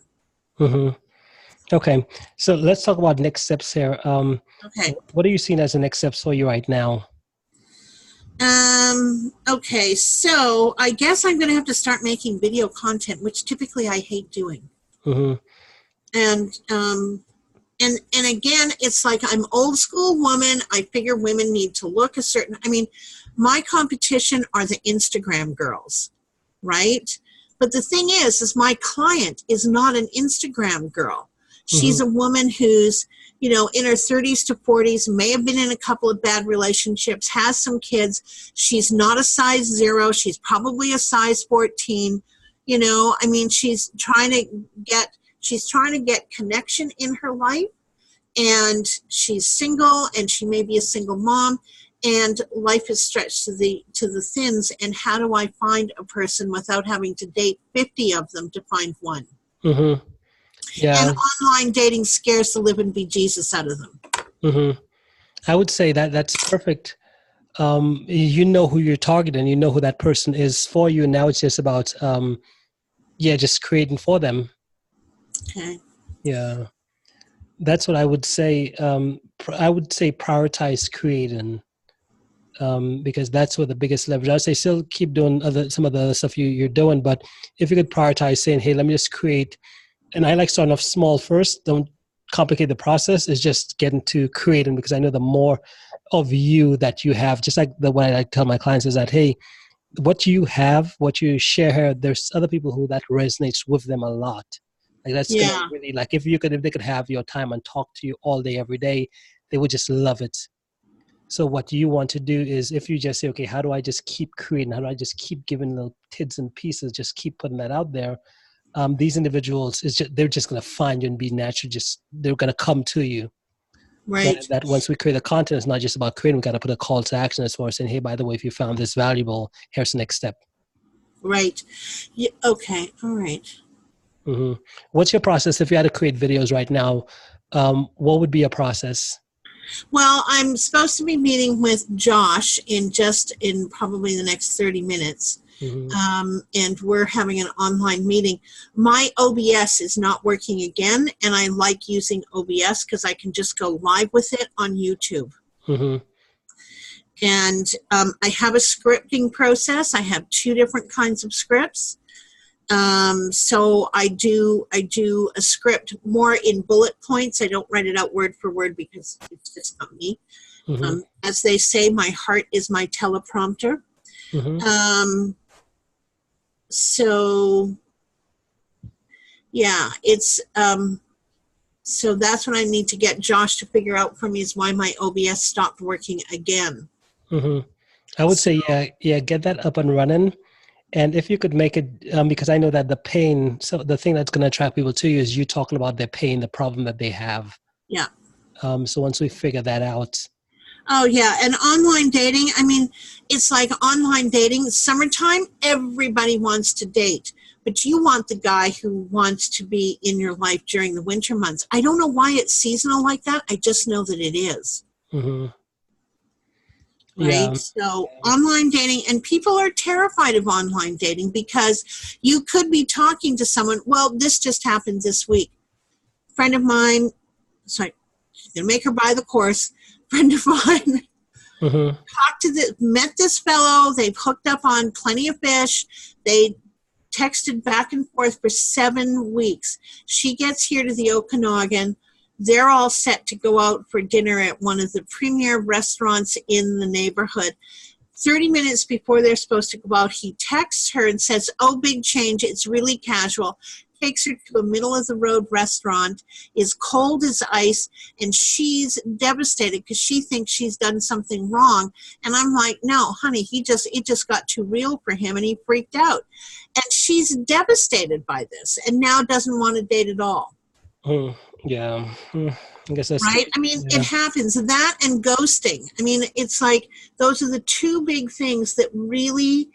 Okay. So let's talk about next steps here. Okay. What are you seeing as the next steps for you right now? Okay. So I guess I'm going to have to start making video content, which typically I hate doing. And again, it's like I'm old school woman. I figure women need to look a certain, I mean, my competition are the Instagram girls, right? But the thing is my client is not an Instagram girl. She's a woman who's, you know, in her 30s to 40s, may have been in a couple of bad relationships, has some kids. She's not a size 0. She's probably a size 14. You know, I mean, she's trying to get connection in her life, and she's single, and she may be a single mom, and life is stretched to the thins. And how do I find a person without having to date 50 of them to find one? Yeah. And online dating scares the living bejesus out of them. I would say that's perfect. You know who you're targeting, you know who that person is for you. Now it's just about, just creating for them. Okay. Yeah. That's what I would say. I would say prioritize creating, because that's where the biggest leverage. I'd say still keep doing some of the other stuff you're doing, but if you could prioritize saying, hey, let me just create. And I like starting off small first. Don't complicate the process. It's just getting to creating, because I know the more of you that you have, just like what I like to tell my clients is that, hey, what you have, what you share here, there's other people who that resonates with them a lot. Like that's gonna really, like if they could have your time and talk to you all day, every day, they would just love it. So what you want to do is, if you just say, okay, how do I just keep creating? How do I just keep giving little tidbits and pieces, just keep putting that out there? These individuals, they're just going to find you and be natural. They're going to come to you. Right. That once we create the content, it's not just about creating. We got to put a call to action as far as saying, hey, by the way, if you found this valuable, here's the next step. Right. Yeah, okay. All right. What's your process? If you had to create videos right now, what would be a process? Well, I'm supposed to be meeting with Josh in probably the next 30 minutes. And we're having an online meeting. My OBS is not working again, and I like using OBS because I can just go live with it on YouTube. And I have a scripting process. I have 2 different kinds of scripts. So I do a script more in bullet points. I don't write it out word for word because it's just not me. As they say, my heart is my teleprompter. So yeah, it's So that's what I need to get Josh to figure out for me, is why my OBS stopped working again. I would say, get that up and running. And if you could make it, because I know that the pain, so the thing that's going to attract people to you is you talking about their pain, the problem that they have. Yeah. So once we figure that out. Oh, yeah. And online dating, I mean, it's like online dating. Summertime, everybody wants to date. But you want the guy who wants to be in your life during the winter months. I don't know why it's seasonal like that. I just know that it is. Right? Yeah. So online dating, and people are terrified of online dating because you could be talking to someone. Well, this just happened this week. Friend of mine, sorry, she's going to make her buy the course. Friend of mine met this fellow. They've hooked up on Plenty of Fish. They texted back and forth for 7 weeks. She gets here to the Okanagan. They're all set to go out for dinner at one of the premier restaurants in the neighborhood. 30 minutes before they're supposed to go out, he texts her and says, "Oh, big change. It's really casual." Takes her to a middle-of-the-road restaurant, is cold as ice, and she's devastated because she thinks she's done something wrong. And I'm like, no, honey, it just got too real for him, and he freaked out. And she's devastated by this and now doesn't want to date at all. Yeah. I guess that's right. I mean, it happens. That and ghosting. I mean, it's like those are the two big things that really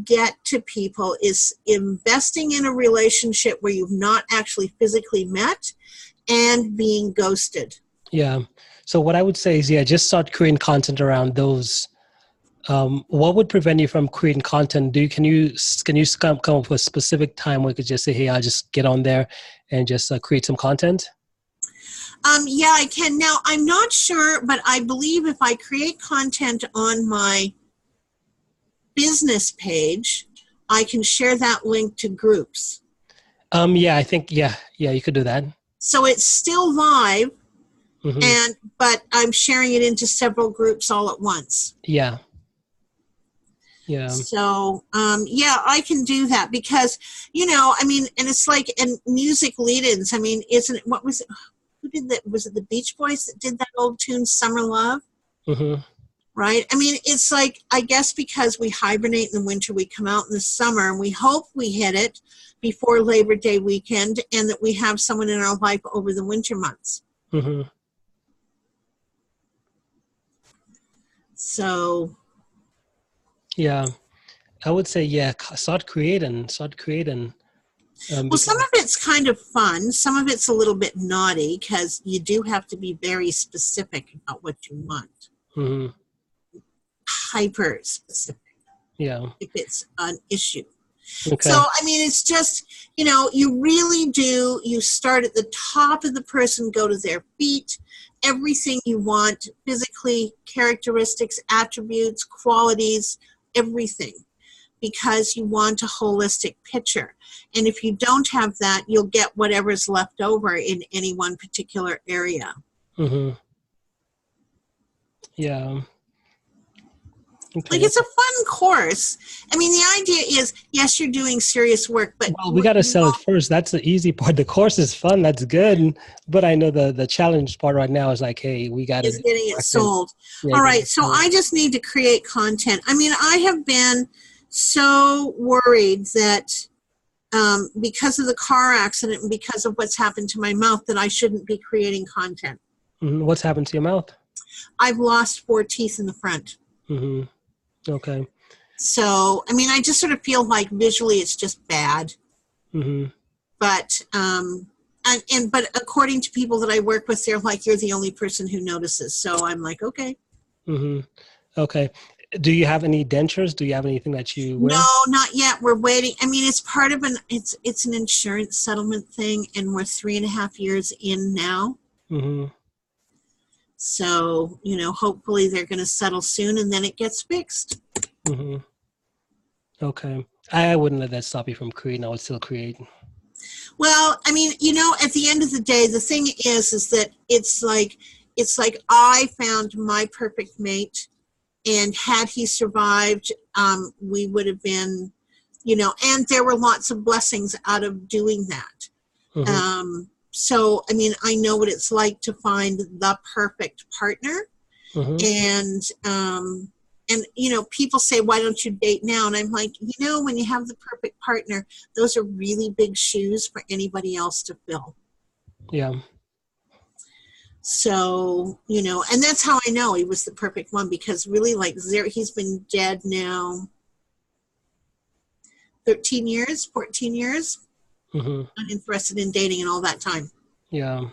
get to people, is investing in a relationship where you've not actually physically met and being ghosted. Yeah. So what I would say is, just start creating content around those. What would prevent you from creating content? Can you come up with a specific time where you could just say, hey, I'll just get on there and just create some content? Yeah, I can. Now, I'm not sure, but I believe if I create content on my business page, I can share that link to groups. I think, you could do that. So it's still live, but I'm sharing it into several groups all at once. Yeah. So, I can do that because, I mean, and it's like, and music lead-ins, I mean, what was it? Who did that? Was it the Beach Boys that did that old tune, Summer Love? Right? I mean, it's like, I guess because we hibernate in the winter, we come out in the summer, and we hope we hit it before Labor Day weekend, and that we have someone in our life over the winter months. So. Yeah. I would say, start creating. Well, some of it's kind of fun. Some of it's a little bit naughty because you do have to be very specific about what you want. Hyper specific. Yeah. If it's an issue. Okay. So, I mean, it's just, you really do, you start at the top of the person, go to their feet, everything you want, physically, characteristics, attributes, qualities, everything, because you want a holistic picture. And if you don't have that, you'll get whatever's left over in any one particular area. Yeah. Okay. Like, it's a fun course. I mean, the idea is, yes, you're doing serious work, but... Well, we got to sell it first. That's the easy part. The course is fun. That's good. But I know the challenge part right now is like, hey, we got to... Is getting it sold. All right, so I just need to create content. I mean, I have been so worried that because of the car accident and because of what's happened to my mouth, that I shouldn't be creating content. What's happened to your mouth? I've lost 4 teeth in the front. Okay. So, I mean, I just sort of feel like visually it's just bad. But, but according to people that I work with, they're like, you're the only person who notices. So I'm like, okay. Okay. Do you have any dentures? Do you have anything that you wear? No, not yet. We're waiting. I mean, it's part of it's an insurance settlement thing, and we're 3.5 years in now. So, hopefully they're going to settle soon, and then it gets fixed. Okay. I wouldn't let that stop you from creating. I would still create. Well, I mean, at the end of the day, the thing is that it's like I found my perfect mate, and had he survived, we would have been, and there were lots of blessings out of doing that. So, I mean, I know what it's like to find the perfect partner. And you know, people say, why don't you date now? And I'm like, you know, when you have the perfect partner, those are really big shoes for anybody else to fill. Yeah. So, you know, and that's how I know he was the perfect one, because really, like, he's been dead now 13 years, 14 years. Uninterested in dating in all that time. Yeah.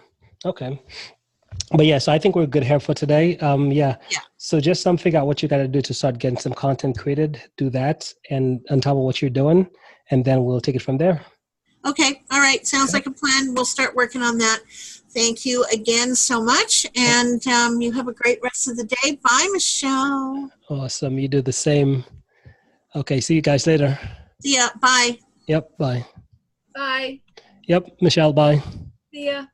Okay. But yeah, so I think we're good here for today. Yeah. So just figure out what you got to do to start getting some content created. Do that, and on top of what you're doing, and then we'll take it from there. Okay. All right. Sounds like a plan. We'll start working on that. Thank you again so much, and you have a great rest of the day. Bye, Michelle. Awesome. You do the same. Okay. See you guys later. See ya. Bye. Yep. Bye. Bye. Yep. Michelle. Bye. See ya.